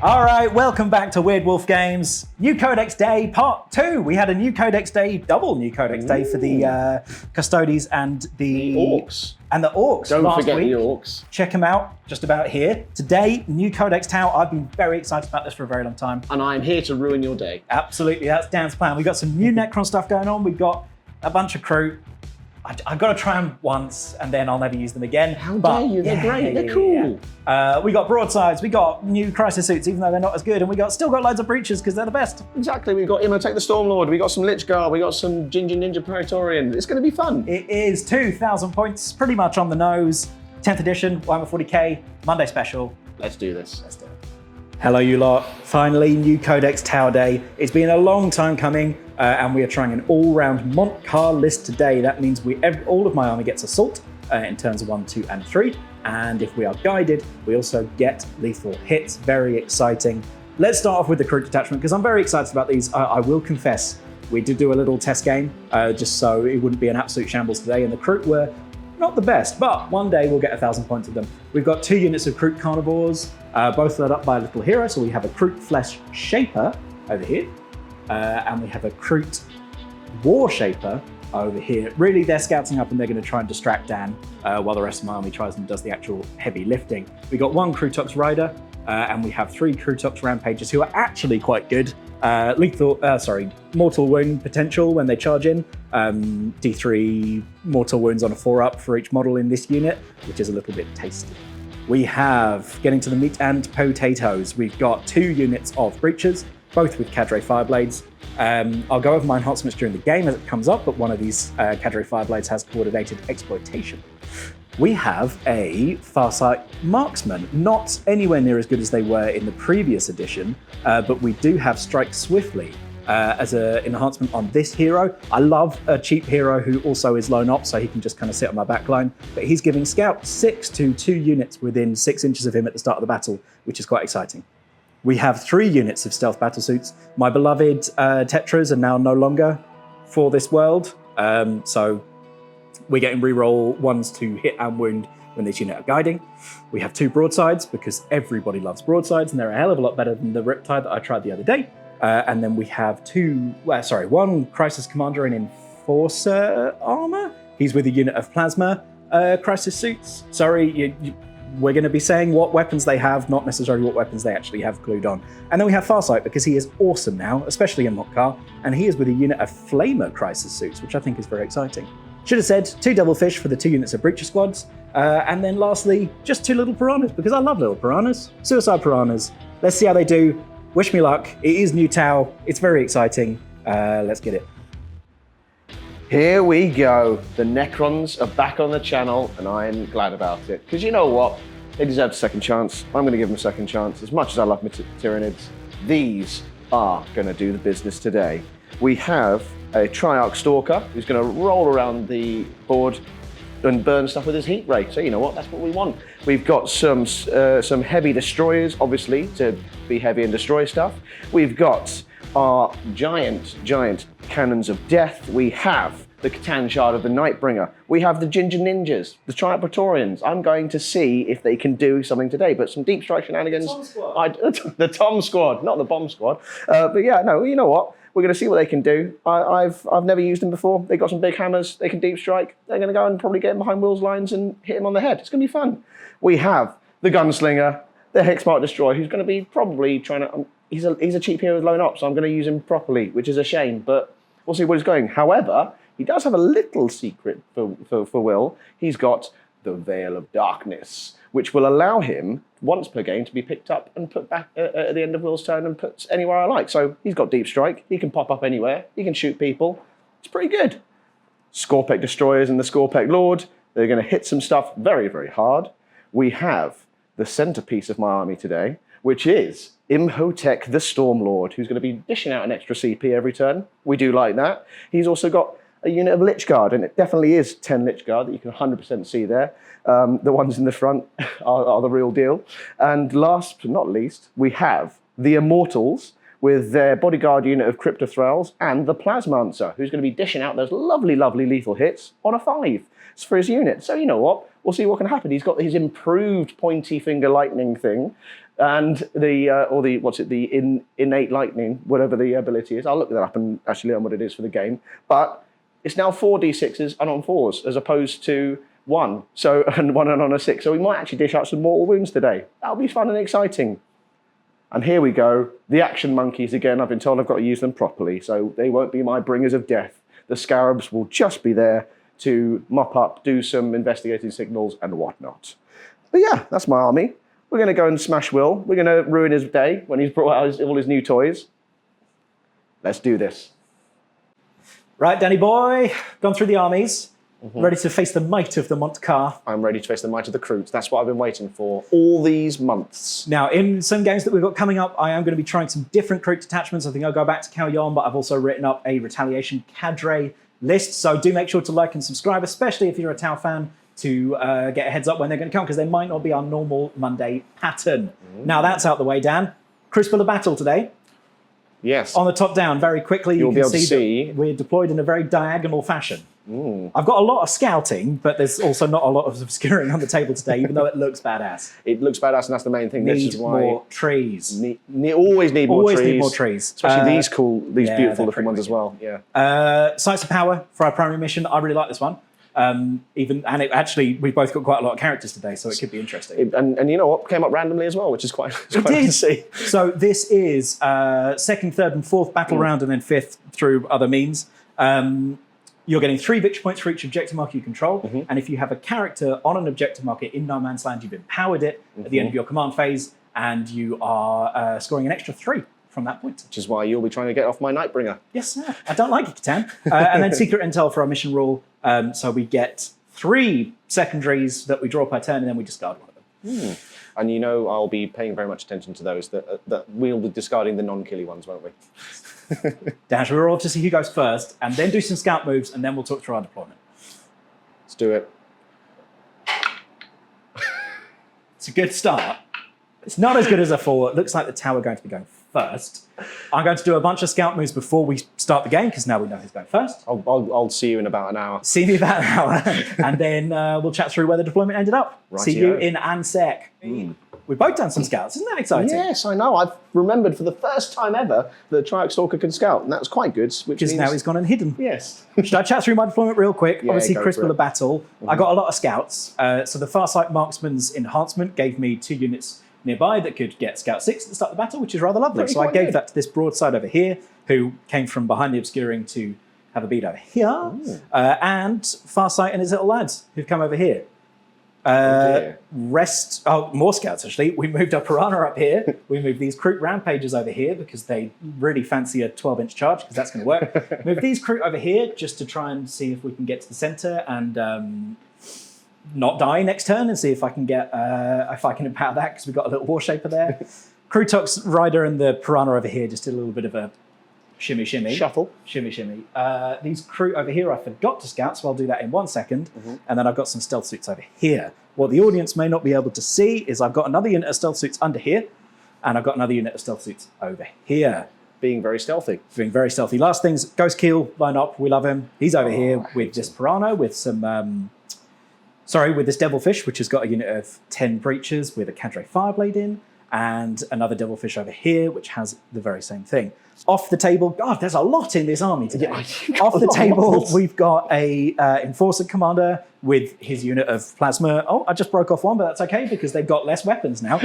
All right, welcome back to Weird Wolf Games. New Codex Day Part 2. We had a new Codex Day, double new Codex Day for the Custodies and the Orcs. And the Orcs. Don't last forget week. the Orcs. Check them out, just about here. Today, new Codex Tau. I've been very excited about this for a very long time. And I'm here to ruin your day. Absolutely, that's Dan's plan. We've got some new Necron stuff going on. We've got a bunch of Kroot. I've got to try them once and then I'll never use them again. How dare you? They're great. They're cool. We got Broadsides. We got new Crisis suits, even though they're not as good. And we still got loads of breaches because they're the best. Exactly. We've got Immortal the Stormlord. We got some Lich Guard. We got some Ginger Ninja Praetorian. It's going to be fun. It is 2,000 points, pretty much on the nose. 10th edition, Warhammer 40k, Monday special. Let's do this. Let's do it. Hello, you lot. Finally, new Codex Tau Day. It's been a long time coming, and we are trying an all-round Mont'Ka list today. That means all of my army gets assault in turns 1, 2, and 3. And if we are guided, we also get lethal hits. Very exciting. Let's start off with the Kroot detachment, because I'm very excited about these. I will confess, we did do a little test game, just so it wouldn't be an absolute shambles today, and the Kroot were not the best, but one day we'll get 1,000 points of them. We've got 2 units of Kroot carnivores, both led up by a little hero. So we have a Kroot Flesh Shaper over here, and we have a Kroot War Shaper over here. Really, they're scouting up and they're going to try and distract Dan while the rest of my army tries and does the actual heavy lifting. We got 1 Kroot Rider, and we have 3 Kroot Rampagers who are actually quite good. Mortal wound potential when they charge in. D3 mortal wounds on a 4-up for each model in this unit, which is a little bit tasty. We have, getting to the meat and potatoes, we've got 2 units of breaches, both with Cadre Fireblades. I'll go over my enhancements during the game as it comes up, but one of these Cadre Fireblades has coordinated exploitation. We have a Firesight Marsksman, not anywhere near as good as they were in the previous edition, but we do have Strike Swiftly as an enhancement on this hero. I love a cheap hero who also is lone op, so he can just kind of sit on my backline, but he's giving Scout 6 to 2 units within 6 inches of him at the start of the battle, which is quite exciting. We have 3 units of stealth battlesuits. My beloved Tetras are now no longer for this world, so we're getting reroll 1s to hit and wound when this unit are guiding. We have 2 broadsides because everybody loves broadsides and they're a hell of a lot better than the Riptide that I tried the other day. And then we have 1 Crisis Commander in Enforcer armor. He's with a unit of Plasma Crisis suits. We're going to be saying what weapons they have, not necessarily what weapons they actually have glued on. And then we have Farsight because he is awesome now, especially in Mont'Ka, and he is with a unit of Flamer Crisis suits, which I think is very exciting. Should have said 2 Devilfish for the 2 units of Breacher squads, and then lastly, just 2 little piranhas, because I love little piranhas. Suicide piranhas. Let's see how they do. Wish me luck. It is new Tau. It's very exciting. Let's get it. Here we go. The Necrons are back on the channel, and I'm glad about it. Because you know what? They deserve a second chance. I'm going to give them a second chance. As much as I love my Tyranids, these are going to do the business today. We have a Triarch Stalker who's going to roll around the board and burn stuff with his heat ray. So you know what? That's what we want. We've got some heavy destroyers, obviously, to be heavy and destroy stuff. We've got our giant cannons of death. We have the Catan Shard of the Nightbringer. We have the Ginger Ninjas, the Triarch Praetorians. I'm going to see if they can do something today, but some deep strike shenanigans. The Tom Squad, not the Bomb Squad. But yeah, no, you know what? We're going to see what they can do. I've never used them before. They've got some big hammers. They can deep strike. They're going to go and probably get him behind Will's lines and hit him on the head. It's going to be fun. We have the Gunslinger, the Hexmark Destroyer, who's going to be probably trying to... He's a cheap hero with lone op, so I'm going to use him properly, which is a shame, but we'll see where he's going. However, he does have a little secret for Will. He's got the Veil of Darkness, which will allow him, once per game, to be picked up and put back at the end of Will's turn and put anywhere I like. So he's got deep strike. He can pop up anywhere. He can shoot people. It's pretty good. Scorpec Destroyers and the Scorpec Lord. They're going to hit some stuff very, very hard. We have the centerpiece of my army today, which is Imhotep the Stormlord, who's going to be dishing out an extra CP every turn. We do like that. He's also got a unit of Lich Guard, and it definitely is 10 Lich Guard that you can 100% see there. The ones in the front are the real deal. And last but not least, we have the Immortals with their bodyguard unit of Cryptothralls and the Plasmancer, who's going to be dishing out those lovely, lovely lethal hits on a 5. for his unit. So you know what? We'll see what can happen. He's got his improved pointy finger lightning thing, and the innate lightning, whatever the ability is. I'll look that up and actually learn what it is for the game. But it's now 4d6s and on 4s as opposed to 1. So and 1 and on a 6. So we might actually dish out some mortal wounds today. That'll be fun and exciting. And here we go. The action monkeys again. I've been told I've got to use them properly, so they won't be my bringers of death. The scarabs will just be there to mop up, do some investigating signals and whatnot. But yeah, that's my army. We're going to go and smash Will. We're going to ruin his day when he's brought out all his new toys. Let's do this. Right, Danny boy, gone through the armies, ready to face the might of the Mont'Ka. I'm ready to face the might of the Kroot. That's what I've been waiting for all these months. Now, in some games that we've got coming up, I am going to be trying some different Kroot detachments. I think I'll go back to Khao Yon, but I've also written up a retaliation cadre list. So do make sure to like and subscribe, especially if you're a Tau fan, to get a heads up when they're going to come, because they might not be our normal Monday pattern. Now that's out the way, Dan. Crucible of Battle today. Yes. On the top down, very quickly, You'll you be can able to see that we're deployed in a very diagonal fashion. I've got a lot of scouting, but there's also not a lot of obscuring on the table today, even though it looks badass. It looks badass, and that's the main thing. Need This is why more trees. Always need more trees. Especially these beautiful looking ones as well. Yeah. Sites of Power for our primary mission. I really like this one. We've both got quite a lot of characters today, so it could be interesting. And you know what? Came up randomly as well, which is quite nice to see. So this is second, third, and fourth battle round, and then fifth through other means. You're getting 3 victory points for each objective marker you control, and if you have a character on an objective marker in No Man's Land, you've empowered it at the end of your command phase, and you are scoring an extra 3 from that point. Which is why you'll be trying to get off my Nightbringer. Yes, sir. I don't like it, Catan. And then secret intel for our mission rule. So we get 3 secondaries that we draw per turn, and then we discard one of them. And you know I'll be paying very much attention to those. That we'll be discarding the non-killy ones, won't we? Dash, we're off to see who goes first, and then do some scout moves, and then we'll talk through our deployment. Let's do it. It's a good start. It's not as good as I thought. It looks like the Tau are going to be going first. I'm going to do a bunch of scout moves before we start the game, because now we know who's going first. I'll see you in about an hour. See me about an hour, and then we'll chat through where the deployment ended up. Rightio. See you in ANSEC. We've both done some scouts. Isn't that exciting? Yes, I know. I've remembered for the first time ever that Triarch Stalker can scout, and that was quite good. Which Because means... now he's gone and hidden. Yes. Should I chat through my deployment real quick? Yeah, Obviously, go Crucible for it. of Battle. I got a lot of scouts. So the Farsight Marksman's enhancement gave me 2 units nearby that could get Scout 6 at the start of the battle, which is rather lovely. So I gave that to this Broadside over here, who came from behind the obscuring to have a bead over here, and Farsight and his little lads who've come over here. More scouts actually. We moved our Piranha up here. We moved these Kroot Rampagers over here because they really fancy a 12-inch charge, because that's going to work. Move these Kroot over here just to try and see if we can get to the center and not die next turn, and see if I can get if I can empower that, because we've got a little War Shaper there. Kroot Rider and the Piranha over here just did a little bit of a shimmy. Shuffle. Shimmy. These Kroot over here I forgot to scout, so I'll do that in 1 second. And then I've got some stealth suits over here. What the audience may not be able to see is I've got another unit of stealth suits under here, and I've got another unit of stealth suits over here. Being very stealthy. Being very stealthy. Last things, Ghostkeel, line up, we love him. He's over here with this Piranha, with some... with this Devilfish, which has got a unit of 10 breachers with a Cadre Fireblade in, and another Devilfish over here, which has the very same thing. Off the table, God, there's a lot in this army today. Off the table, we've got a Enforcer Commander with his unit of Plasma. Oh, I just broke off one, but that's okay, because they've got less weapons now.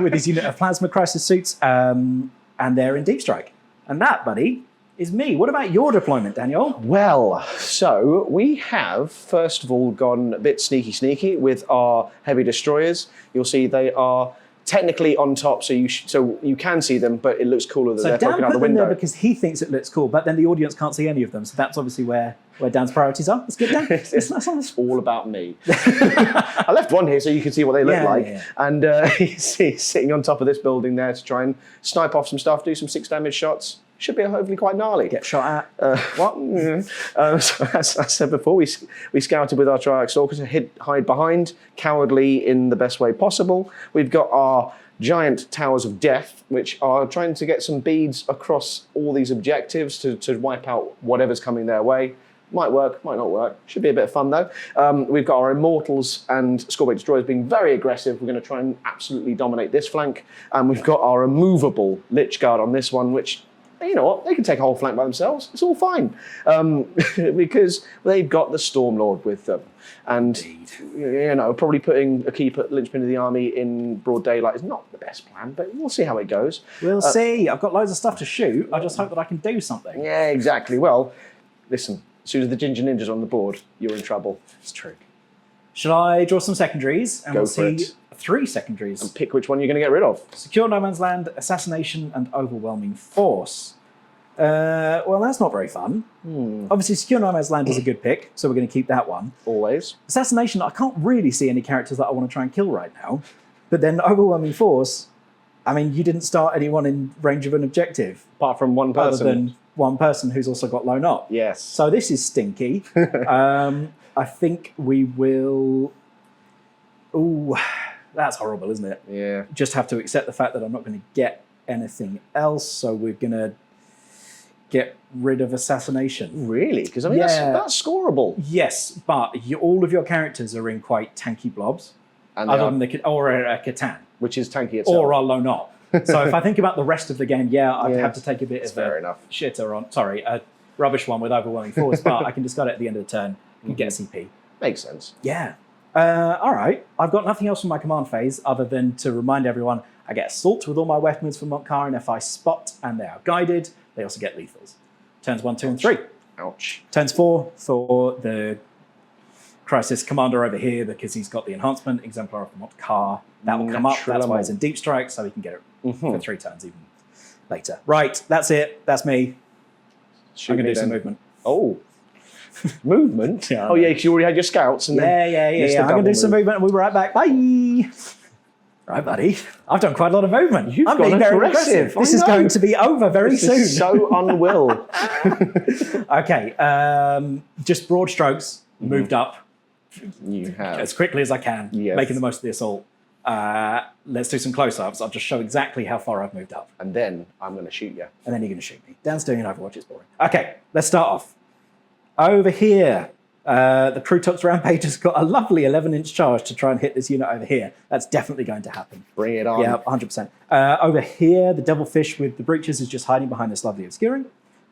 With his unit of Plasma Crisis Suits, and they're in Deep Strike. And that, buddy, is me. What about your deployment, Daniel? Well, so we have, first of all, gone a bit sneaky with our heavy destroyers. You'll see they are technically on top, so you can see them, but it looks cooler that they're poking out the window. There because he thinks it looks cool, but then the audience can't see any of them. So that's obviously where Dan's priorities are. Let's get Dan. It's all about me. I left one here so you can see what they look like. Yeah. And he's sitting on top of this building there to try and snipe off some stuff, do some 6 damage shots. Should be hopefully quite gnarly. Get shot at. What? So as I said before, we scouted with our Triarch Stalkers to hide behind, cowardly in the best way possible. We've got our giant Towers of Death, which are trying to get some beads across all these objectives to wipe out whatever's coming their way. Might work, might not work. Should be a bit of fun though. We've got our Immortals and Scorebait Destroyers being very aggressive. We're going to try and absolutely dominate this flank. And we've got our immovable Lich Guard on this one, which, you know what, they can take a whole flank by themselves. It's all fine. Because they've got the Stormlord with them. And, you know, probably putting a key linchpin of the army in broad daylight is not the best plan, but we'll see how it goes. We'll see. I've got loads of stuff to shoot. I just hope that I can do something. Yeah, exactly. Well, listen, as soon as the Ginger Ninja's on the board, you're in trouble. It's true. Should I draw some secondaries? And Go we'll for see it. 3 secondaries. And pick which one you're going to get rid of. Secure no man's land, assassination, and overwhelming force. Well, that's not very fun. Obviously, secure no man's land is a good pick, so we're going to keep that one. Always. Assassination, I can't really see any characters that I want to try and kill right now. But then overwhelming force, I mean, you didn't start anyone in range of an objective. Apart from one person. Other than one person who's also got loan up. Yes. So this is stinky. I think we will... Ooh, that's horrible, isn't it? Yeah. Just have to accept the fact that I'm not going to get anything else, so we're going to get rid of assassination. Really? Because, I mean, that's scoreable. Yes, but all of your characters are in quite tanky blobs, And other than or a Catan. which is tanky itself. Or are loan up. So if I think about the rest of the game, I'd have to take a bit of fair enough. shitter on, sorry, a rubbish one with overwhelming force, but I can discard it at the end of the turn and get a CP. Makes sense. Yeah. All right. I've got nothing else from my command phase other than to remind everyone I get assault with all my weapons from Mont'Ka, and if I spot and they are guided, they also get lethals. Turns 1, 2, and 3. Ouch. Turns 4 for the Crisis Commander over here because he's got the enhancement, Exemplar of the Mont'Ka. That will come up. That's why he's in Deep Strike, so he can get it for 3 turns even later. Right, that's it. That's me. I'm going to do some movement. Oh. Movement? Yeah, oh, yeah, because you already had your scouts. And Yeah. I'm going to do some movement and we'll be right back. Bye. Right, buddy. I've done quite a lot of movement. I'm being very aggressive. This is going to be over very soon. This is so unwill. Okay, just broad strokes, moved up You have. as quickly as I can, making the most of the assault. Let's do some close-ups. I'll just show exactly how far I've moved up. And then I'm going to shoot you. And then you're going to shoot me. Dan's doing an Overwatch, it's boring. Okay, let's start off. Over here, the Kroot Rampage has got a lovely 11-inch charge to try and hit this unit over here. That's definitely going to happen. Bring it on. Yeah, 100%. Over here, the Devilfish with the breaches is just hiding behind this lovely obscuring.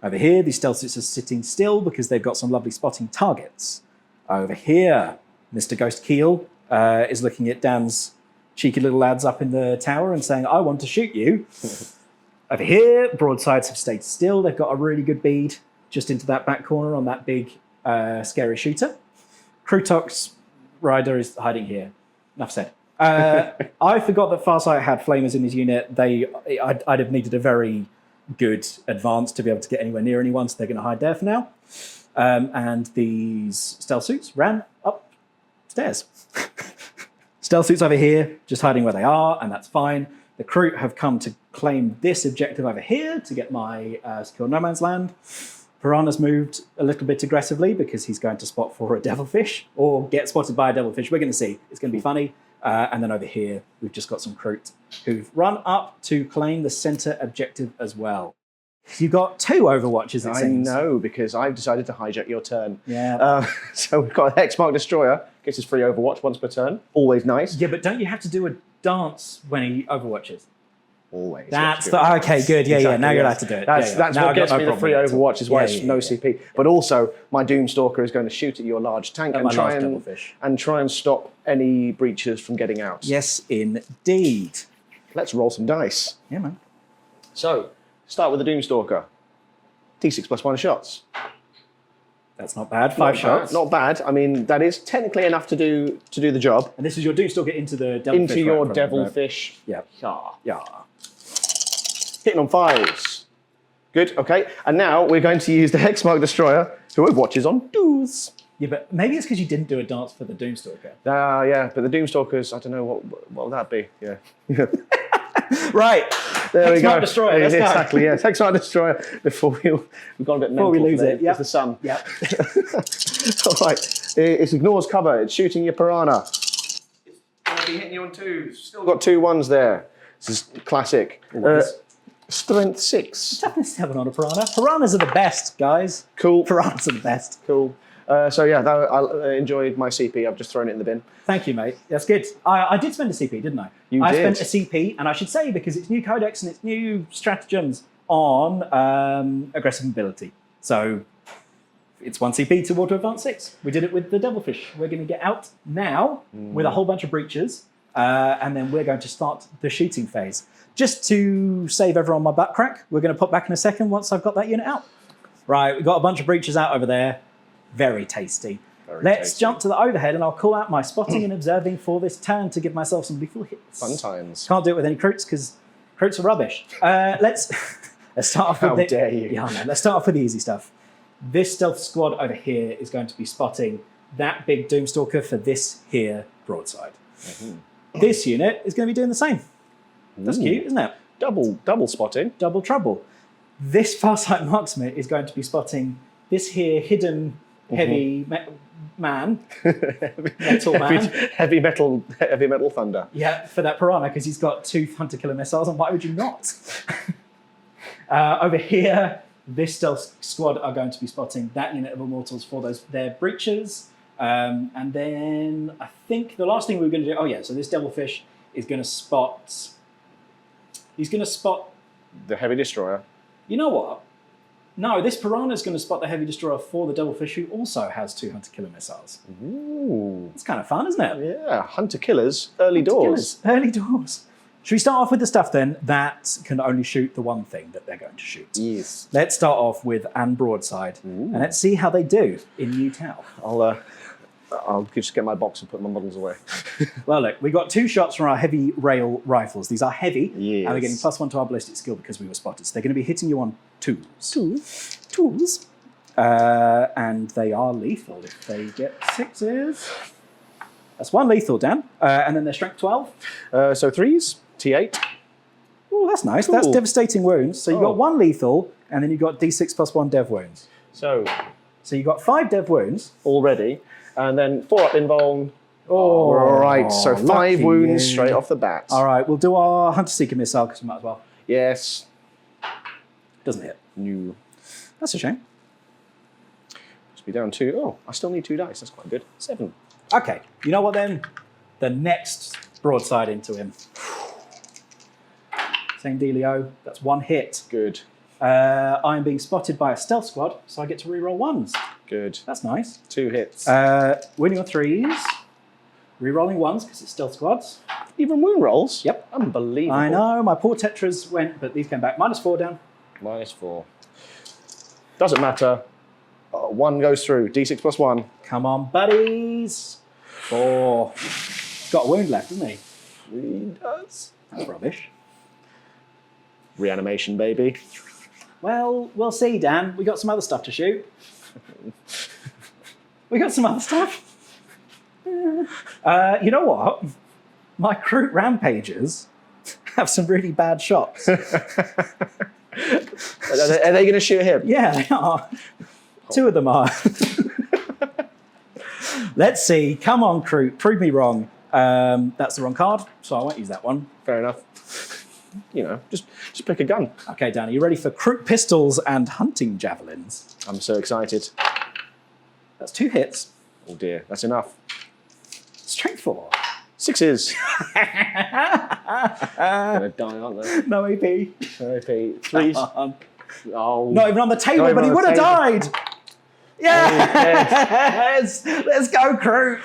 Over here, these stealth suits are sitting still because they've got some lovely spotting targets. Over here, Mr. Ghostkeel is looking at Dan's cheeky little lads up in the tower and saying, I want to shoot you. Over here, Broadsides have stayed still. They've got a really good bead just into that back corner on that big, scary shooter. Kroot Rider is hiding here. Enough said. I forgot that Farsight had flamers in his unit. I'd have needed a very good advance to be able to get anywhere near anyone, so they're going to hide there for now. And these stealth suits ran upstairs. Stealth suits over here, just hiding where they are, and that's fine. The Kroot have come to claim this objective over here to get my secure no man's land. Piranha's moved a little bit aggressively because he's going to spot for a Devilfish or get spotted by a Devilfish. We're going to see. It's going to be funny. And then over here, we've just got some Kroot who've run up to claim the center objective as well. You've got 2 Overwatches, it seems. I know, because I've decided to hijack your turn. Yeah. So we've got a Hexmark Destroyer. Gets his free Overwatch once per turn. Always nice. Yeah, but don't you have to do a dance when he Overwatches? Always. That's okay, good. Yeah. Now you're allowed to do it. That's Now what gets I've me got the free no problem Overwatch, is why Yeah, it's yeah, no yeah. CP. But also, my Doomstalker is going to shoot at your large tank and try and stop any breaches from getting out. Yes, indeed. Let's roll some dice. Yeah, man. So, start with the Doomstalker. D6 plus 1 shots. That's not bad. 5 shots. Not bad. I mean, that is technically enough to do the job. And this is your Doomstalker into the Devilfish. Into your right? Devilfish. Yeah. Yeah. Hitting on 5s. Good, okay. And now we're going to use the Hexmark Destroyer to Overwatches on 2s. Yeah, but maybe it's because you didn't do a dance for the Doomstalker. Yeah, but the Doomstalkers, I don't know, what would that be? Yeah. Right. There we go. Hexmark Destroyer, let's go. Exactly, yes. Hexmark Destroyer before we've gone a bit mental. Before we lose it, It's the sun. Yep. All right. It ignores cover. It's shooting your Piranha. It's going to be hitting you on 2s. Still got 2 1s there. This is classic. Strength 6. Toughness 7 on a piranha. Piranhas are the best, guys. Cool. Piranhas are the best. Cool. So yeah, I enjoyed my CP. I've just thrown it in the bin. Thank you, mate. That's good. I did spend a CP, didn't I? You I did. spent a CP, and I should say, because it's new Codex and it's new stratagems on aggressive ability. So it's 1 CP to Water Advance 6. We did it with the Devilfish. We're going to get out now with a whole bunch of breaches, and then we're going to start the shooting phase. Just to save everyone my butt crack, we're going to pop back in a second once I've got that unit out. Right, we've got a bunch of breaches out over there. Very tasty. Let's jump to the overhead, and I'll call out my spotting and observing for this turn to give myself some lethal hits. Fun times. Can't do it with any Kroots because Kroots are rubbish. Let's start off with How dare you. Yeah, man, let's start off with the easy stuff. This stealth squad over here is going to be spotting that big Doomstalker for this here broadside. This unit is going to be doing the same. That's cute, isn't it? Double spotting. Double trouble. This Firesight Marksman is going to be spotting this here hidden heavy man. Metal man. Heavy metal thunder. Yeah, for that piranha, because he's got 2 hunter killer missiles, and why would you not? Over here, this stealth squad are going to be spotting that unit of Immortals for their breaches. And then I think the last thing we were going to do, oh yeah, so this Devilfish is going to spot, he's going to spot, The Heavy Destroyer. you know what? No, this Piranha is going to spot the Heavy Destroyer for the Devilfish, who also has 2 hunter killer missiles. Ooh. It's kind of fun, isn't it? Yeah, Hunter Killers, early doors. Early doors. Should we start off with the stuff then that can only shoot the one thing that they're going to shoot? Yes. Let's start off with An Broadside, and let's see how they do in New Tau. I'll just get my box and put my models away. Well, look, we got 2 shots from our heavy rail rifles. These are heavy, Yes. and we're getting +1 to our ballistic skill because we were spotted. So they're going to be hitting you on tools. And they are lethal if they get 6s. That's 1 lethal, Dan. And then they're strength 12. So 3s, T8. Oh, that's nice. Cool. That's devastating wounds. So you got 1 lethal, and then you got D6 +1 dev wounds. So you got 5 dev wounds. already. And then 4 up invuln. Oh, We're all right. So 5 lucky wounds you. straight off the bat. All right, we'll do our Hunter Seeker missile because we might as well. Yes. Doesn't hit. New. That's a shame. Must be down 2. Oh, I still need 2 dice. That's quite good. 7. Okay, you know what then? The next broadside into him. Same dealio. That's 1 hit. Good. I'm being spotted by a stealth squad, so I get to reroll 1s. Good. That's nice. 2 hits. Winning on 3s. Rerolling 1s because it's stealth squads. Even wound rolls? Yep. Unbelievable. I know, my poor Tetras went, but these came back. -4 down. -4. Doesn't matter. 1 goes through. D6 +1. Come on, buddies. 4. Got a wound left, doesn't he? He does. That's rubbish. Reanimation, baby. Well, we'll see, Dan. We got some other stuff to shoot. We got some other stuff. You know what? My Kroot Rampagers have some really bad shots. Are they going to shoot him? Yeah, they are. 2 of them are. Let's see. Come on, Kroot. Prove me wrong. That's the wrong card, so I won't use that one. Fair enough. You know, just pick a gun. Okay, Dan, are you ready for Kroot pistols and hunting javelins? I'm so excited. That's 2 hits. Oh dear, that's enough. Strength 4. 6s. Gonna die, aren't they? No AP. RIP. 3s. Oh. Not even on the table, Not but he even on would have the died. Yes! Let's go, Kroot.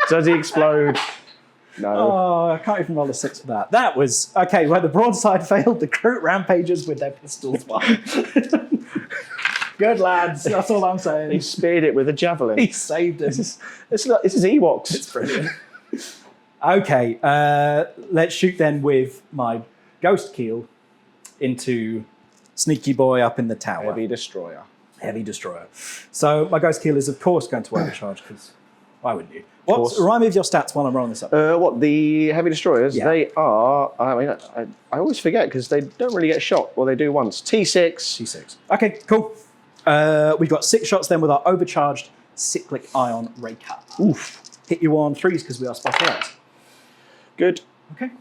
Does he explode? No. Oh, I can't even roll a 6 for that. That was, okay, where the broadside failed, the Kroot Rampagers with their pistols won. Good lads, that's all I'm saying. He speared it with a javelin. He saved us. This is Ewoks. It's brilliant. Okay, let's shoot then with my Ghostkeel into Sneaky Boy up in the tower. Heavy Destroyer. Heavy Destroyer. So my Ghostkeel is, of course, going to overcharge, because why wouldn't you? course. Remind me of your stats while I'm rolling this up. What, the Heavy Destroyers? Yeah. They are, I mean, I always forget because they don't really get shot. Well, they do once. T6. T6. Okay, cool. We've got 6 shots then with our overcharged cyclic ion raker. Oof. Hit you on 3s because we are spot out. Good. Okay.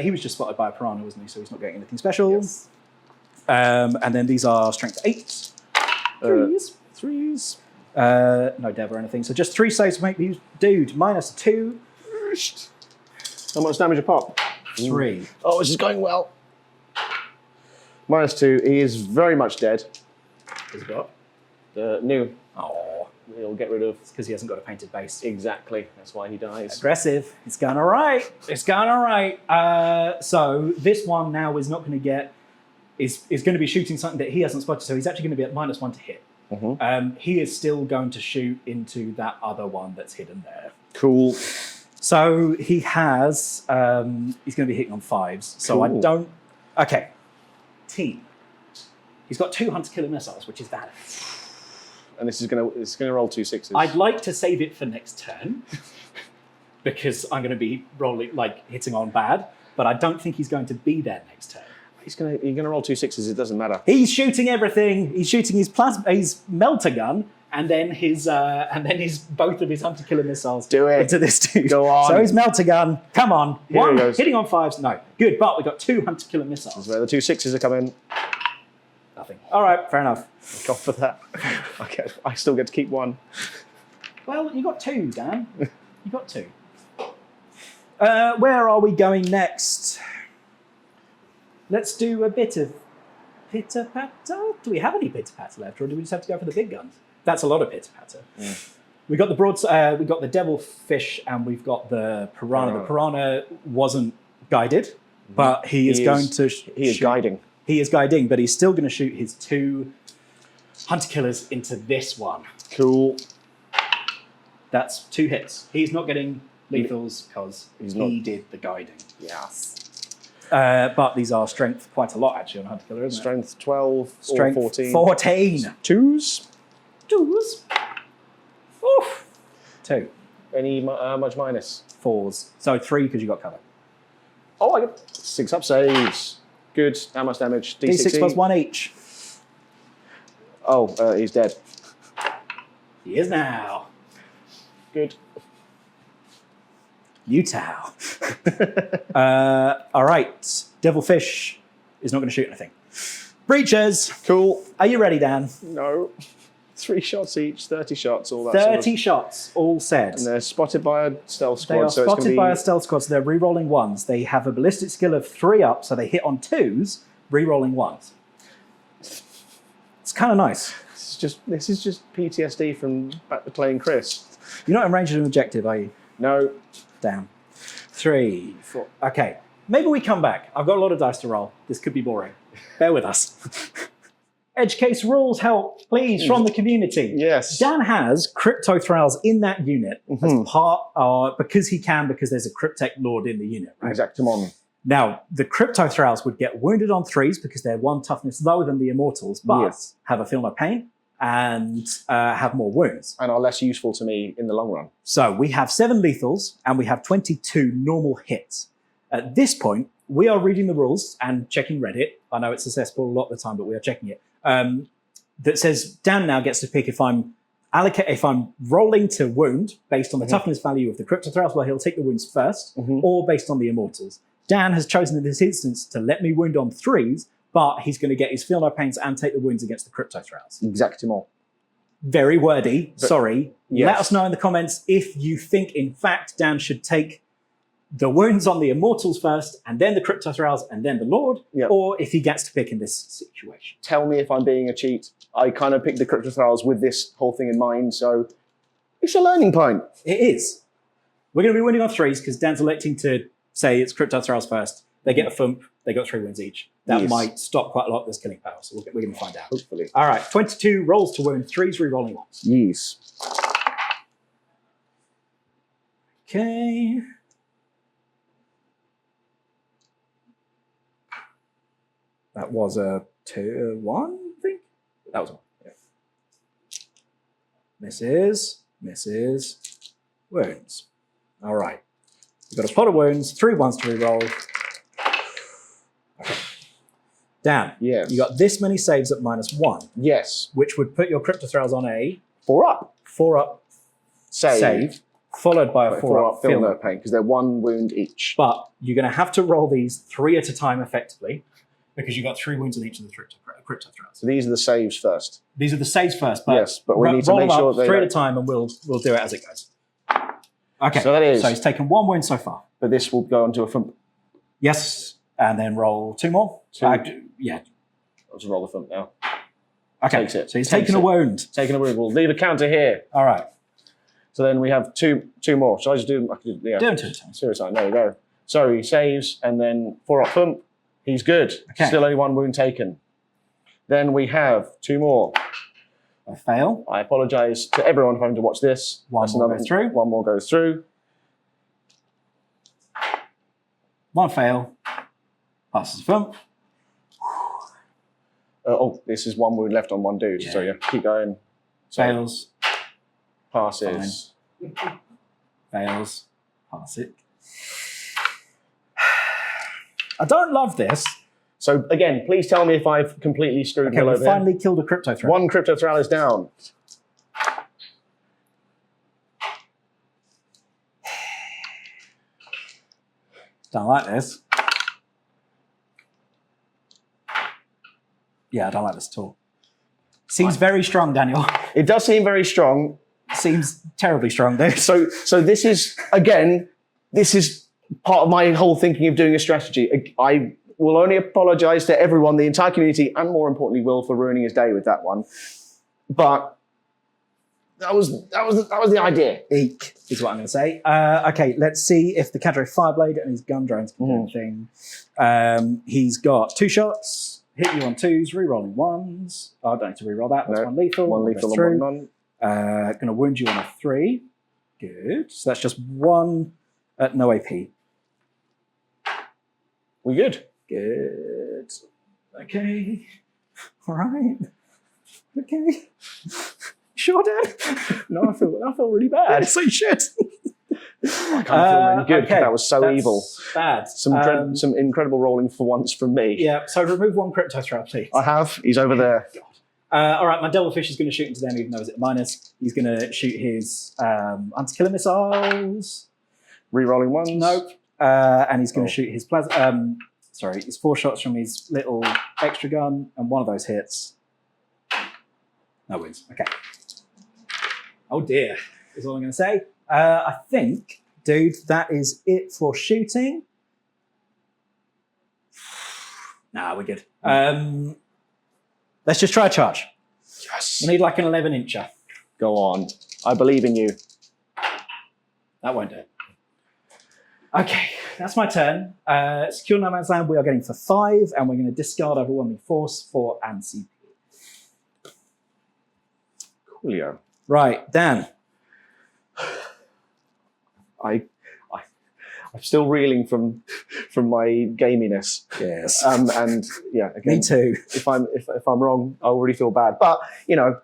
He was just spotted by a piranha, wasn't he? So he's not getting anything special. Yes. And then these are strength 8. Threes. No dev or anything. So just 3 saves make these dude -2. How much damage a pop? 3. Oh, this is going well. -2. He is very much dead. Has he got? New. Oh, We'll get rid of. it's because he hasn't got a painted base. Exactly. That's why he dies. Aggressive. It's going all right. It's going all right. So this one now is not going to get. Is going to be shooting something that he hasn't spotted. So he's actually going to be at -1 to hit. He is still going to shoot into that other one that's hidden there. Cool. So he has. He's going to be hitting on 5s. So I Cool. don't. Okay. Team. He's got 2 hunter killer missiles, which is bad. And this is gonna roll 2 6s. I'd like to save it for next turn because I'm going to be hitting on bad, but I don't think he's going to be there next turn. You're gonna roll 2 6s. It doesn't matter. He's shooting everything. He's shooting his melter gun, and then his both of his hunter killer missiles. Do it. Into this dude. Go on. So his melter gun. Come on. Here 1 he goes. hitting on 5s. No, good. But we got 2 hunter killer missiles. That's where the 2 6s are coming. Nothing. All right, fair enough. Go for that. I still get to keep 1. Well, you got 2, Dan. You got 2. Where are we going next? Let's do a bit of pitter-patter. Do we have any pitter-patter left, or do we just have to go for the big guns? That's a lot of pitter-patter. We got the we got the devilfish, and we've got the piranha. The piranha wasn't guided, but he is going to. He is guiding. He is guiding, but he's still going to shoot his 2 hunter killers into this one. Cool. That's 2 hits. He's not getting lethals because he did the guiding. Yes. But these are strength quite a lot actually on hunter killer, isn't Strength 12 it? Strength or 14. 14. 2s. 2s. Oof. 2. Any much minus? 4s. So 3 because you got cover. Oh, I got 6 up saves. Good. How much damage? D6 plus 1 each. Oh, he's dead. He is now. Good. Utah. All right. Devilfish is not going to shoot anything. Breachers. Cool. Are you ready, Dan? No. 3 shots each, 30 shots, all that 30 shots, all said. And they're spotted by a stealth squad. They are so it's spotted gonna by be... a stealth squad, so they're re-rolling 1s. They have a ballistic skill of 3 up, so they hit on 2s, re-rolling 1s. It's kind of nice. This is just PTSD from back to playing Chris. You're not in range of an objective, are you? No. Damn. 3, 4. Okay. Maybe we come back. I've got a lot of dice to roll. This could be boring. Bear with us. Edge case rules help, please, from the community. Yes. Dan has Crypto Thralls in that unit as part, because he can, because there's a Cryptech Lord in the unit, right? Exactamon. Now, the Crypto Thralls would get wounded on 3s because they're 1 toughness lower than the Immortals, but have a Feel No Pain and have more wounds. And are less useful to me in the long run. So we have 7 lethals and we have 22 normal hits. At this point, we are reading the rules and checking Reddit. I know it's accessible a lot of the time, but we are checking it. That says Dan now gets to pick if I'm rolling to wound based on the toughness value of the Crypto Thralls, where he'll take the wounds first, or based on the Immortals. Dan has chosen in this instance to let me wound on 3s, but he's going to get his Feel No Pains and take the wounds against the Crypto Thralls. Exactamon. Very wordy, sorry. Yes. Let us know in the comments if you think, in fact, Dan should take the wounds on the Immortals first, and then the Crypto Thralls, and then the Lord, or if he gets to pick in this situation. Tell me if I'm being a cheat. I kind of picked the Crypto Thralls with this whole thing in mind, so it's a learning point. It is. We're going to be winning on 3s because Dan's electing to say it's Crypto Thralls first. They get a thump. They got 3 wins each. That might stop quite a lot of this killing power, so we're going to find out. Hopefully. All right, 22 rolls to wound, 3s re-rolling 1s. Yes. Okay. That was a 1, I think. That was 1. Yeah. Misses. Wounds. All right. We've got a pot of wounds, 3 1s to re-roll. Okay. Dan, yes. You got this many saves at -1. Yes. Which would put your Crypto Thralls on a 4 up. 4 up Save. followed by a 4-up feel feel no no pain, because they're 1 wound each. But you're going to have to roll these 3 at a time effectively, because you've got 3 wounds on each of the crypto threats. So these are the saves first. These are the saves first, but, yes, but we need to roll make them sure up they 3 at a time, and we'll do it as it goes. Okay, so he's taken 1 wound so far. But this will go onto a thump. Yes, and then roll 2 more. 2. Yeah. I'll just roll the thump now. Okay, Takes it. so he's taken a wound. Taking a wound. We'll leave a counter here. All right. So then we have two more. Shall I just do them? Do them 2 at a time. Seriously, there we go. So he saves, and then 4-up thump. He's good. Okay. Still only 1 wound taken. Then we have 2 more. I fail. I apologise to everyone for having to watch this. One more goes through. 1 more goes through. 1 fail. Passes the thump. This is 1 wound left on 1 dude. Yeah. So yeah, keep going. Fails. Passes. Fails. Pass it. I don't love this. So again, please tell me if I've completely screwed Okay, Will we over finally here. killed a crypto threat. 1 crypto thrall is down. Don't like this. Yeah, I don't like this at all. Seems very strong, Daniel. It does seem very strong. Seems terribly strong, though. So this is, again, this is part of my whole thinking of doing a strategy. I will only apologise to everyone, the entire community, and more importantly, Will, for ruining his day with that one. But that was the idea. Eek is what I'm going to say. Okay, let's see if the Cadre Fireblade and his gun drones can do anything. He's got 2 shots, hit you on 2s, re-rolling 1s. Oh, I don't need to re-roll that. That's 1 lethal. 1 lethal goes and through. 1 none. Going to wound you on a 3. Good. So that's just 1 at no AP. We good? Good. Okay. All right. Okay. Sure, Dad. No, I feel really bad. So you should. I can't feel really good. Okay. That was so That's evil. Bad. Some incredible rolling for once from me. Yeah. So remove 1 crypto threat, please. I have. He's over there. All right, my Devilfish is going to shoot into them, even though it's at minus. He's going to shoot his anti-killer missiles. Re-rolling 1s. Nope. And he's going to shoot his plasma. Sorry, it's 4 shots from his little extra gun, and 1 of those hits. No wins. Okay. Oh dear, is all I'm going to say. I think, dude, that is it for shooting. Nah, we're good. Let's just try a charge. Yes. We need like an 11-incher. Go on. I believe in you. That won't do it. Okay, that's my turn. Secure No Man's Land, we are getting for 5, and we're going to discard Overwhelming Force for and CP. Coolio. Right, Dan. I'm still reeling from my gaminess. Yes. And yeah, again, Me too. If I'm wrong, I'll really feel bad. But you know,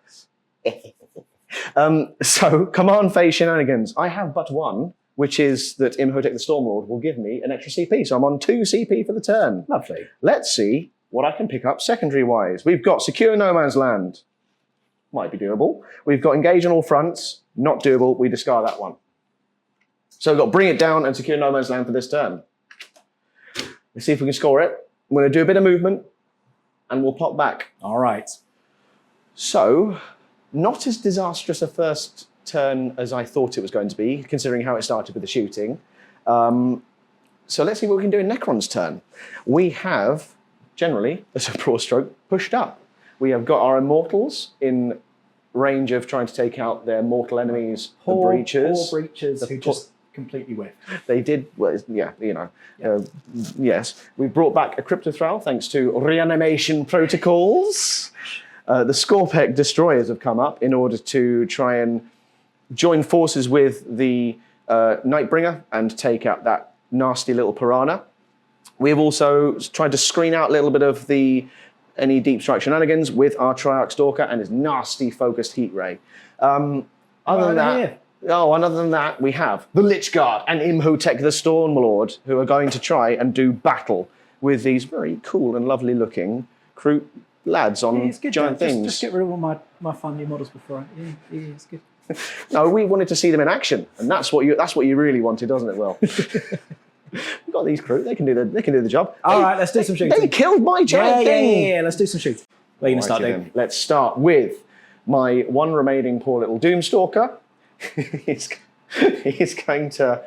so command phase shenanigans. I have but 1, which is that Imhotep the Stormlord will give me an extra CP. So I'm on 2 CP for the turn. Lovely. Let's see what I can pick up secondary wise. We've got secure no man's land. Might be doable. We've got engage on all fronts. Not doable. We discard that one. So we've got bring it down and secure no man's land for this turn. Let's see if we can score it. I'm going to do a bit of movement and we'll pop back. All right. So, not as disastrous a first turn as I thought it was going to be, considering how it started with the shooting. So let's see what we can do in Necron's turn. We have, generally, as a broad stroke, pushed up. We have got our Immortals in range of trying to take out their mortal enemies, the Breachers. Poor Breachers who just completely whiffed. They did, well, yeah, you know, yes. We brought back a Crypto Thrall thanks to reanimation protocols. The Scorpec Destroyers have come up in order to try and join forces with the Nightbringer and take out that nasty little piranha. We've also tried to screen out a little bit of any deep strike shenanigans with our Triarch Stalker and his nasty focused heat ray. Other than that, we have the Lich Guard and Imhotep the Stormlord, who are going to try and do battle with these very cool and lovely looking Kroot lads on giant things. Just get rid of all my fun new models before. Yeah, it's good. No, we wanted to see them in action, and that's what you really wanted, doesn't it, Will? We've got these Kroot. They can do the job. All right, let's do some shooting. They killed my giant thing. Yeah. Let's do some shooting. Where are you going to start, Then. Dave? Let's start with my one remaining poor little Doomstalker. He's going to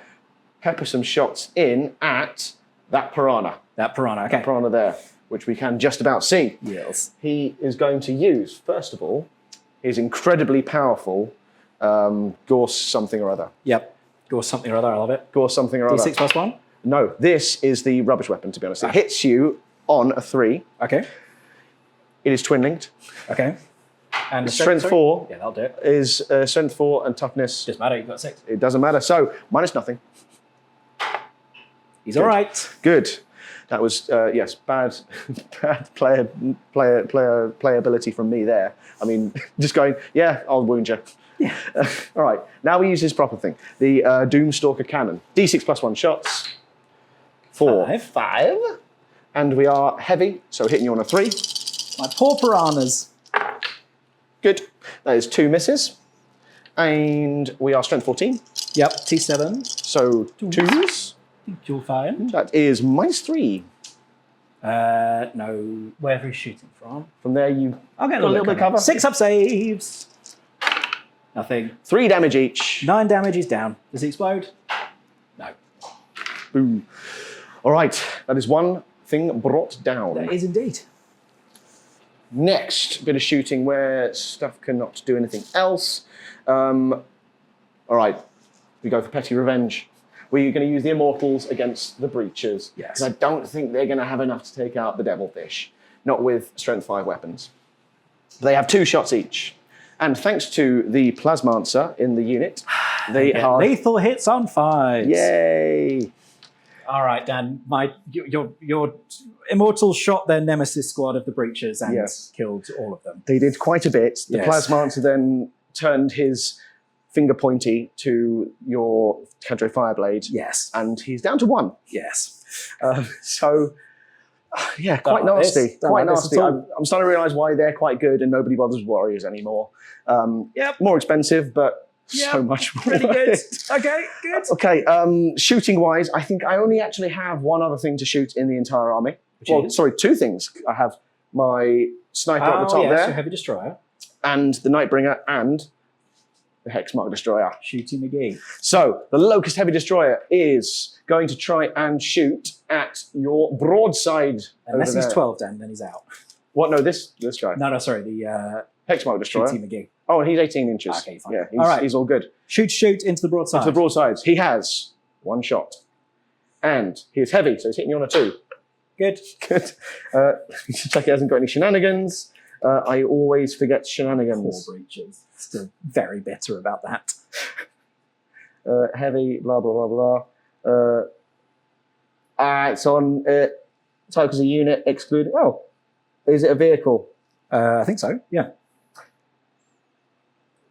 pepper some shots in at that piranha. That piranha, okay. That piranha there, which we can just about see. Yes. He is going to use, first of all, his incredibly powerful Gorse something or other. Yep. Gorse something or other, I love it. Gorse something or other. D6 plus 1? No, this is the rubbish weapon, to be honest. It hits you on a 3. Okay. It is twin linked. Okay. And the Strength 4 Yeah, that'll do it. is Strength 4 and toughness. Doesn't matter, you've got 6. It doesn't matter. So, minus nothing. He's all right. Good. That was, yes, bad playability from me there. I mean, just going, yeah, I'll wound you. Yeah. All right, now we use his proper thing. The Doomstalker cannon. D6 plus 1 shots. 4. 5. And we are heavy, so hitting you on a 3. My poor piranhas. Good. That is 2 misses. And we are strength 14. Yep, T7. So 2s. You're fine. That is minus 3. No, wherever he's shooting from. From there, you I'll get got a little bit of cover. 6 up saves. Nothing. 3 damage each. 9 damage, he's down. Does he explode? No. Boom. All right, that is one thing brought down. That is indeed. Next bit of shooting where stuff cannot do anything else. All right, we go for petty revenge. We're going to use the Immortals against the Breachers. Yes. Because I don't think they're going to have enough to take out the Devilfish. Not with Strength 5 weapons. They have 2 shots each. And thanks to the Plasmancer in the unit, they are... lethal hits on 5. Yay! All right, Dan. Your Immortal shot their Nemesis squad of the Breachers and killed all of them. They did quite a bit. The Yes. Plasmancer then turned his finger pointy to your Cadre Fireblade. Yes. And he's down to 1. Yes. Yeah, quite Don't like nasty. this. Don't Quite like this nasty. at all. I'm starting to realise why they're quite good and nobody bothers with Warriors anymore. Yep. More expensive, but Yep. so much more. Pretty good. Okay, good. Okay, shooting-wise, I think I only actually have one other thing to shoot in the entire army. Well, is? sorry, 2 things. I have my Sniper at the top yes, there, your Heavy Destroyer. and the Nightbringer, and the Hexmark Destroyer. Shooty McGee. So, the Locust Heavy Destroyer is going to try and shoot at your broadside. Unless over he's there. 12, Dan, then he's out. What? No, this guy. No, sorry, the Hexmark Destroyer. Shooty McGee. Oh, and he's 18 inches. Okay, fine. Yeah, All right. he's all good. Shoot into the broadside. To the broadsides. He has 1 shot. And he is heavy, so he's hitting you on a 2. Good. Good. Check he hasn't got any shenanigans. I always forget shenanigans. Poor Breachers. Still very bitter about that. Heavy, blah, blah, blah, blah. It's on type as a unit, excluding... Oh, is it a vehicle? I think so, yeah.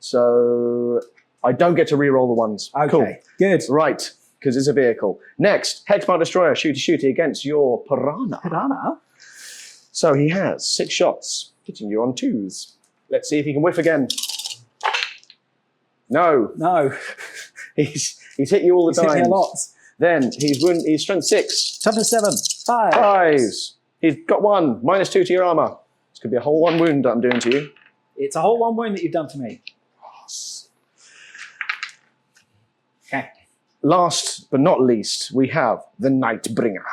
So I don't get to re-roll the ones. Okay, Cool. good. Right, because it's a vehicle. Next, Hexmark Destroyer, shooty against your Piranha. Piranha? So he has 6 shots, hitting you on 2s. Let's see if he can whiff again. No. No. He's hit you all the He's hit time. me a lot. Then he's strength 6. Toughness 7. 5. 5s. He's got 1. Minus 2 to your armor. This could be a whole 1 wound that I'm doing to you. It's a whole 1 wound that you've done to me. Okay. Last but not least, we have the Nightbringer,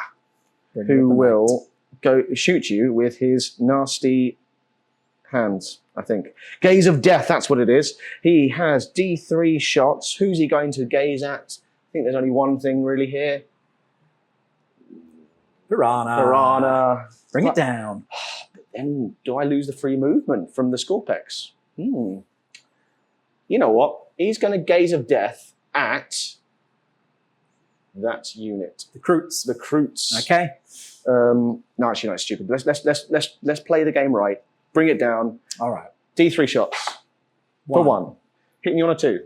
who will go shoot you with his nasty hands, I think. Gaze of Death, that's what it is. He has D3 shots. Who's he going to gaze at? I think there's only one thing really here. Piranha. Bring it down. But then do I lose the free movement from the Scorpex? You know what? He's going to Gaze of Death at that unit. The Kroots. The Kroots. Okay. No, actually, no, it's stupid. Let's play the game right. Bring it down. All right. D3 shots. For 1. Hitting you on a 2.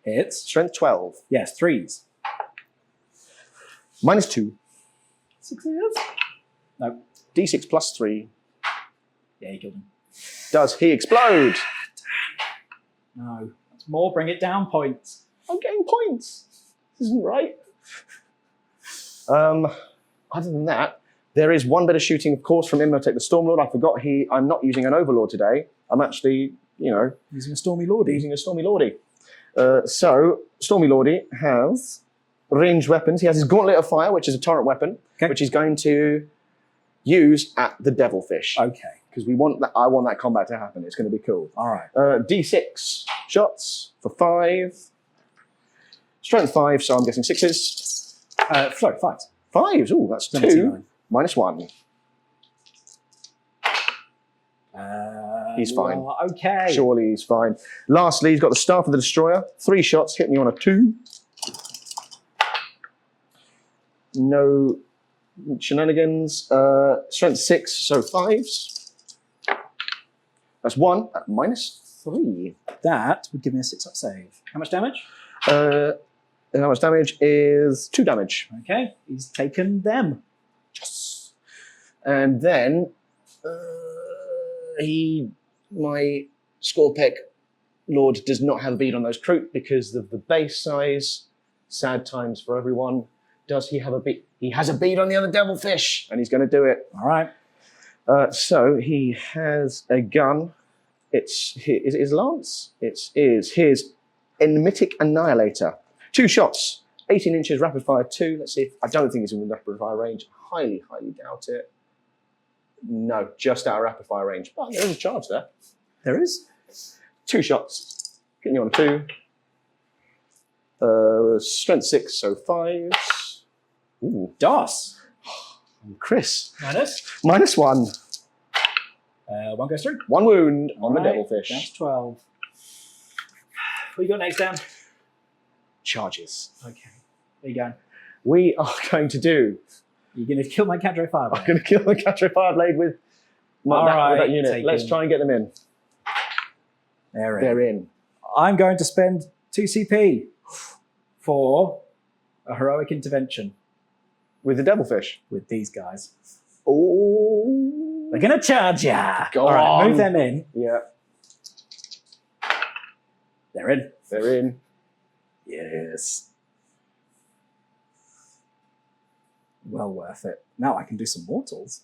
Hits. Strength 12. Yes, 3s. Minus 2. 6s? No. D6 plus 3. Yeah, you killed him. Does he explode? No. That's more. Bring it down points. I'm getting points. This isn't right. Other than that, there is one bit of shooting, of course, from Immortal the Stormlord. I forgot I'm not using an Overlord today. I'm actually, using a Stormy Lordy. Using a Stormy Lordy. So, Stormy Lordy has ranged weapons. He has his Gauntlet of Fire, which is a torrent weapon, which he's going to use at the Devilfish. Okay. Because I want that combat to happen. It's going to be cool. All right. D6 shots for 5. Strength 5, so I'm guessing 6s. Sorry, 5s. 5s, ooh, that's 2. -1. He's fine. Well, okay. Surely he's fine. Lastly, he's got the Staff of the Destroyer. 3 shots, hitting you on a 2. No shenanigans. Strength 6, so 5s. That's 1 at -3. That would give me a 6-up save. How much damage? How much damage is 2 damage. Okay, he's taken them. Yes. And then my Scorpic Lord does not have a bead on those Kroot because of the base size. Sad times for everyone. Does he have a bead? He has a bead on the other Devilfish, and he's going to do it. All right. So he has a gun. Is it his lance? It is his Enigmatic Annihilator. 2 shots, 18 inches, rapid fire 2. Let's see if, I don't think he's in rapid fire range. Highly, highly doubt it. No, just out of rapid fire range. But there is a charge there. There is. 2 shots, getting you on 2. Strength 6, so 5s. Ooh. DOS. Chris. -1. -1. 1 goes through. 1 wound on the Right, Devilfish. That's 12. What you got next, Dan? Charges. Okay. There you go. We are going to do. You're going to kill my Cadre Fireblade. I'm going to kill the Cadre Fireblade with that unit. Let's try and get them in. They're in. I'm going to spend 2 CP for a heroic intervention With the Devilfish. with these guys. Oh. They're going to charge ya. Go All right, on. move them in. Yeah, They're in. they're in. Yes. Well worth it. Now I can do some mortals.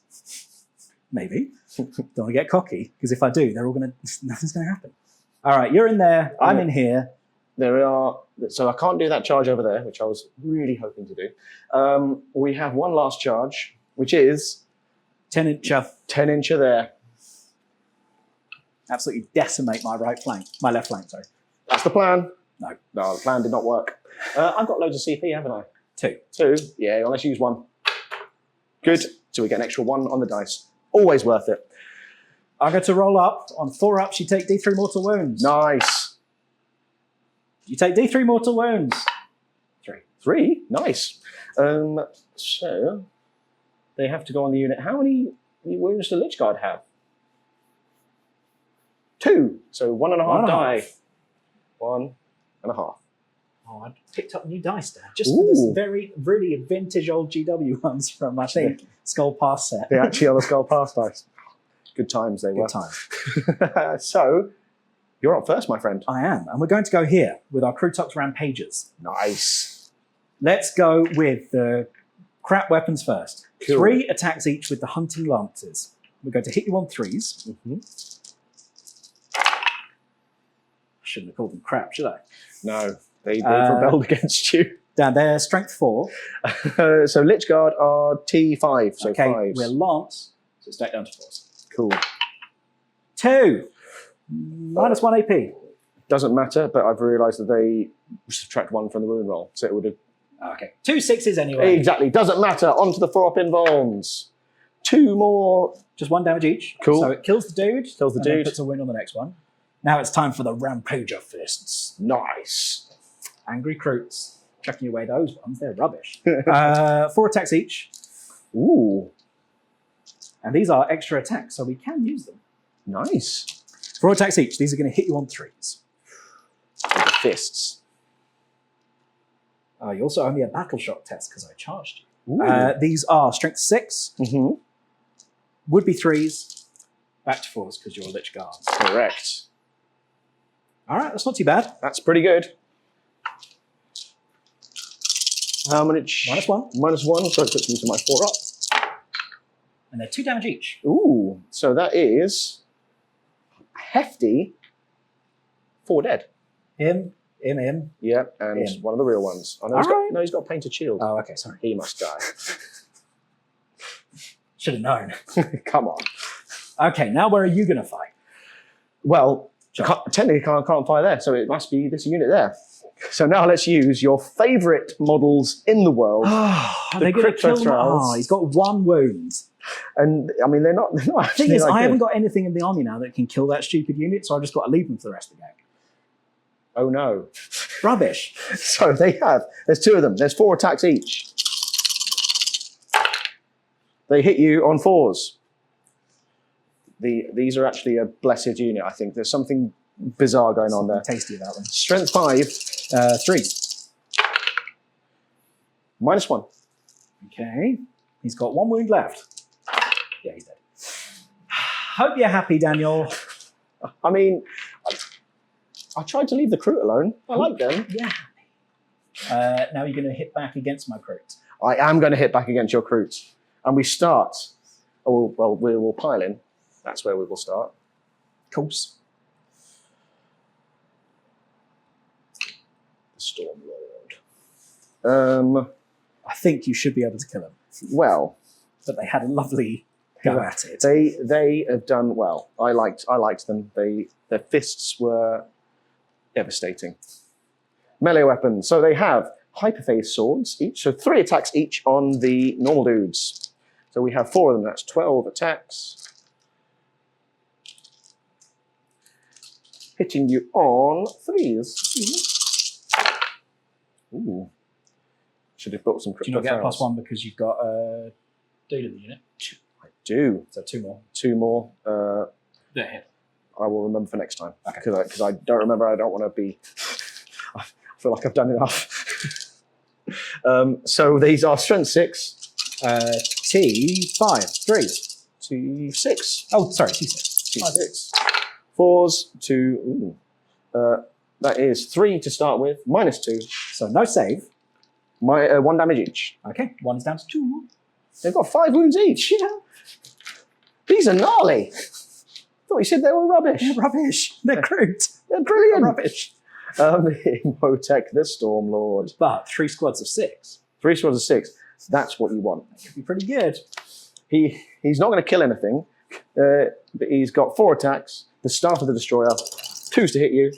Maybe. Don't want to get cocky, because if I do, they're all going to, nothing's going to happen. All right, you're in there. I'm in here. There are. So I can't do that charge over there, which I was really hoping to do. We have one last charge, which is 10-incher. 10-incher there. Absolutely decimate my right flank. My left flank, sorry. That's the plan. No. No, the plan did not work. I've got loads of CP, haven't I? 2. 2. Yeah, let's use 1. Good. So we get an extra 1 on the dice. Always worth it. I'm going to roll up. On 4 ups, you take D3 mortal wounds. Nice. You take D3 mortal wounds. 3. 3? Nice. So they have to go on the unit. How many wounds does Lichguard have? 2. So 1.5 die. 1.5. Oh, I picked up new dice there. Just for this very, really vintage old GW ones from, I think, Skull Pass set. They actually are the Skull Pass dice. Good times they were. Good times. So, you're up first, my friend. I am. And we're going to go here with our Kroot Auxiliaries Rampagers. Nice. Let's go with the crap weapons first. Cool. 3 attacks each with the Hunting Lances. We're going to hit you on 3s. Mm-hmm. I shouldn't have called them crap, should I? No, they've rebelled against you. Down there, Strength 4. So Lichguard are T5, so okay, 5s. we're Lance, so it's back down to 4s. Cool. 2. -1 AP. Doesn't matter, but I've realised that they subtract 1 from the wound roll, so it would have... Okay, 2 6s anyway. Exactly, doesn't matter. On to the 4-up invulns. 2 more. Just 1 damage each. Cool. So it kills the dude. Kills the and then dude. puts a wound on the next one. Now it's time for the Rampager Fists. Nice. Angry Kroots. Chucking away those ones, they're rubbish. 4 attacks each. Ooh. And these are extra attacks, so we can use them. Nice. 4 attacks each. These are going to hit you on 3s. With the fists. You also owe me a battle shock test because I charged you. Ooh. These are Strength 6. Mm-hmm. Would be 3s. Back to 4s because you're a Lich Guard. Correct. All right, that's not too bad. That's pretty good. How much? -1. -1, so it puts me to my 4 up. And they're 2 damage each. Ooh, so that is a hefty 4 dead. Him. Yeah, and Him. one of the real ones. Oh, no, he's got a painted shield. Oh, okay, sorry. He must die. Should have known. Come on. Okay, now where are you going to fight? Well, technically can't fire there, so it must be this unit there. So now let's use your favourite models in the world. Are they going to kill him? Oh, he's got 1 wound. And I mean, they're not The actually. thing is, like I haven't good. got anything in the army now that can kill that stupid unit, so I've just got to leave them for the rest of the game. Oh no. Rubbish. So there's 2 of them. There's 4 attacks each. They hit you on 4s. These are actually a blessed unit, I think. There's something bizarre going on there. Tasty about them. Strength 5. 3. -1. Okay. He's got 1 wound left. Yeah, he's dead. Hope you're happy, Daniel. I mean, I tried to leave the Kroot alone. I like them. Yeah. Now you're going to hit back against my Kroot. I am going to hit back against your Kroot. And we start. Oh, well, we will pile in. That's where we will start. Course. The Stormlord. I think you should be able to kill him. Well, But they had a lovely go at it. they have done well. I liked them. Their fists were devastating. Melee weapons. So they have hyperphase swords each. So 3 attacks each on the normal dudes. So we have 4 of them. That's 12 attacks. Hitting you on 3s. Ooh. Should have built some. Do you not get a +1 because you've got a dude in the unit? I do. So 2 more. 2 more. They're hit. I will remember for next time. Okay. Because I don't remember. I don't want to be. I feel like I've done enough. So these are strength 6. T5. 3. T6. Oh, sorry, T6. T6. 4s to. Ooh. That is 3 to start with. -2. So no save. 1 damage each. Okay, 1 is down to 2. They've got 5 wounds each. Yeah. These are gnarly. Thought you said they were rubbish. They're rubbish. They're crude. They're brilliant. Rubbish. Motek the Stormlord. But 3 squads of 6. 3 swords of 6. That's what you want. Could be pretty good. He's not going to kill anything, but he's got 4 attacks. The Staff of the Destroyer, 2s to hit you.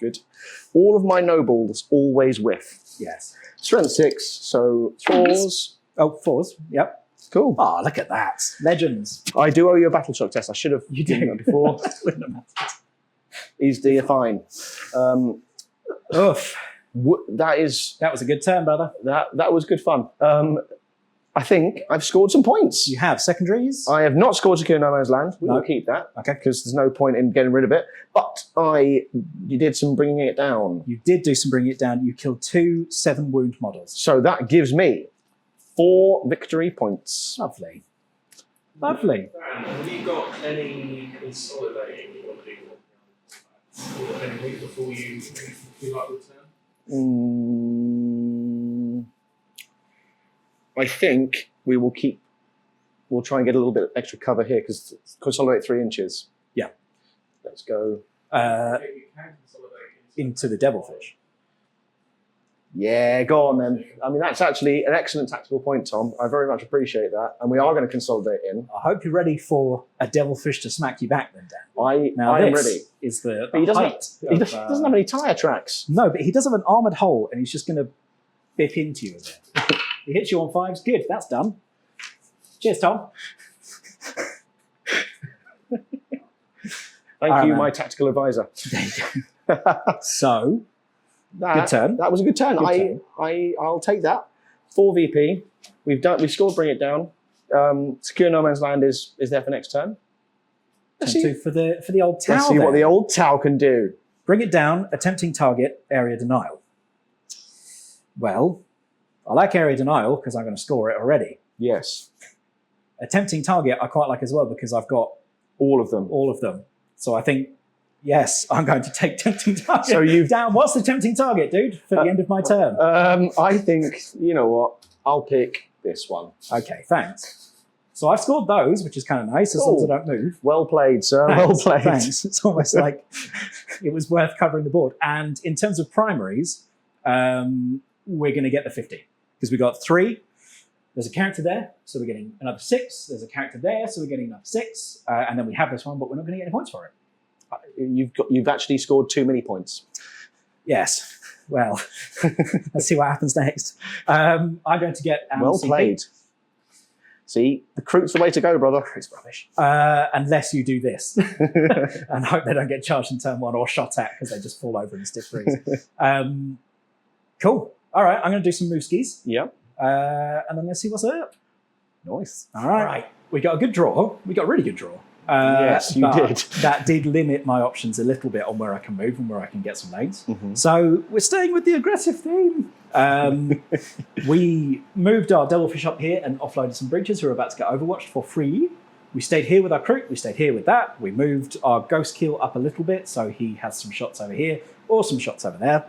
Good. All of my nobles always whiff. Yes. Strength 6, so 4s. Oh, 4s. Yep. Cool. Oh, look at that. Legends. I do owe you a battle shock test. I should have done that before. He's fine. Oof. That was a good turn, brother. That was good fun. I think I've scored some points. You have secondaries. I have not scored Secure No Man's Land. We No. will keep that. Okay. Because there's no point in getting rid of it. But you did some bringing it down. You did do some bringing it down. You killed 2 7-wound models. So that gives me 4 victory points. Lovely. Lovely. Have you got any consolidating you want to do? Or anything before you like the turn? I think we'll try and get a little bit extra cover here because consolidate 3 inches. Yeah. Let's go. You can consolidate Into the Devilfish. Yeah, go on then. I mean, that's actually an excellent tactical point, Tom. I very much appreciate that. And we are going to consolidate in. I hope you're ready for a Devilfish to smack you back then, Dan. I Now am this ready. is the But he doesn't, height he of, doesn't have any tyre tracks. No, but he does have an armoured hull and he's just going to bip into you a bit. He hits you on 5s. Good, that's done. Cheers, Tom. Thank All you, right, my man. tactical advisor. There you go. So, good turn. That was a good turn. Good turn. I'll take that. 4 VP. We scored. Bring it down. Secure No Man's Land is there for next turn. Let's see, for the old Tau. let's see what the old Tau can do. Bring it down. Attempting target. Area denial. Well, I like area denial because I'm going to score it already. Yes, Attempting target I quite like as well because I've got all of them. all of them. So I think Yes, I'm going to take tempting target. So you've- Dan, what's the tempting target, dude, for the end of my turn? I think, you know what? I'll pick this one. Okay, thanks. So I've scored those, which is kind of nice, as long as I don't move. Well played, sir. Thanks, Well played. Thanks. It's almost like it was worth covering the board. And in terms of primaries, we're going to get the 50 because we got 3. There's a character there, so we're getting another 6. There's a character there, so we're getting another 6. And then we have this one, but we're not going to get any points for it. You've actually scored too many points. Yes. Well, let's see what happens next. I'm going to get Well CP. played. See, the Kroot's the way to go, brother. It's rubbish. Unless you do this and hope they don't get charged in turn 1 or shot at because they just fall over in stiff freeze. Cool. All right, I'm going to do some move skis. Yep. And then let's see what's up. Nice. All right. We got a good draw. We got a really good draw. Yes, you but did. That did limit my options a little bit on where I can move and where I can get some lanes. Mhm. So we're staying with the aggressive theme. We moved our Devilfish up here and offloaded some breaches who are about to get overwatched for free. We stayed here with our Kroot. We stayed here with that. We moved our Ghostkeel up a little bit, so he has some shots over here or some shots over there.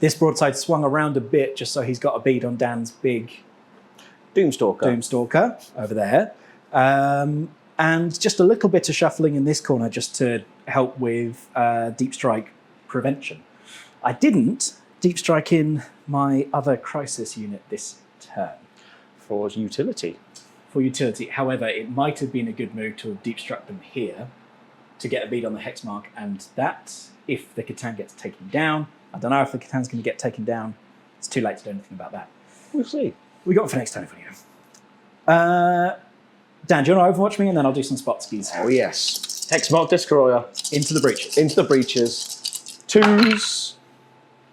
This broadside swung around a bit just so he's got a bead on Dan's big Doomstalker over there. And just a little bit of shuffling in this corner just to help with deep strike prevention. I didn't deep strike in my other crisis unit this turn. For utility. For utility. However, it might have been a good move to have deep struck them here to get a bead on the hex mark, and that, if the Catan gets taken down, I don't know if the Catan's going to get taken down. It's too late to do anything about that. We'll see. We got it for next turn if we go. Dan, do you want to overwatch me, and then I'll do some spot skis? Oh, yes. Hexmark Destroyer. Into the breaches. Into the breaches. 2s.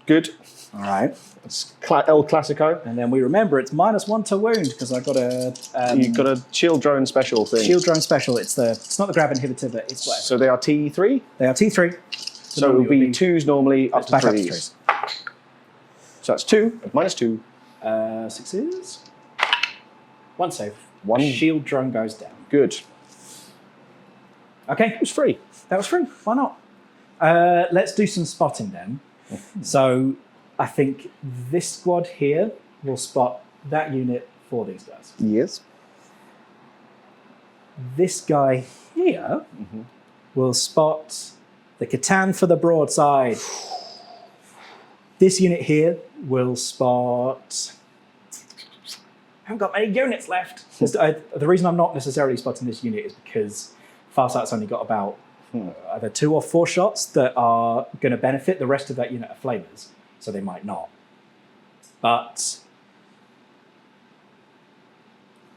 Good. All right. It's El Clasico. And then we remember it's -1 to wound because I got a You've got a shield drone special thing. shield drone special. It's not the grab inhibitor, but it's whatever. So they are T3. They are T3. So it would be 2s normally up to back 3s. up to 3s. So that's 2, -2. 6s. 1 save. One. Shield drone goes down. Good. Okay. It was free. That was free. Why not? Let's do some spotting then. So I think this squad here will spot that unit for these guys. Yes. This guy here will spot the Catan for the broadside. This unit here will spot... I haven't got many units left. The reason I'm not necessarily spotting this unit is because Farsight's only got about either 2 or 4 shots that are going to benefit. The rest of that unit are flamers, so they might not. But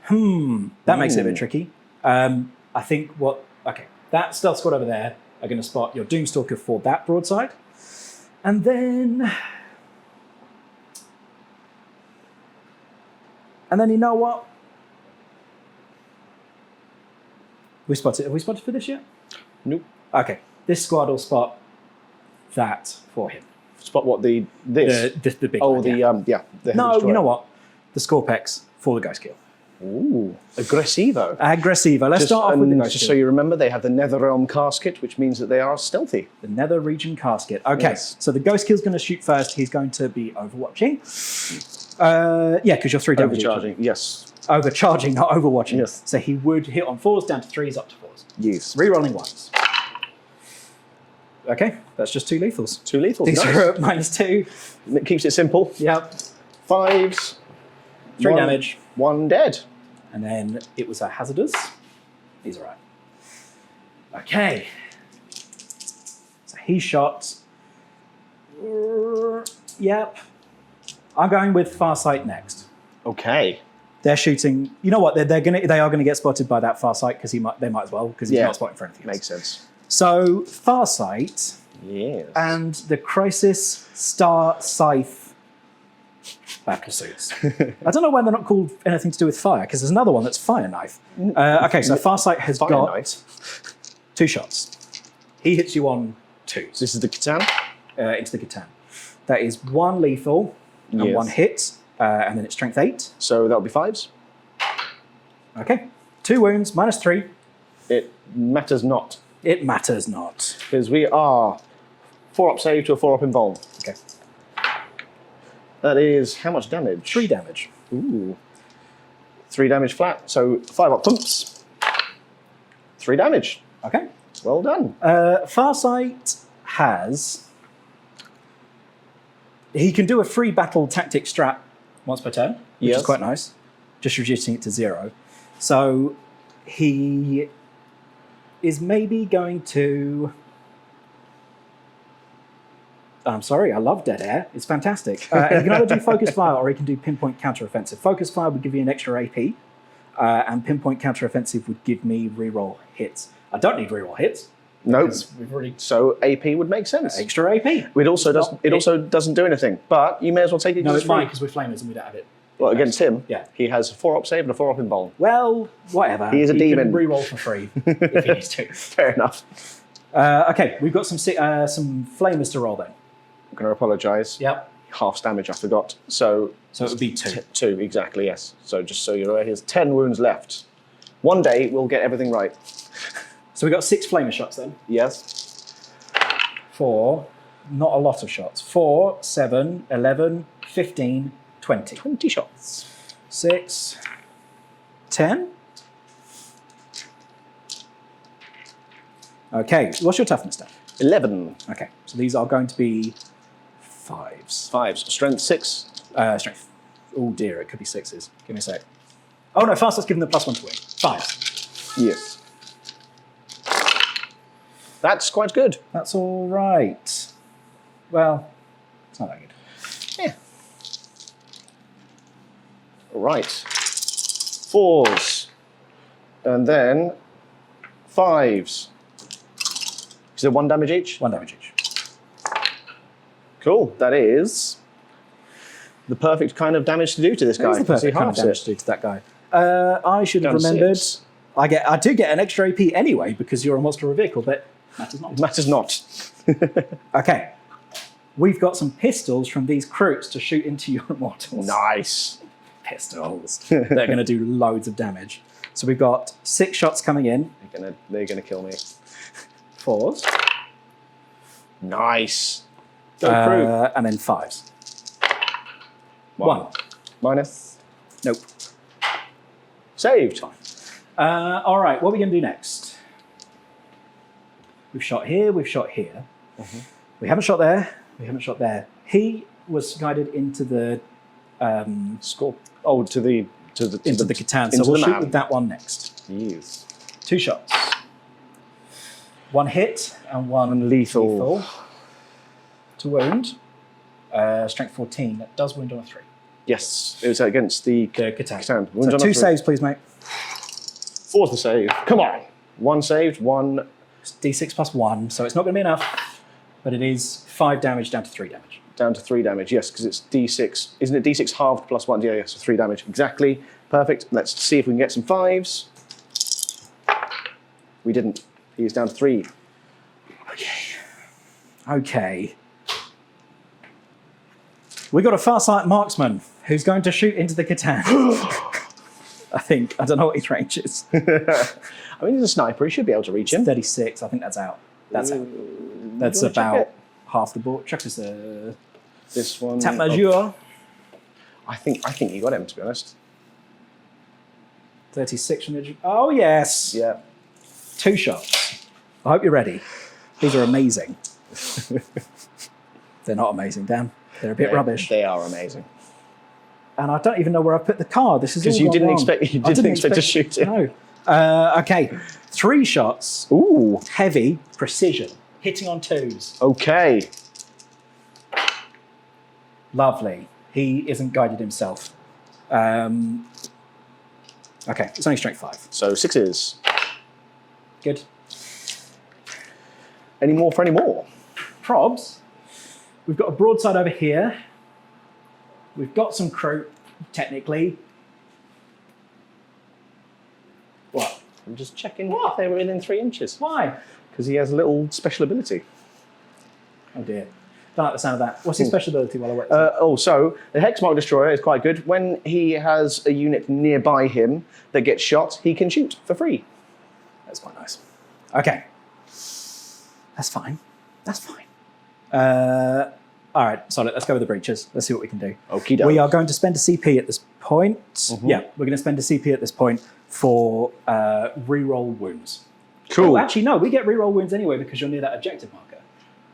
that makes it a bit tricky. I think that stealth squad over there are going to spot your Doomstalker for that broadside, and then you know what? Have we spotted for this yet? Nope. Okay. This squad will spot that for him. Spot what? This? The big Oh, one, the, yeah. the No, destroyer. you know what? The Scorpex for the Ghostkeel. Ooh. Aggressivo. Aggressivo. Let's start off with the Ghostkeel. Just so you remember, they have the Netherrealm casket, which means that they are stealthy. The Nether Region Casket. Okay, Yes. so the Ghostkeel's going to shoot first. He's going to be overwatching. Yeah, because you're 3 damage. Overcharging, yes. Overcharging, not overwatching. Yes. So he would hit on 4s, down to 3s, up to 4s. Yes. Rerolling 1s. Okay, that's just 2 lethals. 2 lethals. These nice. are at -2. It keeps it simple. Yep. 5s. 3 damage. 1 dead. And then it was a hazardous. He's all right. Okay. So he shot. Yep. I'm going with Farsight next. Okay. They're shooting. You know what? They are gonna get spotted by that Farsight because they might as well because he's not spotting for anything else. Makes sense. So Farsight Yes. and the Crisis Star Scythe battle suits. I don't know why they're not called anything to do with fire, because there's another one that's Fire Knife. Okay, so Farsight has Fire got Knife. 2 shots. He hits you on 2s This is the Catan. into the Catan. That is 1 lethal and Yes. 1 hit, and then it's strength 8. So that'll be 5s. Okay, 2 wounds, -3. It matters not. It matters not. Because we are 4-up save to a 4-up invuln. Okay. That is how much damage? 3 damage. Ooh. 3 damage flat, so 5-up thumps. 3 damage. Okay. Well done. Farsight has... He can do a free battle tactic strat once per turn, which is quite nice. Just reducing it to 0. So he is maybe going to... I'm sorry, I love Dead Air. It's fantastic. He can either do Focus Fire or he can do Pinpoint Counter-Offensive. Focus Fire would give you an extra AP, and Pinpoint Counter-Offensive would give me reroll hits. I don't need reroll hits. No, We've already so AP would make sense. extra AP. It also doesn't do anything, but you may as well take it. No, because it's fine because we're flamers and we don't have it. Well, against him, Yeah. he has a 4-up save and a 4-up invuln. Well, whatever. He is a demon. Can reroll for free if he needs to. Fair enough. Okay, we've got some flamers to roll then. I'm going to apologise. Yep. Half damage I forgot. So it would be 2. 2, exactly, yes. So just so you're aware, he has 10 wounds left. One day we'll get everything right. So we've got 6 flamer shots then. Yes. 4, not a lot of shots. 4, 7, 11, 15, 20. 20 shots. 6, 10. Okay, what's your toughness then? 11. Okay, so these are going to be 5s. 5s. Strength 6. Strength. Oh dear, it could be 6s. Give me a sec. Oh no, Fastest giving them +1 to win. 5. Yes. That's quite good. That's all right. Well, it's not that good. Yeah. All right. 4s. And then 5s. Is it 1 damage each? 1 damage each. Cool. That is the perfect kind of damage to do to this guy. That is the perfect kind of damage to do to that guy. I should have remembered. 6. I do get an extra AP anyway because you're a monster or a vehicle, but matters not. Matters not. Okay. We've got some pistols from these Kroots to shoot into your Immortals. Nice. Pistols. They're going to do loads of damage. So we've got 6 shots coming in. They're gonna kill me. 4s. Nice. Go Kroot. And then 5s. 1. Minus. Nope. Saved. All right, what are we going to do next? We've shot here, we've shot here. We haven't shot there, we haven't shot there. He was guided into the... Score. Oh, into the Catan, so we'll shoot with that one next. Yes. 2 shots. 1 hit and 1 lethal. To wound. Strength 14, that does wound on a 3. Yes, it was against the Catan. Catan. So Wounds on a 2 3. saves, please, mate. 4's the save. Come on. 1 saved, 1. It's D6 plus 1, so it's not going to be enough, but it is 5 damage down to 3 damage. Down to 3 damage, yes, because it's D6. Isn't it D6 halved plus 1? Yeah, so 3 damage. Exactly. Perfect. Let's see if we can get some 5s. We didn't. He's down to 3. Okay. We got a Firesight Marksman who's going to shoot into the Catan. I think. I don't know what his range is. I mean, he's a sniper. He should be able to reach him. 36. I think that's out. That's out. That's wanna check about it? half the board. Check this. This one. Tap Majeur. I think you got him, to be honest. 36 from the... Oh, yes. Yeah. 2 shots. I hope you're ready. These are amazing. They're not amazing, Dan. They're a bit rubbish. They are amazing. And I don't even know where I put the card. This is all Because you gone didn't wrong. expect to shoot it. No. Okay. 3 shots. Ooh. Heavy. Precision. Hitting on 2s. Okay. Lovely. He isn't guided himself. Okay. It's only strength 5. So 6s. Good. Any more for any more? Probs. We've got a broadside over here. We've got some Kroot, technically. What? I'm just checking if they were within 3 inches. Why? Because he has a little special ability. Oh dear. Don't like the sound of that. What's his special ability while I wait? So the Hexmark Destroyer is quite good. When he has a unit nearby him that gets shot, he can shoot for free. That's quite nice. Okay. That's fine. That's fine. All right, solid. Let's go with the breaches. Let's see what we can do. Okie doke. We are going to spend a CP at this point. Yeah, we're going to spend a CP at this point for reroll wounds. Cool. Oh, actually, no, we get reroll wounds anyway because you're near that objective marker.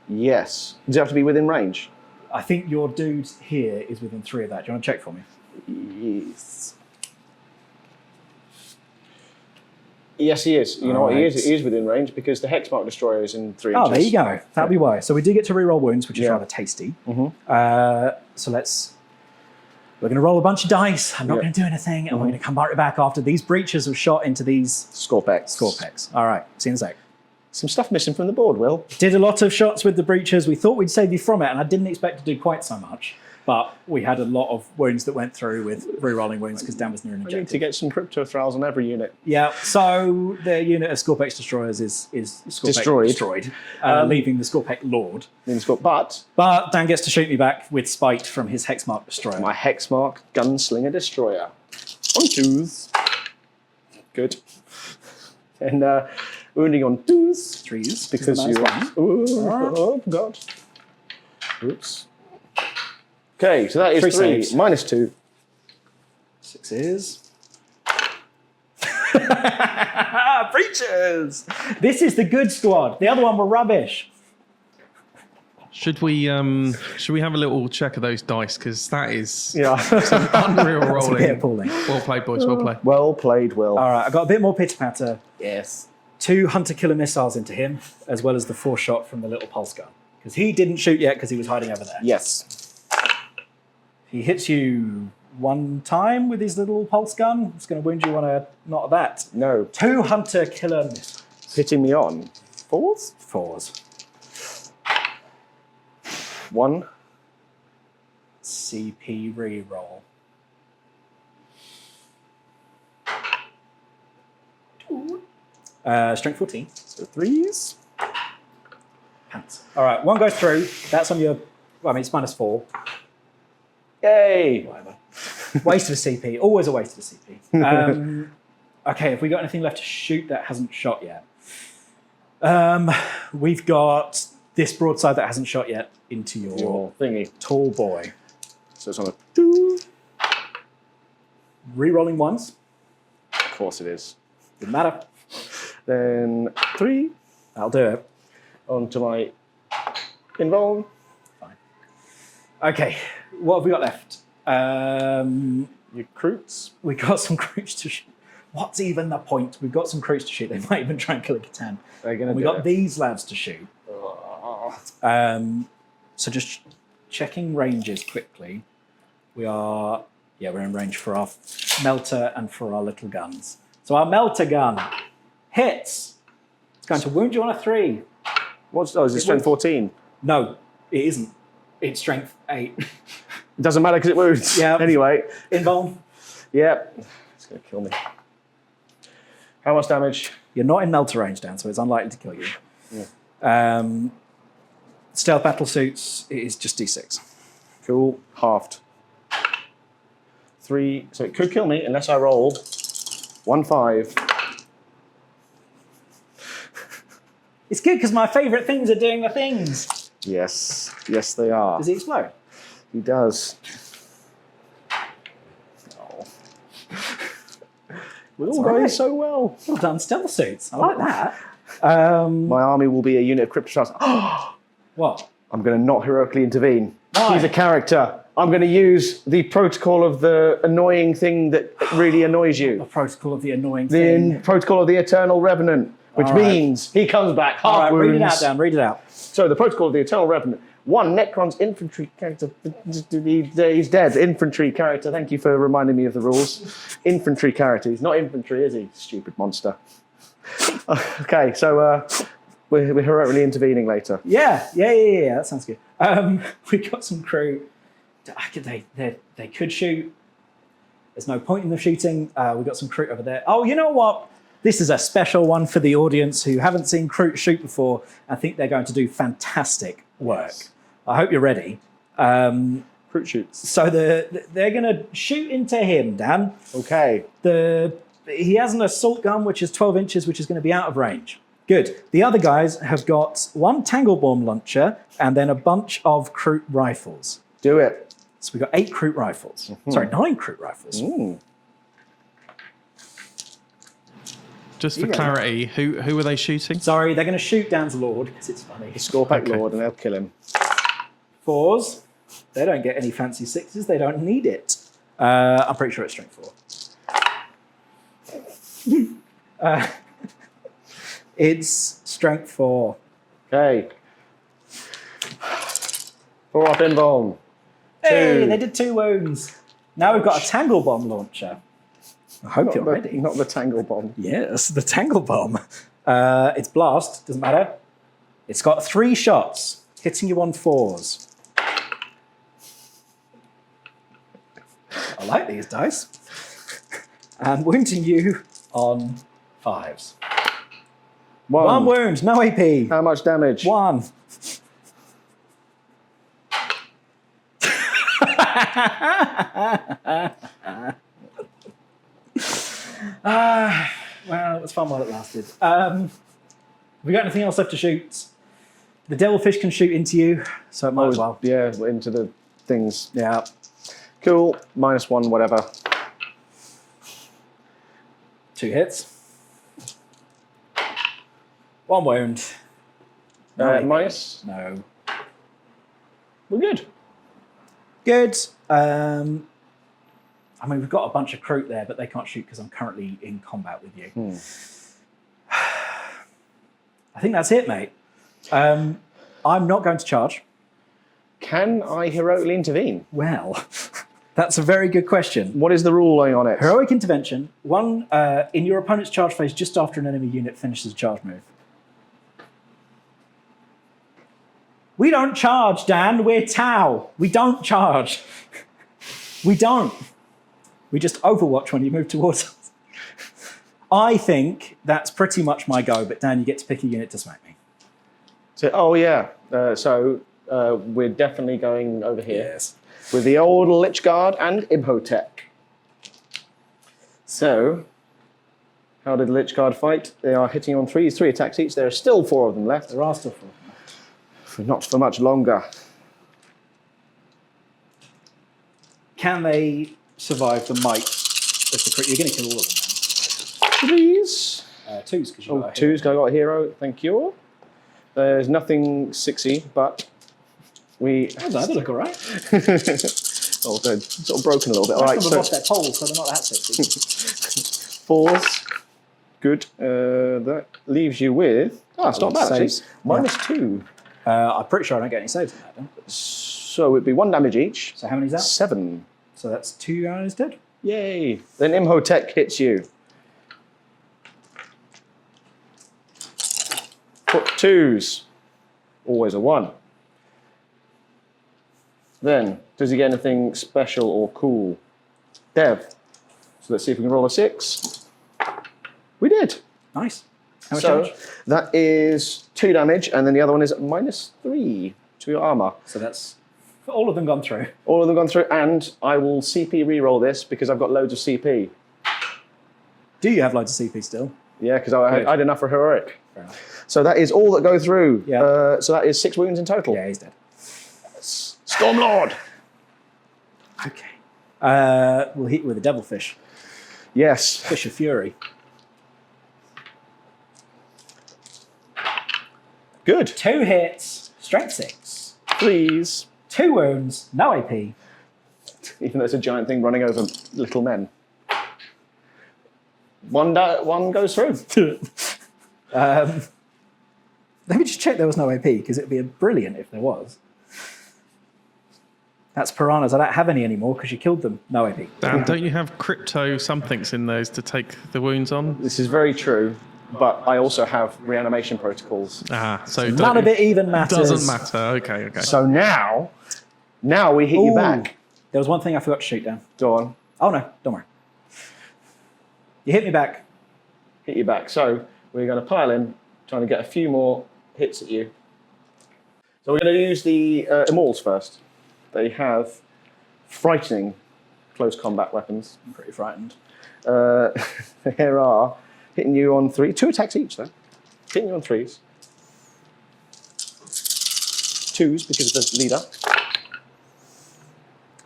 Yes. Does it have to be within range? I think your dude here is within 3 of that. Do you want to check for me? Yes. Yes, he is. You know what? He is within range because the Hexmark Destroyer is in 3 inches. Oh, there you go. That'll be why. So we do get to reroll wounds, which is rather tasty. So we're going to roll a bunch of dice. I'm not going to do anything, and we're going to come right back after these breaches have shot into these Scorpex. All right, see you in a sec. Some stuff missing from the board, Will. Did a lot of shots with the breaches. We thought we'd save you from it, and I didn't expect to do quite so much. But we had a lot of wounds that went through with re-rolling wounds because Dan was near an objective. I need to get some crypto thralls on every unit. Yeah, so the unit of Scorpex Destroyers is Scorpex destroyed, leaving the Scorpex Lord. But Dan gets to shoot me back with Spite from his Hexmark Destroyer. My Hexmark Gunslinger Destroyer. 1 2s. Good. And wounding on 2s. 3s. Because you are... Oh, God. Oops. Okay, so that is 3 minus 2. 6 is... Breaches! This is the good squad. The other one were rubbish. Should we have a little check of those dice? Because that is some Yeah. unreal rolling. It's a bit appalling. Well played, boys. Well played. Well played, Will. All right, I got a bit more pitter-patter. Yes. 2 Hunter-Killer missiles into him, as well as the 4 shot from the little pulse gun. Because he didn't shoot yet because he was hiding over there. Yes. He hits you 1 time with his little pulse gun. It's going to wound you on a not a that. No. 2 Hunter-Killer missiles. Hitting me on 4s? 4s. 1. CP reroll. 2. Strength 14. So 3s. Pants. All right, 1 goes through. That's on your... Well, I mean, it's minus 4. Yay! Whatever. Waste of a CP. Always a waste of a CP. Okay, have we got anything left to shoot that hasn't shot yet? We've got this broadside that hasn't shot yet into your thingy. tall boy. So it's on a 2. Rerolling 1s. Of course it is. Doesn't matter. Then 3. I'll do it. Onto my invuln. Fine. Okay, what have we got left? Your Kroots. We got some Kroots to shoot. What's even the point? We've got some Kroots to shoot. They might even try and kill a Catan. We got these lads to shoot. So just checking ranges quickly. We're in range for our melter and for our little guns. So our melter gun hits. It's going to wound you on a 3. Is it strength 14? No, it isn't. It's strength 8. It doesn't matter because it wounds. Yeah. Anyway. Invuln. Yep. It's going to kill me. How much damage? You're not in melter range, Dan, so it's unlikely to kill you. Yeah. Stealth battle suits, it is just D6. Cool. Halved. 3. So it could kill me unless I roll 1 5. It's good because my favourite things are doing the things. Yes. Yes, they are. Does he explode? He does. Oh. We're all going so well. Well done, stealth suits. I like that. My army will be a unit of cryptotrust. What? I'm going to not heroically intervene. Why? He's a character. I'm going to use the protocol of the annoying thing that really annoys The you. protocol of the annoying The thing. protocol of the Eternal Revenant, which means he comes back half All right, wounds. read it out, Dan. Read it out. So the protocol of the Eternal Revenant. 1 Necron's infantry character. He's dead. Infantry character. Thank you for reminding me of the rules. Infantry character. He's not infantry, is he? Stupid monster. Okay, so we're heroically intervening later. Yeah. That sounds good. We got some crew. They could shoot. There's no point in them shooting. We got some crew over there. Oh, you know what? This is a special one for the audience who haven't seen Kroot shoot before. I think they're going to do fantastic work. Yes. I hope you're ready. Kroot shoots. So they're going to shoot into him, Dan. Okay. He has an assault gun, which is 12 inches, which is going to be out of range. Good. The other guys have got one Tanglebomb launcher and then a bunch of Kroot rifles. Do it. So we've got 8 Kroot rifles. Sorry, 9 Kroot rifles. Just for clarity, who are they shooting? Sorry, they're going to shoot Dan's Lord because it's funny. The Scorpack Lord, and they'll kill him. 4s. They don't get any fancy 6s. They don't need it. I'm pretty sure it's strength 4. It's strength 4. Okay. 4 up in bomb. Hey, 2. they did 2 wounds. Now we've got a Tangle Bomb launcher. I hope you're ready. Not the Tangle Bomb. Yes, the Tangle Bomb. It's blast, doesn't matter. It's got 3 shots, hitting you on 4s. I like these dice. And wounding you on 5s. 1 wound, no AP. How much damage? 1. Well, it was fun while it lasted. Have we got anything else left to shoot? The Devilfish can shoot into you, so it might as well. Yeah, into the things. Yeah. Cool. -1, whatever. 2 hits. 1 wound. No. Minus? No. We're good. Good. I mean, we've got a bunch of Kroot there, but they can't shoot because I'm currently in combat with you. I think that's it, mate. I'm not going to charge. Can I heroically intervene? Well, that's a very good question. What is the ruling on it? Heroic intervention. 1, in your opponent's charge phase, just after an enemy unit finishes a charge move. We don't charge, Dan. We're Tau. We don't charge. We don't. We just overwatch when you move towards us. I think that's pretty much my go, but Dan, you get to pick a unit to smack me. So, we're definitely going over here. Yes. With the old Lich Guard and Imhotep. So, how did the Lich Guard fight? They are hitting on 3s, 3 attacks each. There are still 4 of them left. There are still 4. Not for much longer. Can they survive the might of the Kroot? You're going to kill all of them then. 3s. 2s, because you Oh, 2s, I got a hero. Thank you. There's nothing 6y, but we... That look all right. Oh, they're sort of broken a little bit. All right, Some so have lost their poles, so they're not that sexy. 4s. Good. That leaves you with... Oh, it's not bad, actually. -2. I'm pretty sure I don't get any saves in that, then. So it'd be 1 damage each. So how many's that? 7. So that's 2 guys dead. Yay. Then Imhotep hits you. 2s. Always a 1. Then, does he get anything special or cool? Dev. So let's see if we can roll a 6. We did. Nice. How much So damage? that is 2 damage, and then the other one is -3 to your armor. So that's all of them gone through. All of them gone through, and I will CP reroll this because I've got loads of CP. Do you have loads of CP still? Yeah, because I had enough for heroic. Fair enough. So that is all that go through. Yeah. So that is 6 wounds in total. Yeah, he's dead. Stormlord. Okay. We'll hit you with a Devilfish. Yes. Fish of Fury. Good. 2 hits, strength 6. 3s. 2 wounds, no AP. Even though it's a giant thing running over little men. One goes through. Let me just check there was no AP, because it would be brilliant if there was. That's piranhas. I don't have any anymore because you killed them. No AP. Dan, don't you have crypto somethings in those to take the wounds on? This is very true, but I also have reanimation protocols. So None of it even matters. Doesn't matter. Okay. So now we hit you back. There was one thing I forgot to shoot down. Go on. Oh no, don't worry. You hit me back. Hit you back. So we're going to pile in, trying to get a few more hits at you. So we're going to use the Immortals first. They have frightening close combat weapons. I'm pretty frightened. Here are hitting you on 3, 2 attacks each though. Hitting you on 3s. 2s because of the leader.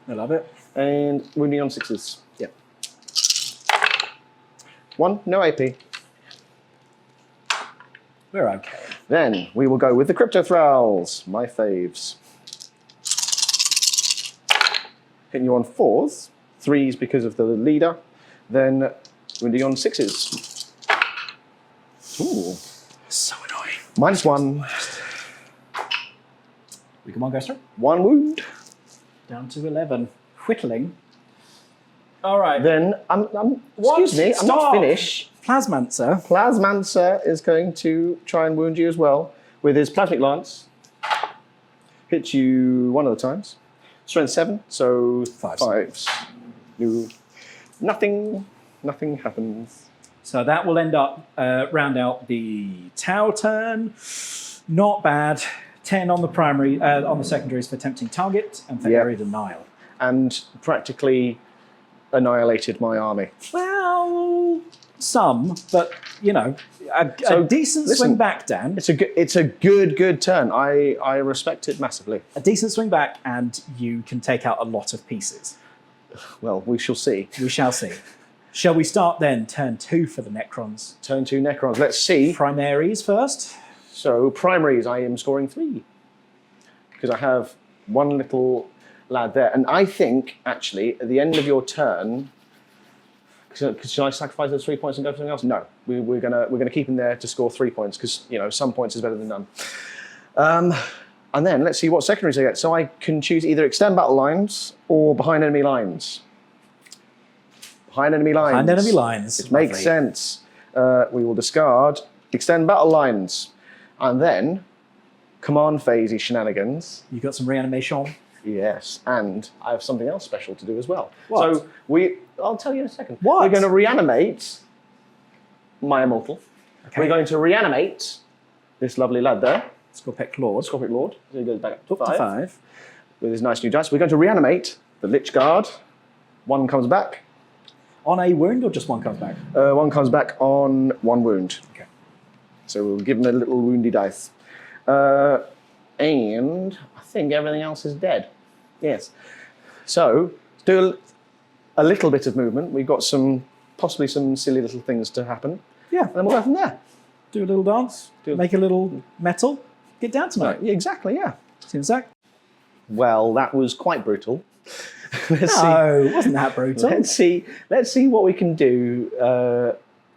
I love it. And wounding on 6s. Yep. 1, no AP. We're okay. Then we will go with the Crypto Thralls, my faves. Hitting you on 4s, 3s because of the leader, then wounding on 6s. Ooh. So annoying. -1. We come on, Ghoster. 1 wound. Down to 11. Whittling. All right. Then, excuse me, I'm not finished. Plasmancer. Plasmancer is going to try and wound you as well with his Plasmic Lance. Hits you 1 of the times. Strength 7, so 5s. No, nothing happens. So that will end up, round out the Tau turn. Not bad. 10 on the primary, on the secondaries for tempting target and for area denial. And practically annihilated my army. Well, some, but you know, a decent swing back, Dan. It's a good turn. I respect it massively. A decent swing back, and you can take out a lot of pieces. Well, we shall see. We shall see. Shall we start then? Turn 2 for the Necrons. Turn 2 Necrons. Let's see. Primaries first. So primaries, I am scoring 3 because I have one little lad there, and I think actually at the end of your turn. Should I sacrifice those 3 points and go for something else? No, we're gonna keep him there to score 3 points because some points is better than none. And then let's see what secondaries I get. So I can choose either extend battle lines or behind enemy lines. Behind enemy lines. Behind enemy lines. It makes sense. We will discard extend battle lines, and then command phasey shenanigans. You got some reanimation. Yes, and I have something else special to do as well. What? So I'll tell you in a second. What? We're going to reanimate my Immortal. Okay. We're going to reanimate this lovely lad there, Scorpic Lord. Scorpic Lord. So he goes back up to Up to 5. with his nice new dice. We're going to reanimate the Lich Guard. 1 comes back. On a wound, or just 1 comes back? 1 comes back on 1 wound. Okay. So we'll give him a little woundy dice. And I think everything else is dead. Yes. So, do a little bit of movement. We've got possibly some silly little things to happen. Yeah. And then we'll go from there. Do a little dance. Make a little metal. Get down tonight. Yeah, exactly, yeah. See you in a sec. Well, that was quite brutal. No, it wasn't that brutal. Let's see what we can do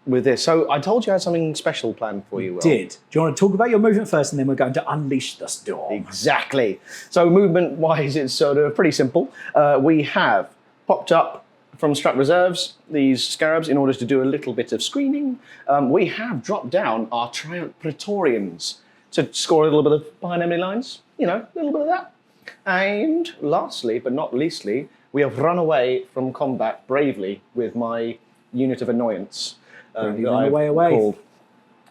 with this. So I told you I had something special planned for you, Will. Did. Do you want to talk about your movement first, and then we're going to unleash the storm? Exactly. So movement-wise, it's sort of pretty simple. We have popped up from Strat Reserves these Scarabs in order to do a little bit of screening. We have dropped down our Triumph Praetorians to score a little bit of behind enemy lines. A little bit of that. And lastly, but not leastly, we have run away from combat bravely with my unit of annoyance. Away.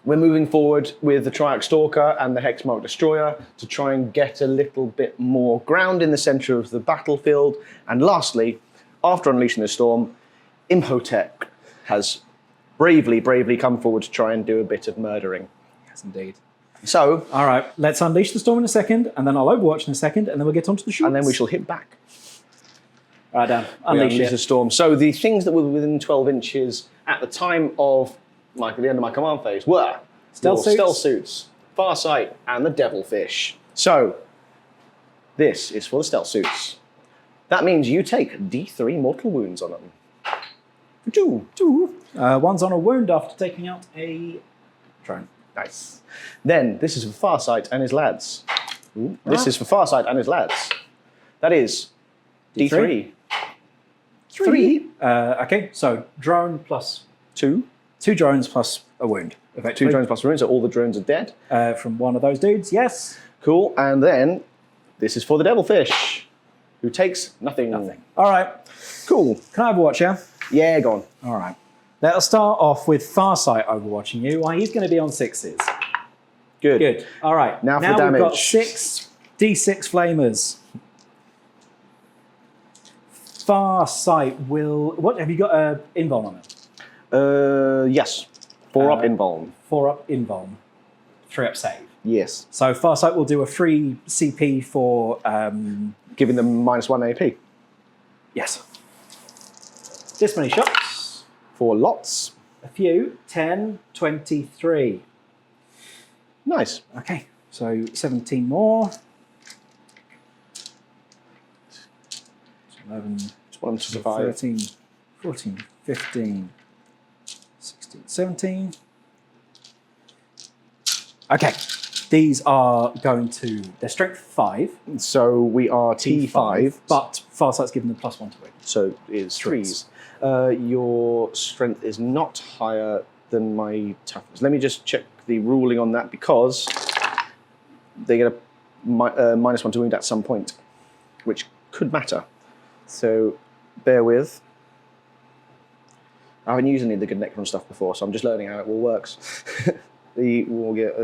We're moving forward with the Triarch Stalker and the Hexmark Destroyer to try and get a little bit more ground in the centre of the battlefield. And lastly, after unleashing the storm, Imhotep has bravely come forward to try and do a bit of murdering. Yes, indeed. So, all right, let's unleash the storm in a second, and then I'll overwatch in a second, and then we'll get onto the shoots. And then we shall hit back. All right, Dan, unleash the storm. So the things that were within 12 inches at the time of the end of my command phase were Stealth suits, Farsight, and the Devilfish. So this is for the stealth suits. That means you take D3 mortal wounds on them. Two. One's on a wound after taking out a drone. Nice. Then this is for Farsight and his lads. This is for Farsight and his lads. That is D3. 3. Okay, so drone plus 2. 2 drones plus a wound. 2 drones plus wounds, so all the drones are dead. From one of those dudes, yes. Cool, and then this is for the Devilfish, who takes nothing. All right. Cool. Can I overwatch you? Yeah, go on. All right. Let's start off with Farsight overwatching you. Why, he's going to be on 6s. Good. All right. Now for damage. We've got 6 D6 flamers. Farsight will... What, have you got invuln on it? Yes. 4 up invuln. 4 up invuln. 3-up save. Yes. So Farsight will do a free CP for... Giving them -1 AP. yes. This many shots. For lots. A few. 10, 23. Nice. Okay, so 17 more. 11, Just want them to survive. 13, 14, 15, 16, 17. Okay, these are going to... They're strength 5. So we are T5. But Farsight's given them +1 to win. So is 3s. Your strength is not higher than my toughness. Let me just check the ruling on that because they get a -1 to wound at some point, which could matter. So bear with. I haven't used any of the good Necron stuff before, so I'm just learning how it all works. The will get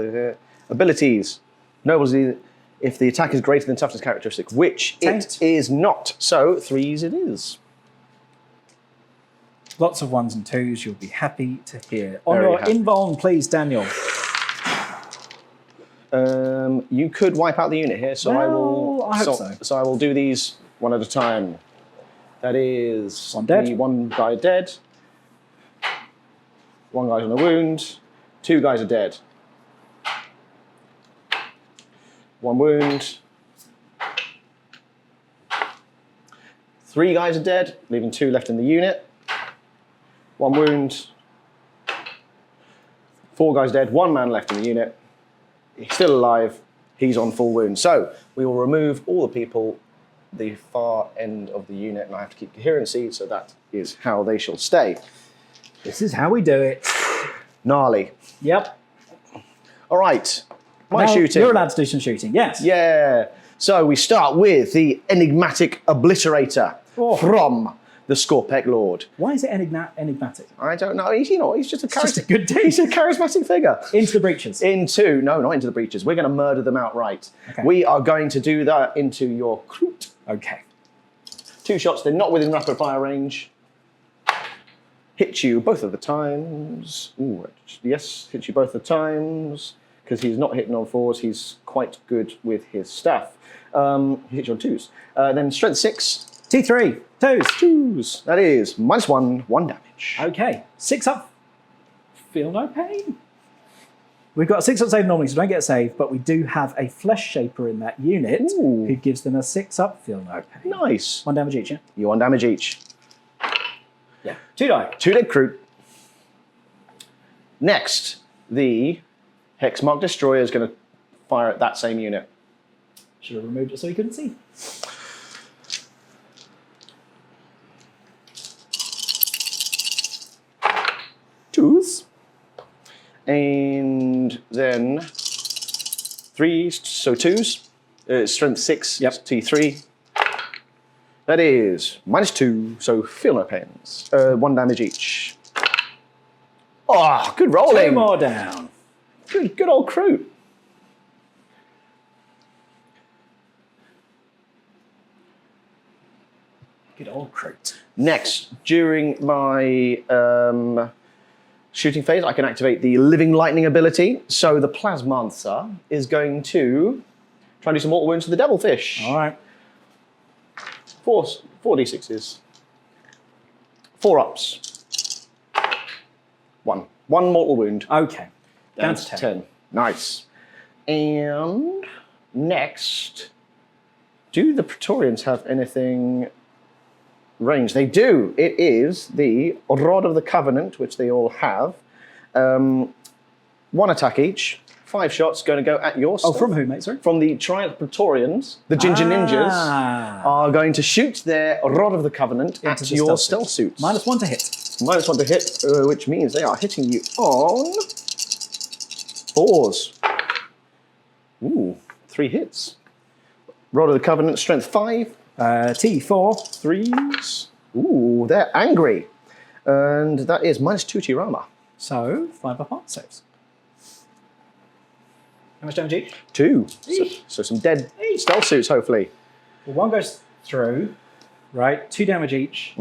abilities. Nobles, if the attack is greater than toughness characteristic, which it is not. So 3s it is. Lots of 1s and 2s, you'll be happy to hear. On Very your happy. invuln, please, Daniel. You could wipe out the unit here, so I will. I hope so. So I will do these one at a time. That is One dead. One guy dead. One guy's on a wound. 2 guys are dead. 1 wound. 3 guys are dead, leaving 2 left in the unit. 1 wound. 4 guys dead, 1 man left in the unit. He's still alive. He's on full wound. So we will remove all the people the far end of the unit, and I have to keep coherency, so that is how they shall stay. This is how we do it. Gnarly. Yep. All right. My Now, shooting. You're allowed to do some shooting, yes. Yeah. So we start with the enigmatic obliterator from the Scorpec Lord. Why is it enigmatic? I don't know. He's just a just a good dude. He's a charismatic figure. Into the breaches. No, not into the breaches. We're going to murder them outright. Okay. We are going to do that into your Kroot. Okay. 2 shots. They're not within rapid fire range. Hit you both of the times. Ooh, yes, hit you both the times. Because he's not hitting on 4s. He's quite good with his stuff. He hits you on 2s. Then strength 6. T3. 2s. 2s. That is -1, 1 damage. Okay. 6 up. Feel no pain. We've got a 6-up save normally, so don't get a save, but we do have a Flesh Shaper in that unit Ooh. who gives them a 6-up, feel no pain. Nice. 1 damage each, yeah? You 1 damage each. Yeah. 2 die. 2 dead Kroot. Next, the Hexmark Destroyer is going to fire at that same unit. Should have removed it so you couldn't see. Twos. And then 3s, so 2s. Strength 6, Yep. T3. That is -2, so feel no pains. 1 damage each. Oh, good 2 rolling. more down. Good old Kroot. Good old Kroot. Next, during my shooting phase, I can activate the Living Lightning ability. So the Plasmancer is going to try and do some mortal wounds to the Devilfish. All right. 4 d6s. 4 ups. 1 mortal wound. Okay. Down That's to 10. Nice. And next, do the Praetorians have anything range? They do. It is the Rod of the Covenant, which they all have. 1 attack each. 5 shots going to go at your stuff. Oh, from who, mate? Sorry? From the Triumph Praetorians, the Ginger Ninjas, are going to shoot their Rod of the Covenant Into at the your stealth stealth suits. -1 to hit. -1 to hit, which means they are hitting you on 4s. Ooh, 3 hits. Rod of the Covenant, strength 5. T4. 3s. Ooh, they're angry. And that is -2 to your armor. So, 5 up art saves. How much damage each? 2. So some dead stealth suits, hopefully. Well, 1 goes through, right? 2 damage each.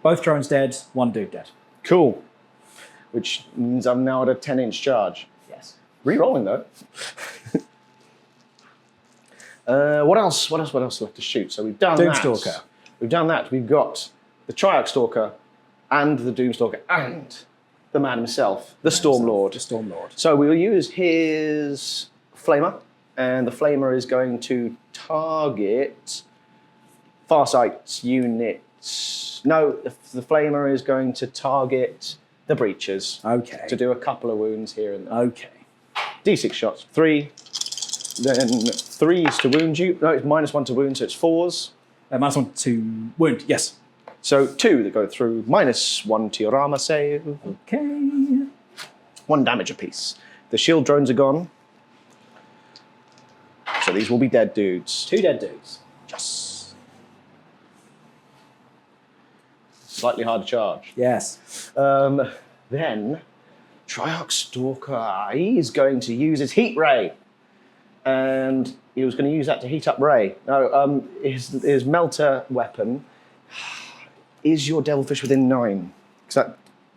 Both drones dead, 1 dude dead. Cool. Which means I'm now at a 10-inch charge. Yes. Re-rolling though. What else? What else left to shoot? So we've done Doomstalker. that. We've done that. We've got the Triarch Stalker and the Doomstalker and the man himself, the Stormlord. The Stormlord. So we will use his Flamer, and the Flamer is going to target Farsight's units. No, the Flamer is going to target the Breaches. Okay. To do a couple of wounds here and there. Okay. D6 shots, 3. Then 3s to wound you. No, it's -1 to wound, so it's 4s. -1 to wound, yes. So 2 that go through, -1 to your armor save. Okay. 1 damage apiece. The shield drones are gone. So these will be dead dudes. 2 dead dudes. Yes. Slightly hard to charge. Yes. Then Triarch Stalker, he's going to use his heat ray. And he was going to use that to heat up Ray. No, his melter weapon is your Devilfish within 9. Because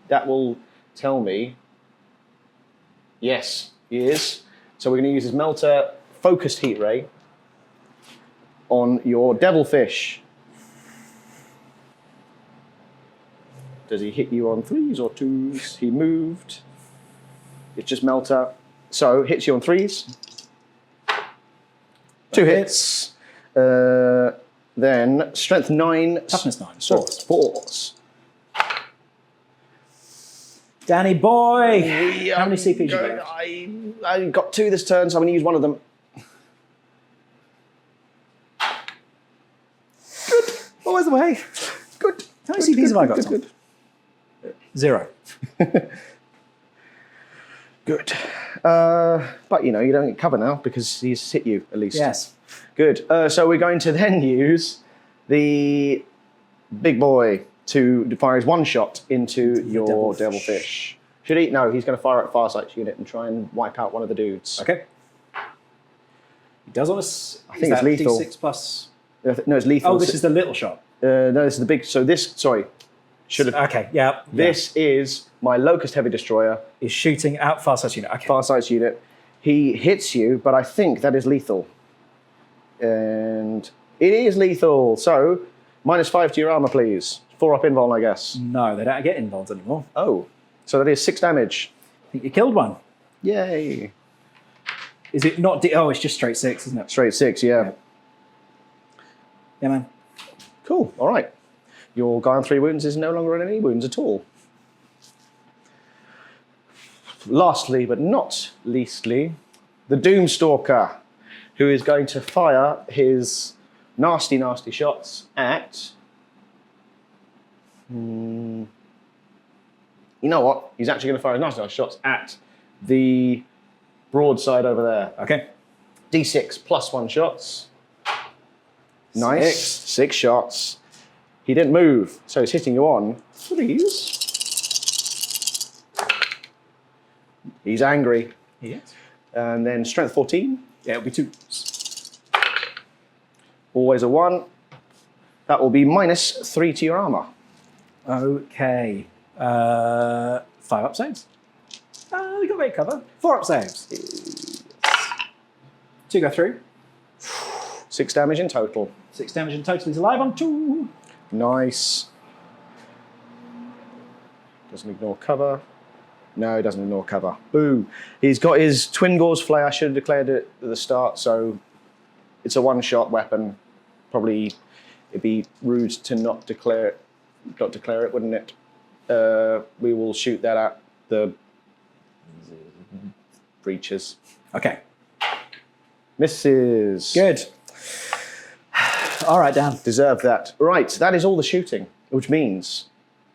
that will tell me. Yes, he is. So we're going to use his melter focused heat ray on your Devilfish. Does he hit you on 3s or 2s? He moved. It's just melter. So hits you on 3s. 2 hits. Then strength 9. Toughness 9. Force. Danny boy! How many CPs you got? I got 2 this turn, so I'm going to use one of them. Good. Always the way. Good. How many CPs have I got? Good. 0. Good. But you know, you don't get cover now because he's hit you at least. Yes. Good. So we're going to then use the big boy to fire his 1 shot into your Devilfish. Should he? No, he's going to fire at Farsight's unit and try and wipe out one of the dudes. Okay. He does on us. I think it's lethal. D6 plus. No, it's lethal. Oh, this is the little shot. No, this is the big. So this. Sorry. Should have. Okay. Yeah. This is my Locust Heavy Destroyer. Is shooting out Farsight's unit. Okay. Farsight's unit. He hits you, but I think that is lethal. And it is lethal. So -5 to your armor, please. 4 up invuln, I guess. No, they don't get invulns anymore. Oh, so that is 6 damage. I think you killed one. Yay! Is it not? Oh, it's just straight 6, isn't it? Straight 6, yeah. Yeah, man. Cool. All right. Your guy on 3 wounds is no longer on any wounds at all. Lastly, but not leastly, the Doomstalker, who is going to fire his nasty, nasty shots at... you know what? He's actually going to fire his nasty, nasty shots at the broadside over there. Okay. D6 +1 shots. Nice. 6 shots. He didn't move, so he's hitting you on 3s. He's angry. Yes. And then strength 14. Yeah, it'll be 2. Always a 1. That will be -3 to your armor. Okay. 5 up saves. We got great cover. 4 up saves. 2 go through. 6 damage in total. 6 damage in total. He's alive on 2. Nice. Doesn't ignore cover. No, he doesn't ignore cover. Boo. He's got his Twin Gauze Flare. I should have declared it at the start, so it's a 1-shot weapon. Probably it'd be rude to not declare it, wouldn't it? We will shoot that at the Breaches. Okay. Misses. Good. All right, Dan. Deserve that. Right, that is all the shooting, which means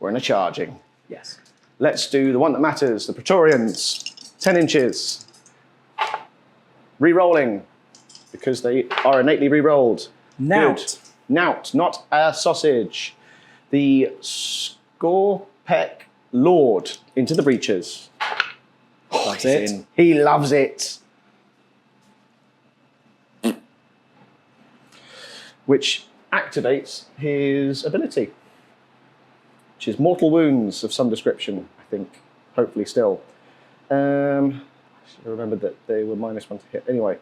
we're in a charging. Yes. Let's do the one that matters, the Praetorians. 10 inches. Re-rolling, because they are innately re-rolled. Nout. Good. Nout, not a sausage. The Scorpec Lord into the breaches. That's He's it. in. He loves it. Which activates his ability, which is mortal wounds of some description, I think. Hopefully still. I remembered that they were -1 to hit. Anyway,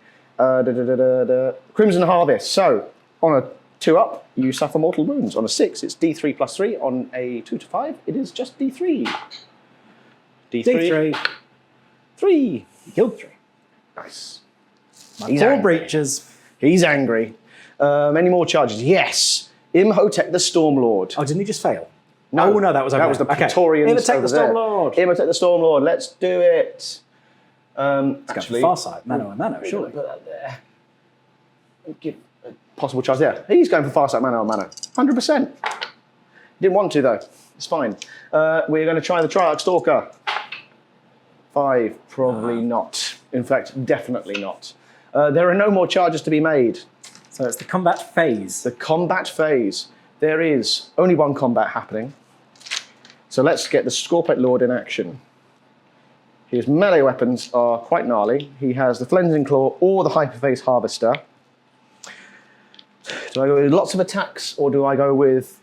Crimson Harvest. So, on a 2-up, you suffer mortal wounds. On a 6, it's D3 plus 3. On a 2 to 5, it is just D3. D3. 3. You killed 3. Nice. He's 4 breaches. He's angry. Any more charges? Yes. Imhotep the Stormlord. Oh, didn't he just fail? No, Oh, no, that was over that was the there. Okay. Praetorians. Imhotep the Stormlord. Imhotep the Stormlord. Let's do it. Actually, Farsight, mano a mano, surely. Put that there. Give a possible charge there. He's going for Farsight mano a mano. 100%. Didn't want to though. It's fine. We're going to try the Triarch Stalker. 5, probably not. In fact, definitely not. There are no more charges to be made. So it's the combat phase. The combat phase. There is only one combat happening. So let's get the Scorpite Lord in action. His melee weapons are quite gnarly. He has the Flensing Claw or the Hyperface Harvester. Do I go with lots of attacks or do I go with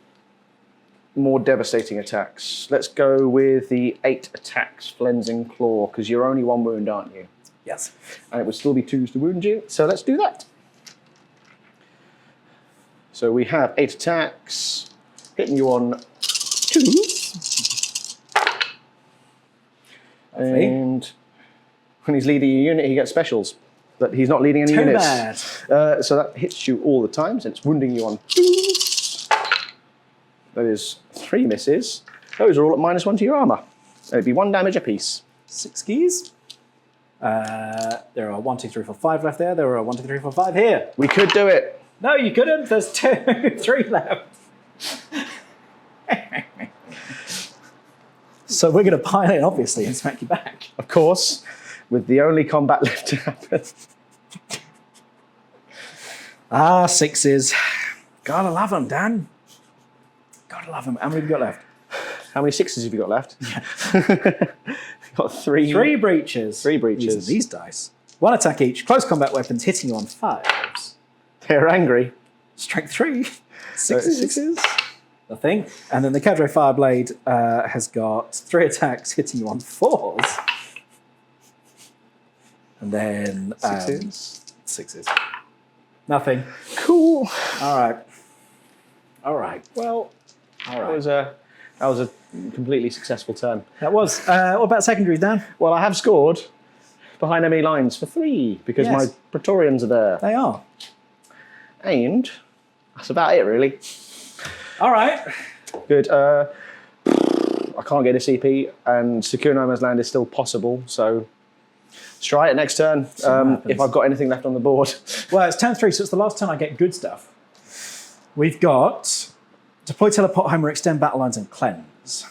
more devastating attacks? Let's go with the 8 attacks Flensing Claw, because you're only 1 wound, aren't you? Yes. And it would still be 2s to wound you, so let's do that. So we have 8 attacks, hitting you on 2s. And when he's leading a unit, he gets specials. But he's not leading any Too units. bad. So that hits you all the times, and it's wounding you on 2s. That is 3 misses. Those are all at -1 to your armor. It'd be 1 damage apiece. 6 keys. There are 1, 2, 3, 4, 5 left there. There are 1, 2, 3, 4, 5 here. We could do it. No, you couldn't. There's 2, 3 left. So we're going to pile in, obviously, and smack you back. Of course, with the only combat left to happen. 6s. Gotta love them, Dan. Gotta love them. How many have you got left? How many 6s have you got left? Got 3. 3 breaches. 3 breaches. Using these dice. 1 attack each. Close combat weapons hitting you on 5s. They're angry. Strength 3. 6s. 6s. Nothing. And then the Cadre Fireblade has got 3 attacks hitting you on 4s. And then 6s. 6s. Nothing. Cool. All right. All right. Well, All that right. was a completely successful turn. That was. What about secondaries, Dan? Well, I have scored behind enemy lines for 3 because Yes. my Praetorians are there. They are. And that's about it, really. All right. Good. I can't get a CP, and secure no man's land is still possible, so let's try it next turn. If I've got anything left on the board. Well, it's turn 3, so it's the last turn I get good stuff. We've got deploy, teleport, homer, extend battle lines, and cleanse.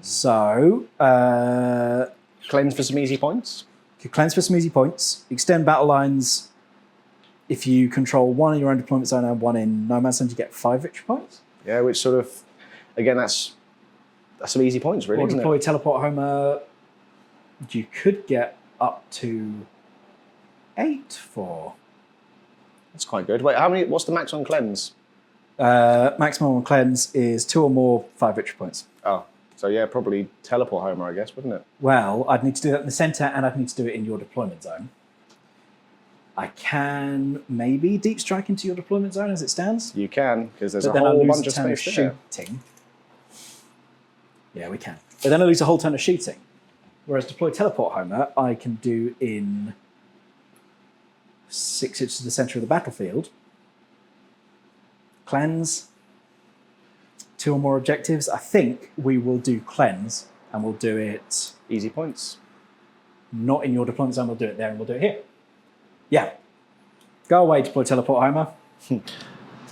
So, Cleanse for some easy points. cleanse for some easy points. Extend battle lines. If you control 1 in your own deployment zone and 1 in no man's land, you get 5 victory points. Yeah, which sort of, again, that's some easy points, really, Or isn't deploy, it? teleport, homer. You could get up to 8 for. That's quite good. Wait, how many? What's the max on cleanse? Maximum on cleanse is 2 or more 5 victory points. Oh, so yeah, probably teleport homer, I guess, wouldn't it? Well, I'd need to do that in the center, and I'd need to do it in your deployment zone. I can maybe deep strike into your deployment zone as it stands, You can, because there's but a then I whole lose bunch a of turn of space there. shooting. Yeah, we can. But then I lose a whole turn of shooting. Whereas deploy teleport homer, I can do in 6 inches to the center of the battlefield. Cleanse. 2 or more objectives. I think we will do cleanse, and we'll do it Easy points. not in your deployment zone. We'll do it there, and we'll do it here. Yeah. Go away, deploy teleport homer.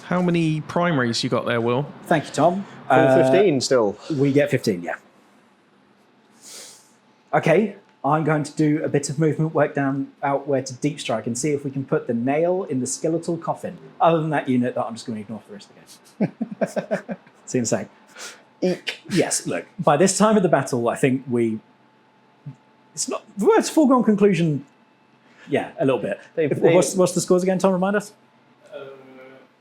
How many primaries you got there, Will? Thank you, Tom. Full 15 still. We get 15, yeah. Okay, I'm going to do a bit of movement work out where to deep strike and see if we can put the nail in the skeletal coffin. Other than that unit, that I'm just going to ignore for the rest of the game. Seems like. Eek. Yes, look, by this time of the battle, I think it's not. Well, it's a foregone conclusion. Yeah, a little bit. What's the scores again, Tom? Remind us.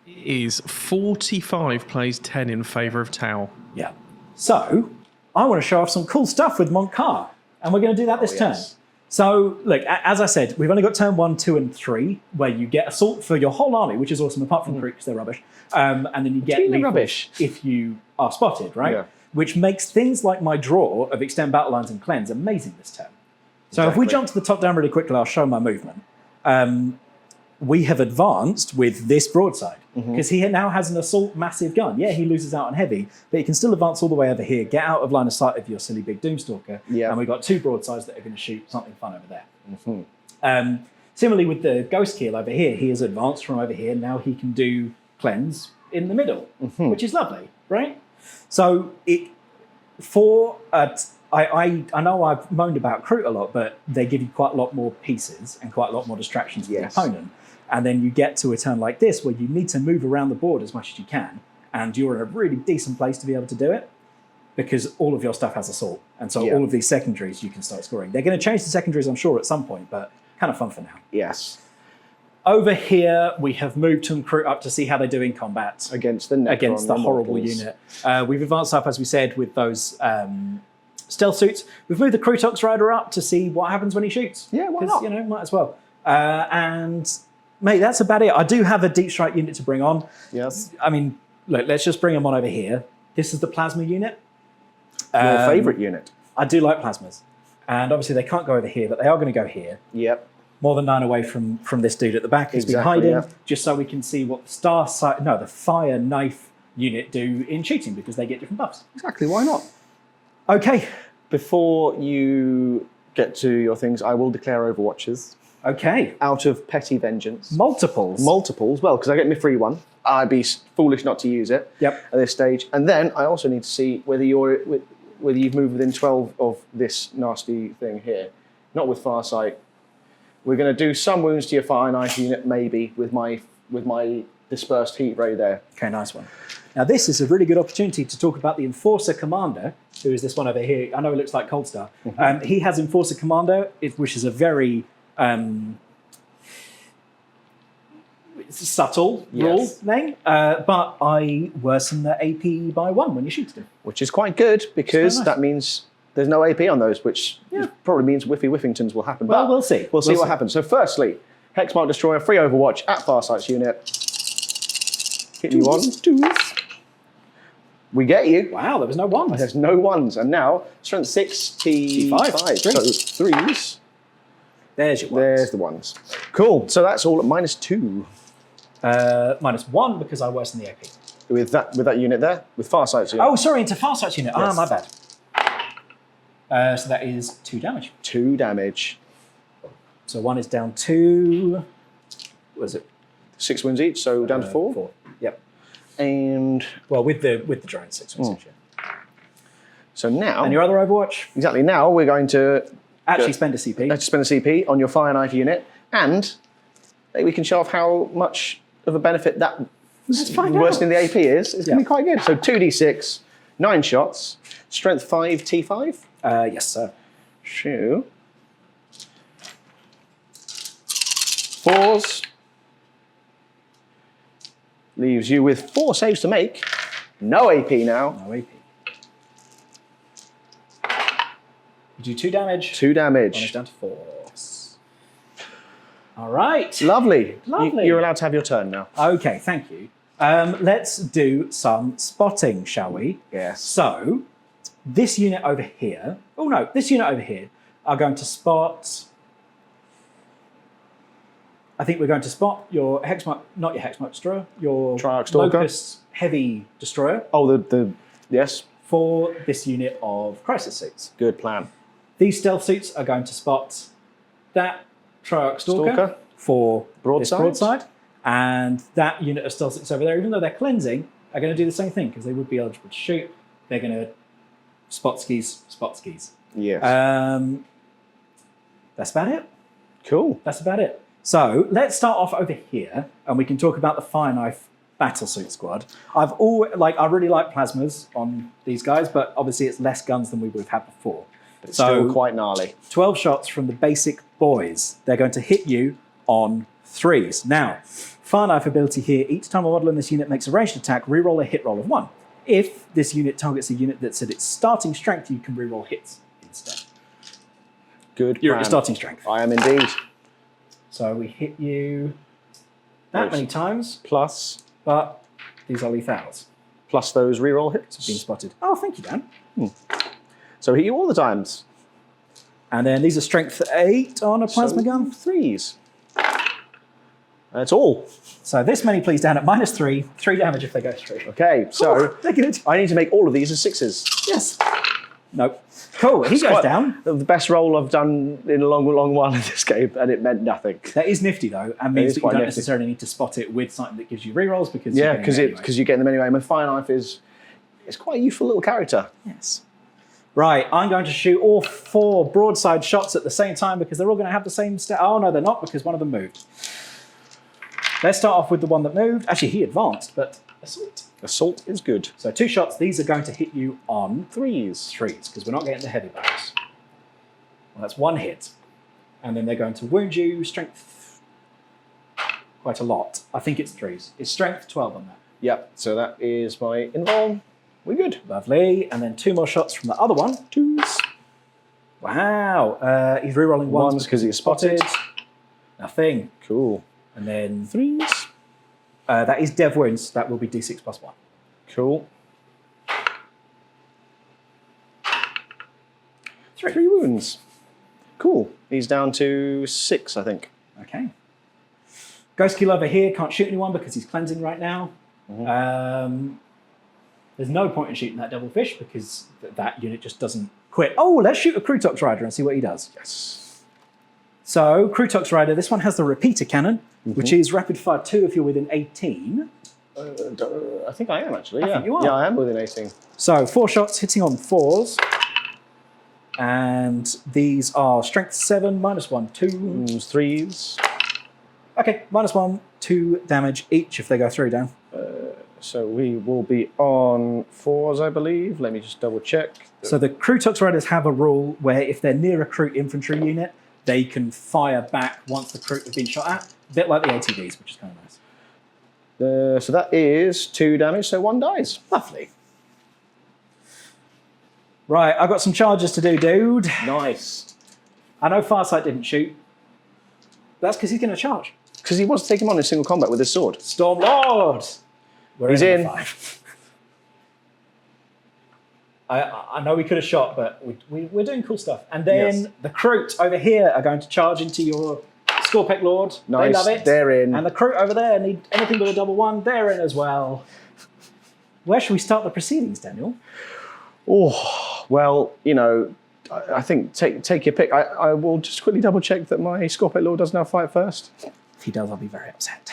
It is 45 plays 10 in favour of Tau. Yeah. So, I want to show off some cool stuff with Mont'Ka, and we're going to do that this turn. yes. So, look, as I said, we've only got turn 1, 2, and 3, where you get assault for your whole army, which is awesome, apart from Kroot, because they're rubbish. And then you get lethal rubbish if you are spotted, right? Yeah. Which makes things like my draw of extend battle lines and cleanse amazing this turn. So if we jump to the top down really quickly, I'll show my movement. We have advanced with this broadside because he now has an assault massive gun. Yeah, he loses out on heavy, but he can still advance all the way over here, get out of line of sight of your silly big Doomstalker, and we've got 2 broadsides that are going to shoot something fun over there. Similarly with the Ghostkeel over here, he has advanced from over here. Now he can do cleanse in the middle, which is lovely, right? So I know I've moaned about Kroot a lot, but they give you quite a lot more pieces and quite a lot more distractions for the opponent. And then you get to a turn like this where you need to move around the board as much as you can, and you're in a really decent place to be able to do it because all of your stuff has assault. And so all of these secondaries you can start scoring. They're going to change the secondaries, I'm sure, at some point, but kind of fun for now. Yes. Over here, we have moved Tom Kroot up to see how they do in combat Against the Necron, against the horrible Immortals. unit. We've advanced up, as we said, with those stealth suits. We've moved the Kroot Auxiliaries up to see what happens when he shoots. Yeah, why not? You know, might as well. And mate, that's about it. I do have a deep strike unit to bring on. Yes. I mean, look, let's just bring them on over here. This is the plasma unit. Your favourite unit. I do like plasmas. And obviously they can't go over here, but they are going to go here. Yep. More than 9 away from this dude at the back who's been hiding, just so we can see what the fire knife unit do in shooting, because they get different buffs. Exactly, why not? Okay. Before you get to your things, I will declare Overwatches. Okay. Out of petty vengeance. Multiples. Multiples, well, because I get my free one. I'd be foolish not to use it Yep. at this stage. And then I also need to see whether you've moved within 12 of this nasty thing here. Not with Farsight. We're going to do some wounds to your fire knife unit, maybe, with my dispersed heat ray there. Okay, nice one. Now this is a really good opportunity to talk about the Enforcer Commander, who is this one over here. I know it looks like Cold Star. He has Enforcer Commander, which is a very subtle rule name, but I worsen the AP by 1 when you shoot them. Which is quite good, because nice. that means there's no AP on those, which probably means Whiffingtons will happen. Well, but we'll see. We'll see what happens. So firstly, Hexmark Destroyer, free Overwatch at Farsight's unit. Hit you on 2s. We get you. Wow, there was no 1s. There's no 1s. And now, strength 6, T5. So 3s. There's your 1s. There's the 1s. Cool. So that's all at -2. -1 because I worsen the AP. With that unit there, with Farsight's unit. Oh, sorry, into Farsight's unit. Yes. Ah, my bad. So that is 2 damage. 2 damage. So 1 is down 2. What was it? 6 wounds each, so down to 4. 4. Yep. And Well, with the drone 6 wounds each. Yeah. so now, And your other Overwatch? exactly now, we're going to Actually spend a CP. spend a CP on your fire knife unit, and we can show off how much of a benefit that worsening the AP is. It's going to be quite good. So 2d6, 9 shots, strength 5, T5. Yes, sir. Shoo. 4s. Leaves you with 4 saves to make. No AP now. No AP. You do 2 damage. 2 damage. 1 is down to 4. All right. Lovely. Lovely. You're allowed to have your turn now. Okay, thank you. Let's do some spotting, shall we? Yes. So, this unit over here, this unit over here are going to spot, I think we're going to spot your Hexmark, not your Hexmark Destroyer, your Triarch Stalker. Locust Heavy Destroyer Oh, yes. for this unit of Crisis Suits. Good plan. These stealth suits are going to spot that Triarch Stalker for this Broadside. broadside, and that unit of stealth suits over there, even though they're cleansing, are going to do the same thing because they would be eligible to shoot. They're going to spot skis. Yes. That's about it. Cool. That's about it. So let's start off over here, and we can talk about the Fire Knife Battlesuit Squad. I really like plasmas on these guys, but obviously it's less guns than we would have had before. But it's still quite gnarly. 12 shots from the basic boys. They're going to hit you on 3s. Now, Fire Knife ability here, each time a model in this unit makes a ranged attack, reroll a hit roll of 1. If this unit targets a unit that's at its starting strength, you can reroll hits instead. Good You're at plan. your starting strength. I am indeed. So we hit you that many times, Plus but these are lethals. those reroll hits. Being spotted. Oh, thank you, Dan. So hit you all the times. And then these are strength 8 on a plasma gun. 3s. That's all. So this many, please, down at -3, 3 damage if they go through. Okay, so Oh, they're good. I need to make all of these as 6s. Yes. Nope. Cool. He goes down. The best roll I've done in a long, long while in this game, and it meant nothing. That is nifty though, and means is that you quite don't nifty. necessarily need to spot it with something that gives you rerolls because Yeah, you're getting it anyway. because you get them anyway. My Fire Knife it's quite a useful little character. Yes. Right, I'm going to shoot all 4 broadside shots at the same time because they're all going to have the same stat. Oh no, they're not because one of them moved. Let's start off with the one that moved. Actually, he advanced, but assault. Assault is good. So 2 shots. These are going to hit you on 3s. 3s because we're not getting the heavy bonus. Well, that's 1 hit, and then they're going to wound you strength quite a lot. I think it's 3s. It's strength 12 on that. Yep. So that is my invuln. We're good. Lovely. And then 2 more shots from the other one. 2s. Wow. He's rerolling 1s because he's spotted. Nothing. Cool. And then 3s. that is dev wounds. That will be d6 plus 1. Cool. 3 wounds. Cool. He's down to 6, I think. Okay. Ghostkeel over here can't shoot anyone because he's cleansing right now. There's no point in shooting that Devilfish because that unit just doesn't quit. Oh, let's shoot a Kroot Auxiliaries and see what he does. Yes. So, Kroot Auxiliaries, this one has the repeater cannon, which is rapid fire 2 if you're within 18. I think I am actually. I Yeah. think you are. Yeah, I am within 18. So 4 shots hitting on 4s. And these are strength 7, -1, 2. 3s. Okay, -1, 2 damage each if they go through, Dan. So we will be on 4s, I believe. Let me just double check. So the Kroot Auxiliaries have a rule where if they're near a Kroot infantry unit, they can fire back once the Kroot have been shot at. A bit like the ATVs, which is kind of nice. So that is 2 damage, so 1 dies. Lovely. Right, I've got some charges to do, dude. Nice. I know Farsight didn't shoot. That's because he's going to charge. Because he wants to take him on in single combat with his sword. Stormlord! He's in. 5. I know we could have shot, but we're doing cool stuff. And then Yes. the Kroot over here are going to charge into your Scorpec Lord. Nice, They love it. they're in. And the Kroot over there need anything but a +1. They're in as well. Where should we start the proceedings, Daniel? Oh, well, I think take your pick. I will just quickly double check that my Scorpio Lord doesn't have fight first. If he does, I'll be very upset.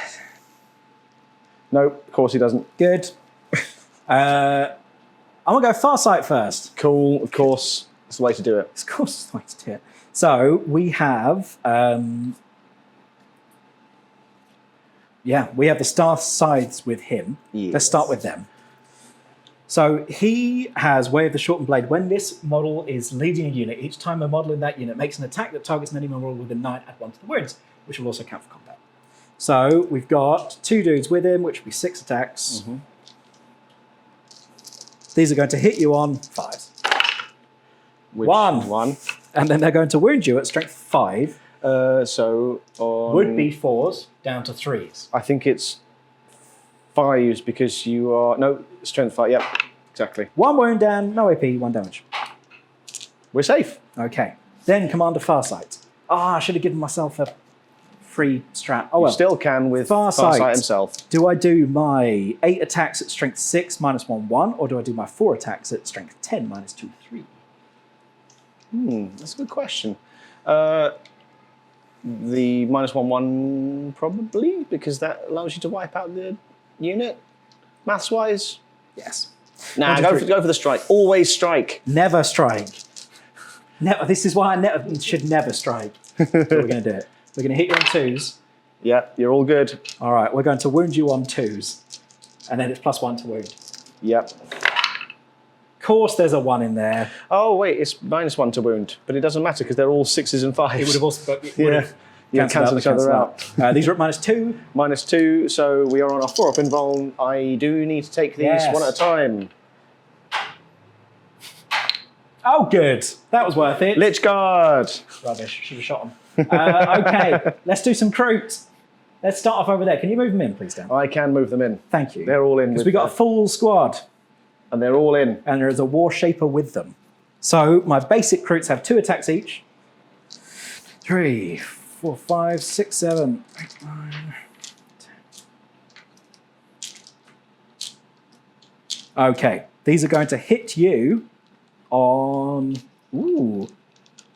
No, of course he doesn't. Good. I'm going to go Farsight first. Cool, of course. That's the way to do it. Of course, it's the way to do it. So we have, we have the star sides with him. Yes. Let's start with them. So he has Way of the Shortened Blade. When this model is leading a unit, each time a model in that unit makes an attack that targets an enemy model within 9, add 1 to the wounds, which will also count for combat. So we've got 2 dudes with him, which will be 6 attacks. These are going to hit you on 5s. Which 1. And then they're going to wound you at strength 5. So on, Would be 4s down to 3s. I think it's 5s because you are strength 5. Yep, exactly. 1 wound down, no AP, 1 damage. We're safe. Okay. Then Commander Farsight. I should have given myself a free strat. Oh well. You still can with Farsight. Farsight himself. Do I do my 8 attacks at strength 6 -1, 1, or do I do my 4 attacks at strength 10 -2, 3? That's a good question. The -1, 1 probably because that allows you to wipe out the unit. Maths-wise, Yes. nah, go for the strike. Always strike. Never strike. Never. This is why I should never strike. So we're going to do it. We're going to hit you on 2s. Yeah, you're all good. All right, we're going to wound you on 2s. And then it's +1 to wound. Yep. Of course there's a 1 in there. Oh wait, it's -1 to wound, but it doesn't matter because they're all 6s and 5s. It would have also... You cancel each other out. These are at -2. -2, so we are on our 4-up invuln. I do need to take these one at a time. Oh, good. That was worth it. Lich Guard. Rubbish. Should have shot him. Okay, let's do some Kroot. Let's start off over there. Can you move them in, please, Dan? I can move them in. Thank you. They're all in. Because we got a full squad. And they're all in. And there is a War Shaper with them. So my basic Kroots have 2 attacks each. 3, 4, 5, 6, 7, 8, 9, 10. Okay, these are going to hit you on... Ooh.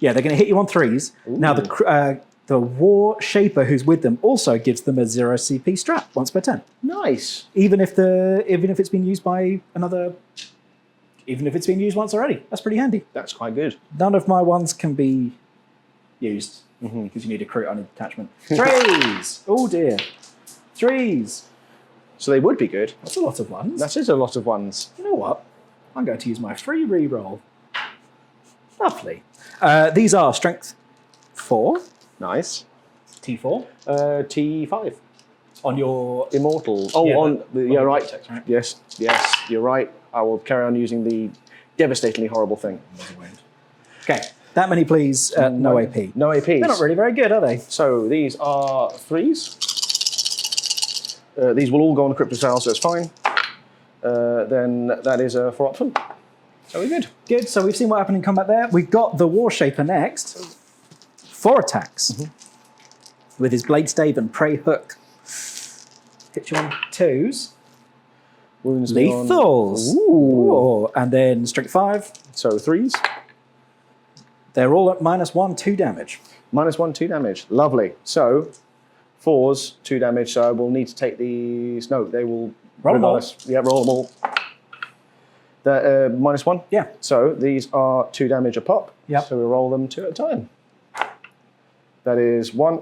Yeah, they're going to hit you on 3s. Ooh. Now, the War Shaper who's with them also gives them a 0 CP strap once per turn. Nice. Even if it's been used by another... Even if it's been used once already. That's pretty handy. That's quite good. None of my ones can be used because you need a Kroot on a detachment. 3s! Oh dear. 3s. So they would be good. That's a lot of ones. That is a lot of ones. You know what? I'm going to use my free reroll. Lovely. These are strength 4. Nice. T4. T5. On your... Immortal. Oh, yeah, right. Vortex, right. Yes, you're right. I will carry on using the devastatingly horrible thing. Okay, that many please, no AP. No APs. They're not really very good, are they? So these are 3s. These will all go on the Crypto Sale, so it's fine. Then that is a 4 option. So we're good. Good, so we've seen what happened in combat there. We've got the War Shaper next. 4 attacks. With his Blade Stave and Prey Hook. Hit you on 2s. Wounds Lethals. Ooh. And then strength 5. So 3s. They're all at -1, 2 damage. -1, 2 damage. Lovely. So 4s, 2 damage. So I will need to take these. No, they will roll them all. Yeah, roll them all. They're, -1. Yeah. So these are 2 damage a pop. Yep. So we roll them 2 at a time. That is 1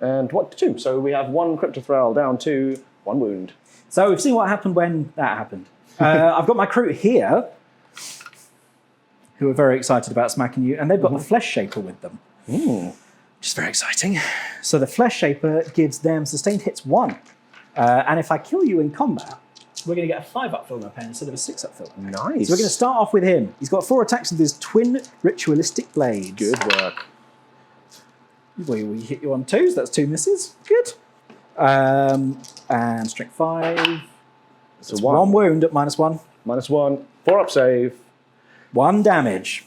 and 2. So we have 1 Cryptothrall down to 1 wound. So we've seen what happened when that happened. I've got my Kroot here, who are very excited about smacking you, and they've got the Flesh Shaper with them. Which is very exciting. So the Flesh Shaper gives them sustained hits 1. And if I kill you in combat, we're going to get a 5 up fill pen instead of a 6 up fill. Nice. So we're going to start off with him. He's got 4 attacks with his twin ritualistic blades. Good work. We hit you on 2s, that's 2 misses. Good. And strength 5. So 1 wound at -1. -1. 4 up save. 1 damage.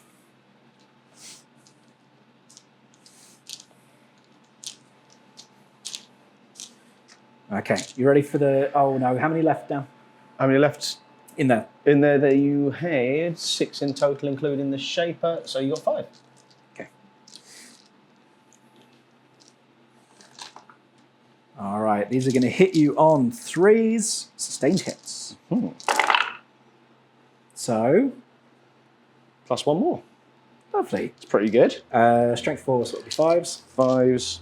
Okay, you ready for the... Oh no, how many left now? How many left? In there. In there, you had 6 in total, including the Shaper. So you got 5. Okay. All right, these are going to hit you on 3s, sustained hits. So... +1 more. Lovely. It's pretty good. Strength 4, so it'll be 5s. 5s.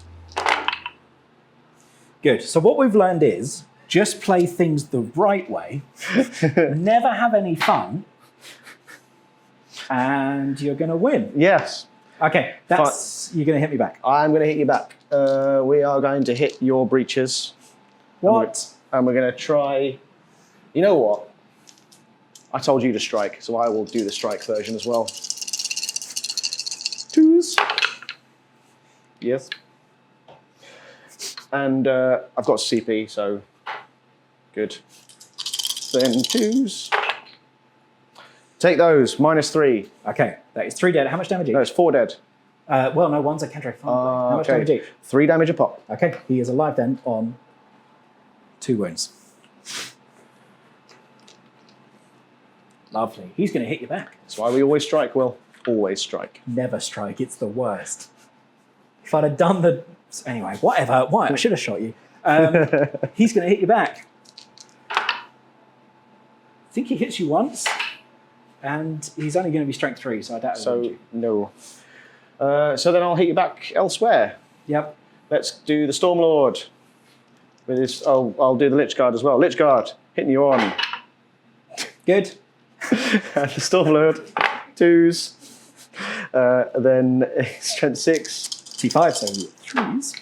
Good. So what we've learned is just play things the right way, never have any fun, and you're going to win. Yes. Okay, you're going to hit me back. I'm going to hit you back. We are going to hit your breaches. What? And we're going to try... You know what? I told you to strike, so I will do the strike version as well. 2s. Yes. And I've got CP, so good. Then 2s. Take those, -3. Okay, that is 3 dead. How much damage each? No, it's 4 dead. Well, no, one's a cantrip. How much damage each? 3 damage a pop. Okay, he is alive then on 2 wounds. Lovely. He's going to hit you back. That's why we always strike, Will. Always strike. Never strike. It's the worst. If I'd have done the... Anyway, whatever. Why? I should have shot you. He's going to hit you back. I think he hits you once. And he's only going to be strength 3, so I doubt So, no. So then I'll hit you back elsewhere. Yep. Let's do the Stormlord. With his, I'll do the Lich Guard as well. Lich Guard, hitting you on. Good. And the Stormlord, 2s. Then strength 6. T5, so 3s.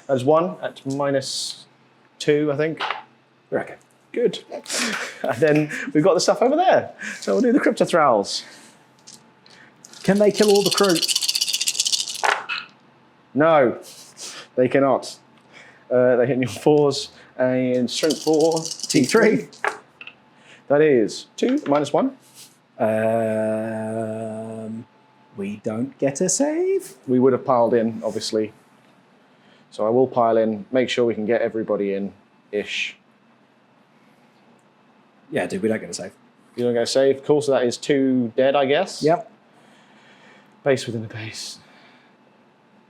That's 1 at -2, I think. We're okay. Good. And then we've got the stuff over there. So we'll do the Cryptothralls. Can they kill all the crew? No, they cannot. They hit me on 4s and strength 4. T3. That is 2 minus 1. We don't get a save. We would have piled in, obviously. So I will pile in, make sure we can get everybody in-ish. Yeah, dude, we don't get a save. You don't get a save. Cool, so that is 2 dead, I guess. Yep. Base within the base.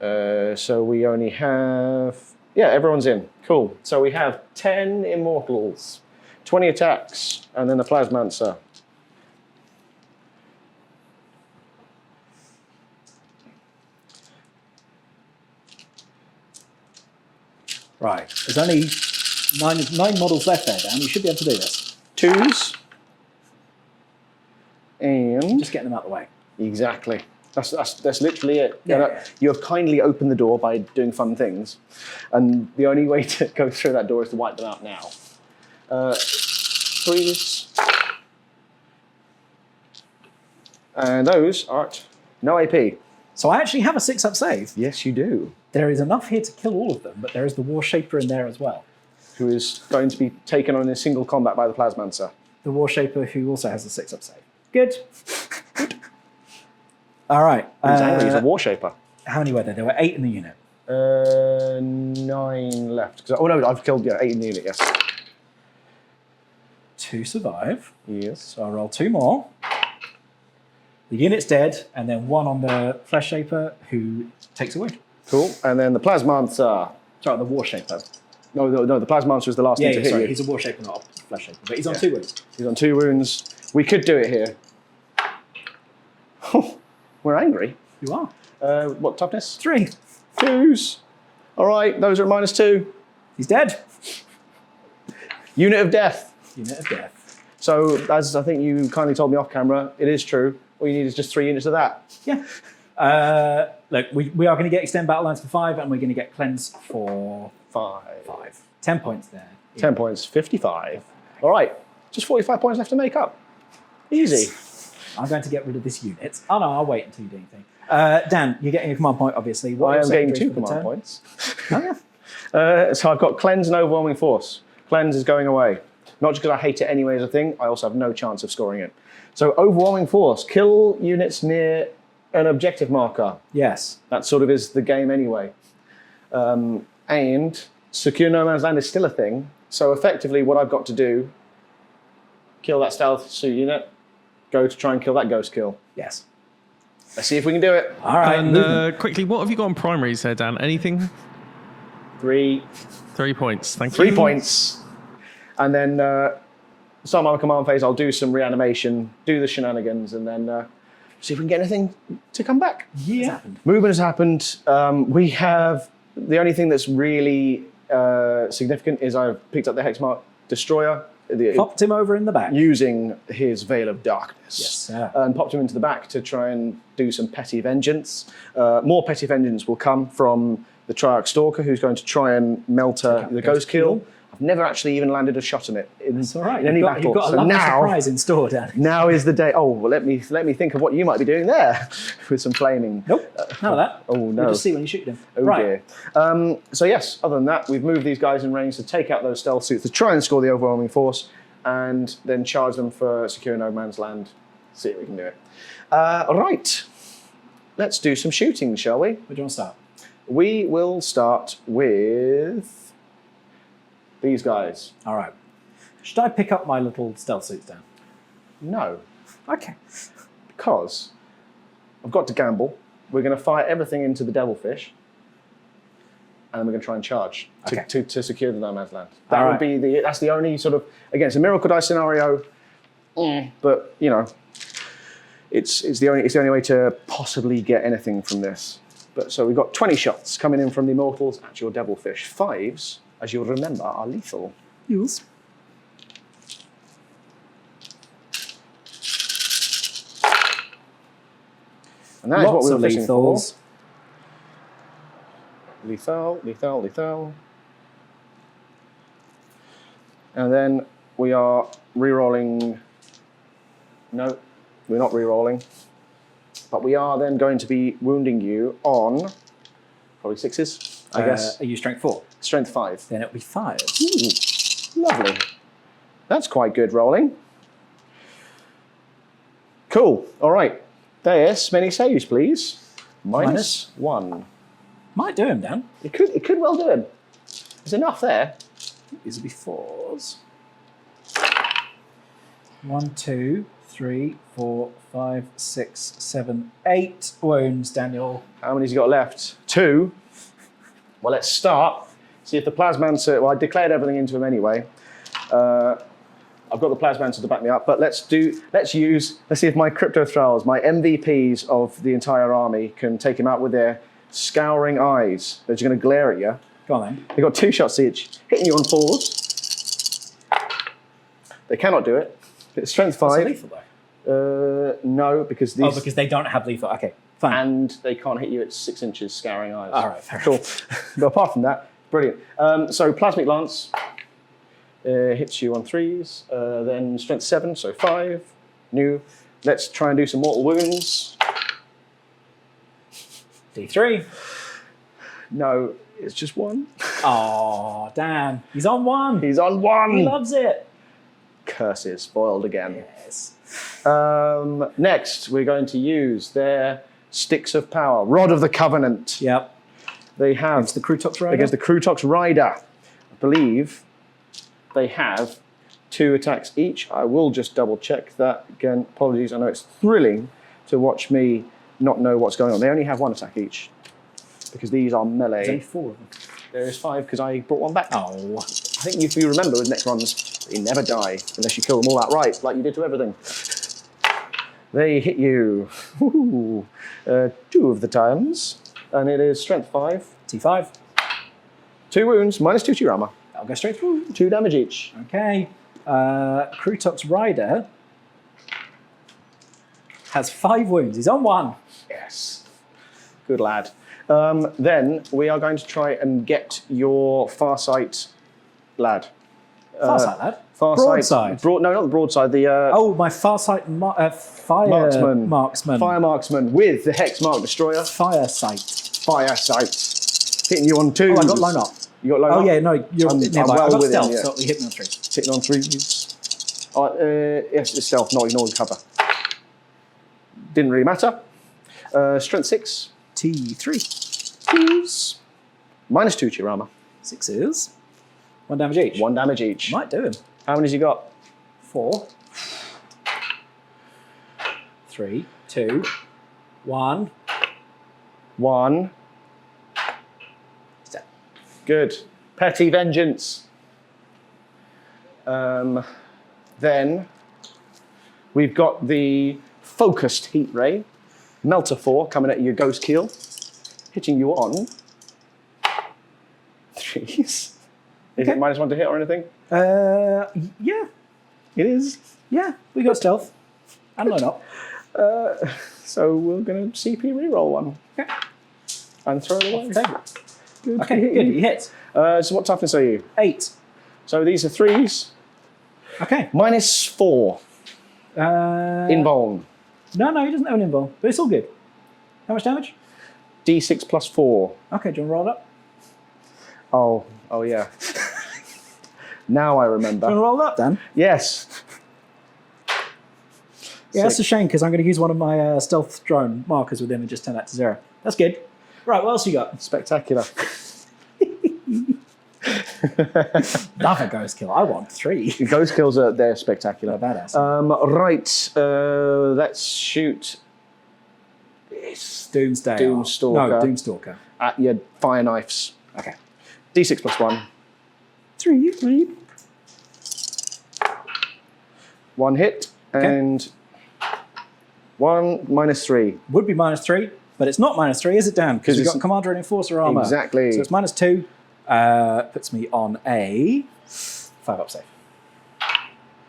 So we only have... Yeah, everyone's in. Cool. So we have 10 Immortals, 20 attacks, and then the Plasmancer. Right. There's only nine models left there, Dan. You should be able to do this. 2s. And... Just getting them out of the way. Exactly. That's literally it. Yeah. You have kindly opened the door by doing fun things, and the only way to go through that door is to wipe them out now. 3s. And those are no AP. So I actually have a 6-up save. Yes, you do. There is enough here to kill all of them, but there is the War Shaper in there as well. Who is going to be taken on in single combat by the Plasmancer. The War Shaper who also has a 6-up save. Good. All right. He's angry. He's a War Shaper. How many were there? There were 8 in the unit. 9 left. Oh no, I've killed 8 in the unit. Yes. 2 survive. Yes. So I roll 2 more. The unit's dead, and then 1 on the Flesh Shaper who takes a wound. Cool. And then the Plasmancer. Sorry, the War Shaper. No, the Plasmancer is the last thing to hit sorry. you. He's a War Shaper, not a Flesh Shaper, but he's on 2 wounds. He's on 2 wounds. We could do it here. We're angry. You are. What toughness? 3. 2s. All right, those are -2. He's dead. Unit of death. Unit of death. So, as I think you kindly told me off camera, it is true. All you need is just 3 units of that. Yeah. Look, we are going to get Extend Battle Lines for 5, and we're going to get Cleanse for 5. 10 points there. 10 points, 55. All right, just 45 points left to make up. Easy. I'm going to get rid of this unit. Oh no, I'll wait until you do anything. Dan, you're getting a command point, obviously. What I are am your getting 2 secondaries for the command turn? points. Oh, yeah. So I've got Cleanse and Overwhelming Force. Cleanse is going away. Not just because I hate it anyway as a thing, I also have no chance of scoring it. So Overwhelming Force, kill units near an objective marker. Yes. That sort of is the game anyway. And Secure No Man's Land is still a thing. So effectively what I've got to do, kill that stealth suit unit, go to try and kill that Ghostkeel. Yes. Let's see if we can do it. All right. And quickly, what have you got on primaries there, Dan? Anything? 3 points. Thank you. 3 points. And then some on command phase, I'll do some reanimation, do the shenanigans, and then see if we can get anything to come back. Yeah. Movement has happened. We have the only thing that's really significant is I've picked up the Hexmark Destroyer. Popped him over in the back. Using his Veil of Darkness. Yes, sir. And popped him into the back to try and do some petty vengeance. More petty vengeance will come from the Triarch Stalker, who's going to try and melt the Ghostkeel. I've never actually even landed a shot on it in any battle. You've got a So lovely now, surprise in store, Dan. now is the day. Oh, well, let me think of what you might be doing there with some flaming. Nope, none of that. Oh, no. We'll just see when you shoot them. Oh right. dear. So yes, other than that, we've moved these guys in range to take out those stealth suits to try and score the Overwhelming Force, and then charge them for Secure No Man's Land. See if we can do it. Right. Let's do some shooting, shall we? Where do you want to start? We will start with these guys. All right. Should I pick up my little stealth suits, Dan? No, Okay. because I've got to gamble. We're going to fire everything into the Devilfish, and then we're going to try and charge to secure the No Man's Land. That would be that's the only sort of, again, it's a miracle die scenario, but you know, it's the only way to possibly get anything from this. But so we've got 20 shots coming in from the Immortals at your Devilfish. 5s, as you'll remember, are lethal. Yes. And that is what we were fishing for. lethals. Lethal, lethal, lethal. And then we are re-rolling. No, we're not re-rolling. but we are then going to be wounding you on probably 6s, I guess. Are you strength 4? Strength 5. Then it'll be 5. Ooh, lovely. That's quite good rolling. Cool. All right. Deus, many saves, please. Minus 1. Might do him, Dan. It could well do him. There's enough there. These will be 4s. 1, 2, 3, 4, 5, 6, 7, 8 wounds, Daniel. How many's he got left? 2. Well, let's start. See if the Plasmancer... Well, I declared everything into him anyway. I've got the Plasmancer to back me up, but let's see if my Crypto Thralls, my MVPs of the entire army, can take him out with their scouring eyes. They're just going to glare at you. Go on then. They've got 2 shots each, hitting you on 4s. They cannot do it. It's strength 5. Is it lethal though? No, because these... Oh, because they don't have lethal. Okay, fine. And they can't hit you at 6 inches, scouring eyes. All right, fair cool. enough. But apart from that, brilliant. So Plasmic Lance hits you on 3s, then strength 7, so 5. New. Let's try and do some mortal wounds. D3. No, it's just 1. Oh, Dan. He's on 1. He's on 1. He loves it. Curses, foiled again. Yes. Next, we're going to use their Sticks of Power, Rod of the Covenant. Yep. They have Against the Kroot Auxiliaries. against the Kroot Auxiliaries. I believe they have 2 attacks each. I will just double check that again. Apologies, I know it's thrilling to watch me not know what's going on. They only have 1 attack each because these are melee. There's only 4 of them. There is 5 because I brought 1 back. Oh. I think if you remember with Necrons, they never die unless you kill them all outright, like you did to everything. They hit you 2 of the times, and it is strength 5. T5. 2 wounds, minus 2 to your armor. I'll go straight through. 2 damage each. Okay. Kroot Auxiliaries has 5 wounds. He's on 1. Yes. Good lad. Then we are going to try and get your Farsight lad. Farsight, lad? Farsight. Broadside. No, not the broadside. The Oh, my Farsight Fire Marksman. Fire Marksman with the Hex Mark Destroyer. Firesight. Firesight. Hitting you on 2. Oh, I got line up. You got low Oh, up? yeah, no, you're I'm nearby. well I got within, stealth, yeah. so he hit me on 3. Hitting on 3s. Yes, it's stealth, not ignoring cover. Didn't really matter. Strength 6. T3. 2s. Minus 2 to your armor. 6s. 1 damage each. 1 damage each. Might do him. How many's you got? 4. 3, 2, 1. 1. Good. Petty vengeance. Then we've got the focused heat ray. Melter 4 coming at you, Ghostkeel. Hitting you on 3s. Is it minus 1 to hit or anything? Yeah. It is. Yeah, we got stealth. And line up. So we're going to CP reroll 1. Okay. And throw it away. Okay, Good. good. He hits. So what toughness are you? 8. So these are 3s. Okay. Minus 4. Invuln. No, he doesn't have an invuln, but it's all good. How much damage? D6 plus 4. Okay, do you want to roll it up? Oh yeah. Now I remember. Do you want to roll it up, Dan? Yes. Yeah, that's a shame because I'm going to use one of my stealth drone markers with him and just turn that to 0. That's good. Right, what else you got? Spectacular. Another Ghostkeel. I want 3. Ghostkills they're spectacular. They're badass. Right. Let's shoot. Doomsday. Doomstalker. No, Doomstalker. At your fire knives. Okay. D6 plus 1. 3. 1 hit and 1 minus 3. Would be minus 3, but it's not minus 3, is it, Dan? Because we've it's- got Commander and Enforcer armor. Exactly. So it's minus 2. Puts me on a 5 up save.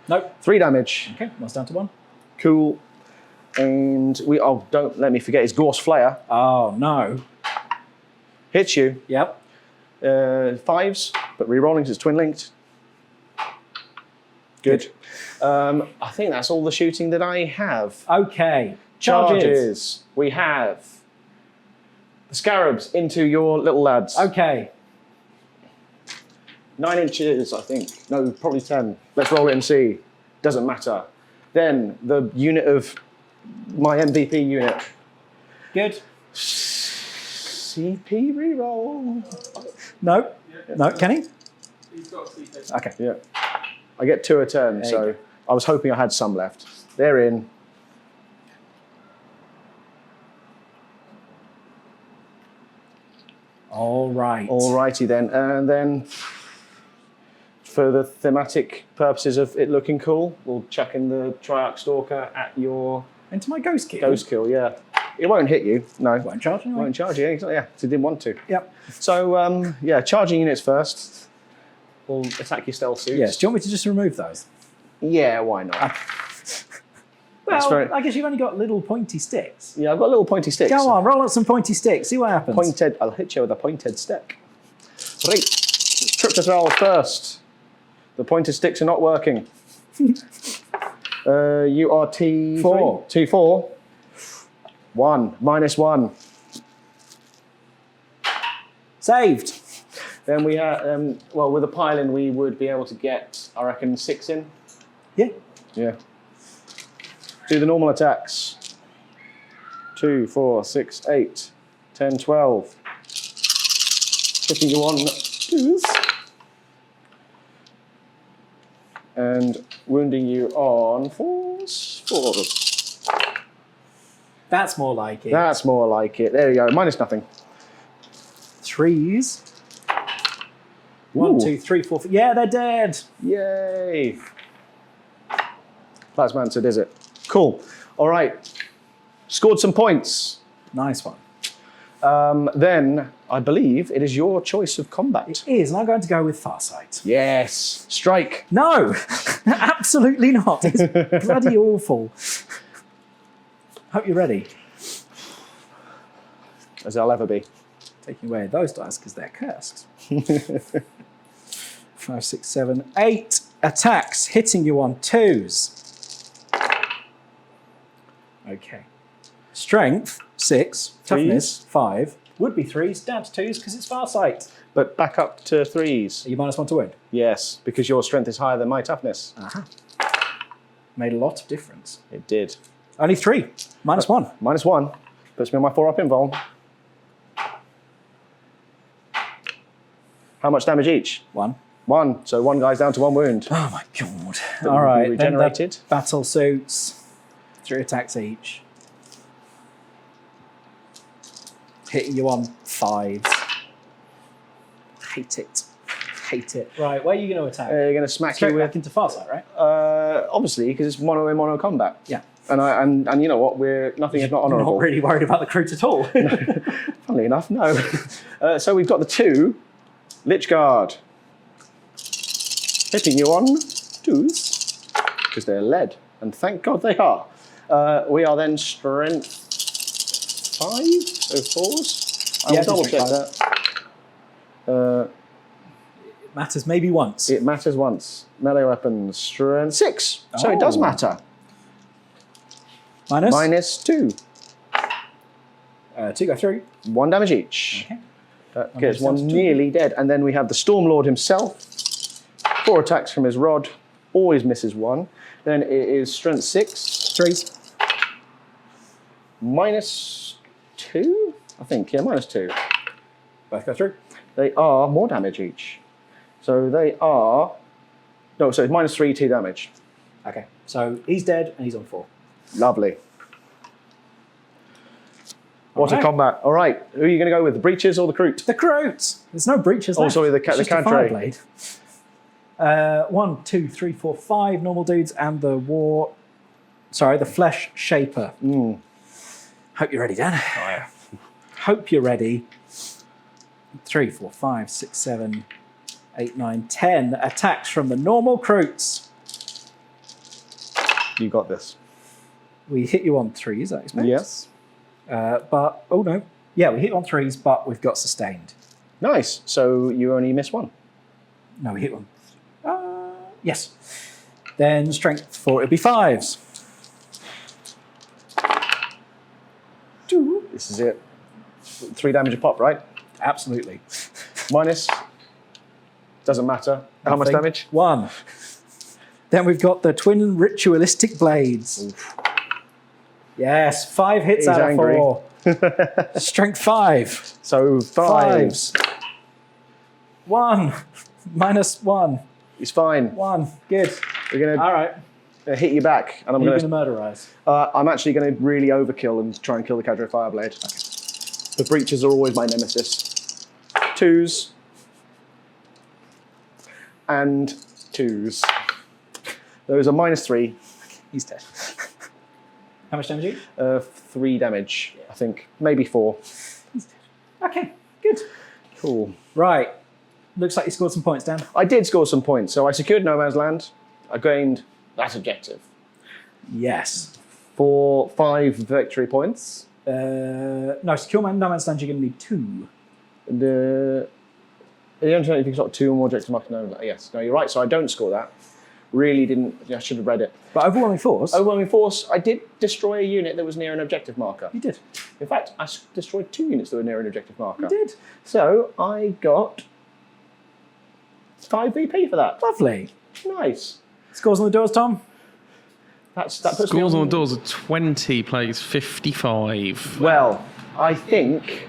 Nope. 3 damage. Okay, one's down to 1. Cool. And don't let me forget his Gorse Flayer. Oh, no. Hits you. Yep. 5s, but rerolling because it's twin linked. Good. I think that's all the shooting that I have. Okay. Charges. We have the scarabs into your little lads. Okay. 9 inches, I think. No, probably 10. Let's roll it and see. Doesn't matter. Then the unit of my MVP unit. Good. CP reroll. No. No, Kenny? He's got CP. Okay. Yeah. I get 2 a turn, There you so I was hoping I had some left. They're in. All right. Alrighty then. And then for the thematic purposes of it looking cool, we'll chuck in the Triarch Stalker at your Into my Ghostkeel. Ghostkeel, yeah. It won't hit you, no. Won't charge anyway. Won't charge you, yeah, because it didn't want to. Yep. So, yeah, charging units first. We'll attack your stealth suits. Yes. Do you want me to just remove those? Yeah, why not? Well, I guess you've only got little pointy sticks. Yeah, I've got little pointy sticks. Go on, roll up some pointy sticks. See what happens. Pointed, I'll hit you with a pointed stick. Right, Cryptus roll first. The pointed sticks are not working. You are T4. T4. 1, -1. Saved. Then we have, well, with a pile-in, we would be able to get, I reckon, 6 in. Yeah. Yeah. Do the normal attacks. 2, 4, 6, 8, 10, 12. Hitting you on 2s. And wounding you on 4s. 4s. That's more like it. That's more like it. There you go. Minus nothing. 3s. 1, Ooh. 2, 3, 4. Yeah, they're dead. Yay. That's answered, is it? Cool. All right. Scored some points. Nice one. Then I believe it is your choice of combat. It is, and I'm going to go with Farsight. Yes. Strike. No, absolutely not. It's bloody awful. Hope you're ready. As I'll ever be. Taking away those dice because they're cursed. 5, 6, 7, 8 attacks, hitting you on 2s. Okay. Strength, 6. Toughness, 5. Would be 3s, down to 2s because it's Farsight. But back up to 3s. Are you -1 to wound? Yes, because your strength is higher than my toughness. Uh-huh. Made a lot of difference. It did. Only 3, -1. -1. Puts me on my 4-up invuln. How much damage each? 1. 1. So 1 guy's down to 1 wound. Oh my god. That All will be right. regenerated. Then the battle suits. 3 attacks each. Hitting you on 5s. Hate it. Hate it. Right, where are you going to attack? You're going to smack Straight you back with... into Farsight, right? Obviously, because it's mono combat. Yeah. And you know what? Nothing is not I'm honourable. not really worried about the Kroot at all. Funnily enough, no. So we've got the 2 Lich Guard. Hitting you on 2s. Because they're lead. And thank God they are. We are then strength 5? So 4s? I will Yeah, double strength check that. It matters maybe once. It matters once. Melee weapons, strength 6. So it does Oh. matter. Minus? -2. 2 go through. 1 damage each. Okay. That gets One one damage, nearly dead. And then we have the Stormlord himself. 4 attacks from his rod. Always misses 1. Then it is strength 6. 3s. -2? I think, yeah, -2. Both go through. They are more damage each. So they are... No, so it's -3, 2 damage. Okay, so he's dead and he's on 4. Lovely. What a Alright. combat. All right, who are you going to go with, the Breaches or the Kroot? The Kroot! There's no breaches Oh, left. sorry, the It's just a Cadre. Fireblade. 1, 2, 3, 4, 5 normal dudes and the the Flesh Shaper. Hope you're ready, Dan. Oh, yeah. Hope you're ready. 3, 4, 5, 6, 7, 8, 9, 10 attacks from the normal Kroots. You got this. We hit you on 3s, I expect. Yes. But, oh no. Yeah, we hit you on 3s, but we've got sustained. Nice. So you only miss 1. No, we hit one. Yes. Then strength 4, it'll be 5s. This is it. 3 damage a pop, right? Absolutely. Minus. Doesn't matter. How much Nothing. damage? 1. Then we've got the twin ritualistic blades. Oof. Yes, 5 hits He's out angry. of 4. Strength 5. So 5s. 1. Minus 1. He's fine. 1. Good. We're All right. gonna hit you back, and I'm You're gonna. going to murderize. I'm actually gonna really overkill and try and kill the Cadre Fireblade. The breaches are always my nemesis. 2s. And 2s. Those are -3. He's dead. How much damage are you? 3 damage, I think. Maybe 4. Okay, good. Cool. Right. Looks like you scored some points, Dan. I did score some points. So I secured No Man's Land. I gained that objective Yes. for 5 victory points. No, secure No Man's Land, you're going to need 2. The only if you've got 2 or more objectives marked, no. Yes, no, you're right. So I don't score that. Really didn't. I should have read it. But overwhelming force, Overwhelming force. I did destroy a unit that was near an objective marker. you did. In fact, I destroyed 2 units that were near an objective marker. You did. So I got 5 VP for that. Lovely. Nice. Scores on the doors, Tom? That puts me Scores on the doors of 20, plays 55. Well, I think,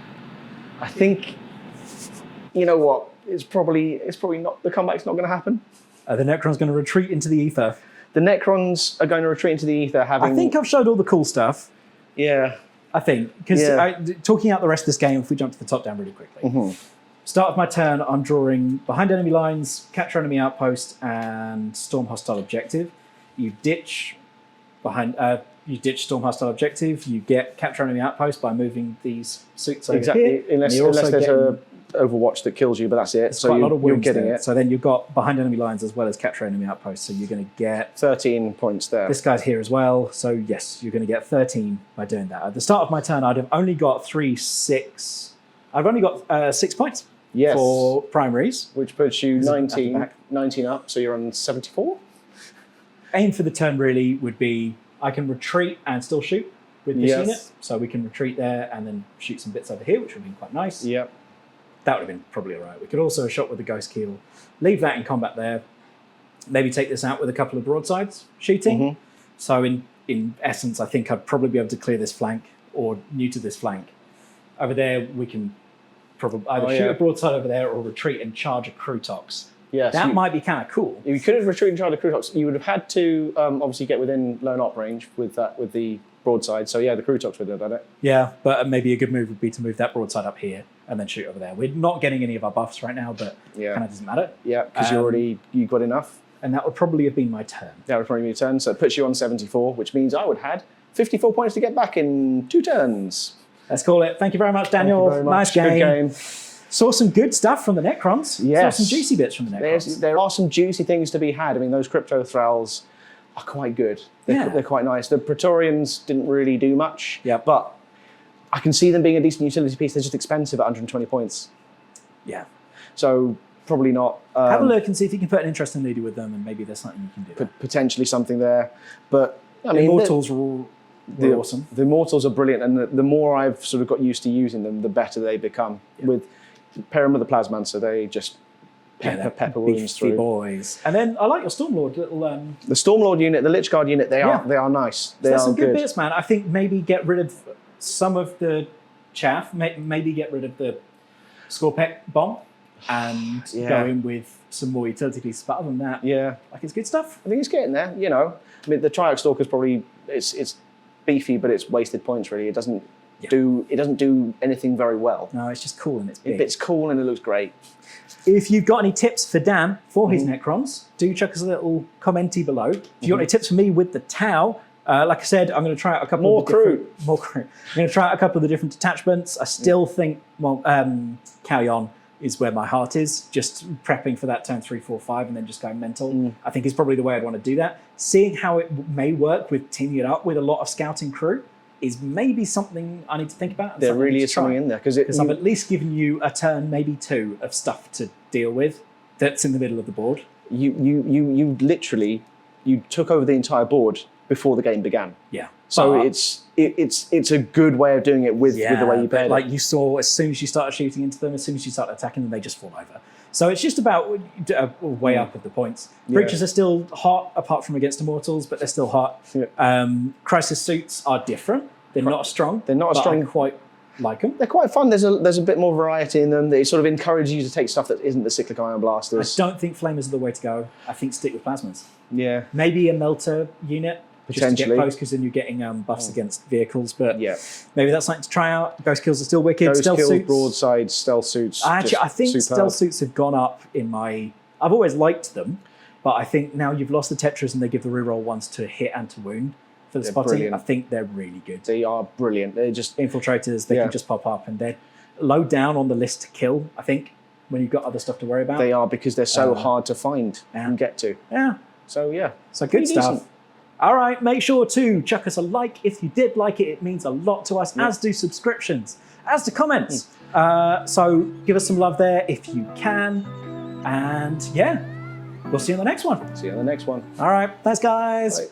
you know what? It's probably not. The comeback's not going to happen. The Necron's going to retreat into the ether. The Necrons are going to retreat into the ether, having. I think I've showed all the cool stuff. Yeah. I think. Because Yeah. talking out the rest of this game, if we jump to the top down really quickly. Start of my turn, I'm drawing behind enemy lines, capture enemy outpost, and storm hostile objective. You ditch storm hostile objective. You get capture enemy outpost by moving these suits over Exactly. here. Unless there's a Overwatch that kills you, but that's it. There's So quite a lot of you're wounds getting there. it. So then you've got behind enemy lines as well as capture enemy outpost. So you're going to get 13 points there. this guy's here as well. So yes, you're going to get 13 by doing that. At the start of my turn, I'd have only got 6 points Yes. for primaries. Which puts you Is it at the 19, back? 19 up, so you're on 74. Aim for the turn really would be I can retreat and still shoot with this Yes. unit. So we can retreat there and then shoot some bits over here, which would be quite nice. Yep. That would have been probably all right. We could also have shot with the Ghostkeel, leave that in combat there, maybe take this out with a couple of broadsides shooting. So in essence, I think I'd probably be able to clear this flank or neuter this flank. Over there, we can probably either shoot a broadside over there or retreat and charge a Kroot Aux. Yes. That might be kind of cool. You could have retreated and tried a Kroot Auxiliaries. You would have had to obviously get within lone op range with the broadside. So yeah, the Kroot Auxiliaries would have done it. Yeah, but maybe a good move would be to move that broadside up here and then shoot over there. We're not getting any of our buffs right now, but kind of doesn't matter. Yeah, because you got enough. And that would probably have been my turn. That would probably be your turn. So it puts you on 74, which means I would have had 54 points to get back in 2 turns. Let's call it. Thank you very much, Daniel. Thank you very Nice much. game. Good game. Saw some good stuff from the Necrons. Yes. Saw some juicy bits from the Necrons. There are some juicy things to be had. I mean, those Crypto Thralls are quite good. They're quite nice. The Praetorians didn't really do much, but I can see them being a decent utility piece. They're just expensive at 120 points. Yeah. So probably not. Have a look and see if you can put an interesting leader with them, and maybe there's something you can do. Potentially something there. But I mean, Immortals were awesome. The Immortals are brilliant, and the more I've sort of got used to using them, the better they become. With pair them with the Plasmancer, they just pepper wounds through. Boys. And then I like your Stormlord little. The Stormlord unit, the Lich Guard unit, they are nice. They There's are some good good. bits, man. I think maybe get rid of some of the chaff. Maybe get rid of the Scorpec bomb and go in with some more utility pieces. But other than that, like it's good stuff. I think it's getting there. You know, I mean, the Triarch Stalker's probably it's beefy, but it's wasted points. Really, it doesn't do anything very well. No, it's just cool and it's big. It's cool and it looks great. If you've got any tips for Dan for his Necrons, do chuck us a little commenty below. If you've got any tips for me with the Tau, like I said, I'm going to try out a couple more of the different... More Kroot. I'm going to try out a couple of the different detachments. I still think Kauyon is where my heart is, just prepping for that turn 3, 4, 5 and then just going mental. I think is probably the way I'd want to do that. Seeing how it may work with teaming it up with a lot of scouting crew is maybe something I need to think about. There really is something in there. Because I've at least given you a turn, maybe 2, of stuff to deal with that's in the middle of the board. You literally, you took over the entire board before the game began. Yeah. So But- it's a good way of doing it with the way you but played like it. you saw, as soon as you started shooting into them, as soon as you start attacking them, they just fall over. So it's just about way up of the points. Breaches are still hot, apart from against Immortals, but they're still hot. Yeah. Crisis suits are different. They're not as strong. They're not as but strong. I quite like them. They're quite fun. There's a bit more variety in them. They sort of encourage you to take stuff that isn't the cyclic iron I blasters. don't think Flamers are the way to go. I think stick with Plasmas. Yeah. Maybe a Melter unit. Just to Potentially. get close, because then you're getting buffs against vehicles. But Yeah. maybe that's something to try out. Ghostkeels are still wicked. Stealth Ghostkeel, suits. broadsides, stealth suits. I think superb. stealth suits have gone up in my... I've always liked them, but I think now you've lost the Tetras and they give the reroll ones to hit and to wound for the They're spotting. brilliant. I think they're really good. They are brilliant. They're just Infiltrators, they Yeah. can just pop up and they're low down on the list to kill, I think, when you've got other stuff to worry about. they are because they're so hard to find and get to. Yeah, So yeah. so good Pretty stuff. decent. All right, make sure to chuck us a like if you did like it. It means a lot to us, as do subscriptions, as do comments. So give us some love there if you can. And yeah, we'll see you on the next one. See you on the next one. All right, thanks, guys. Bye.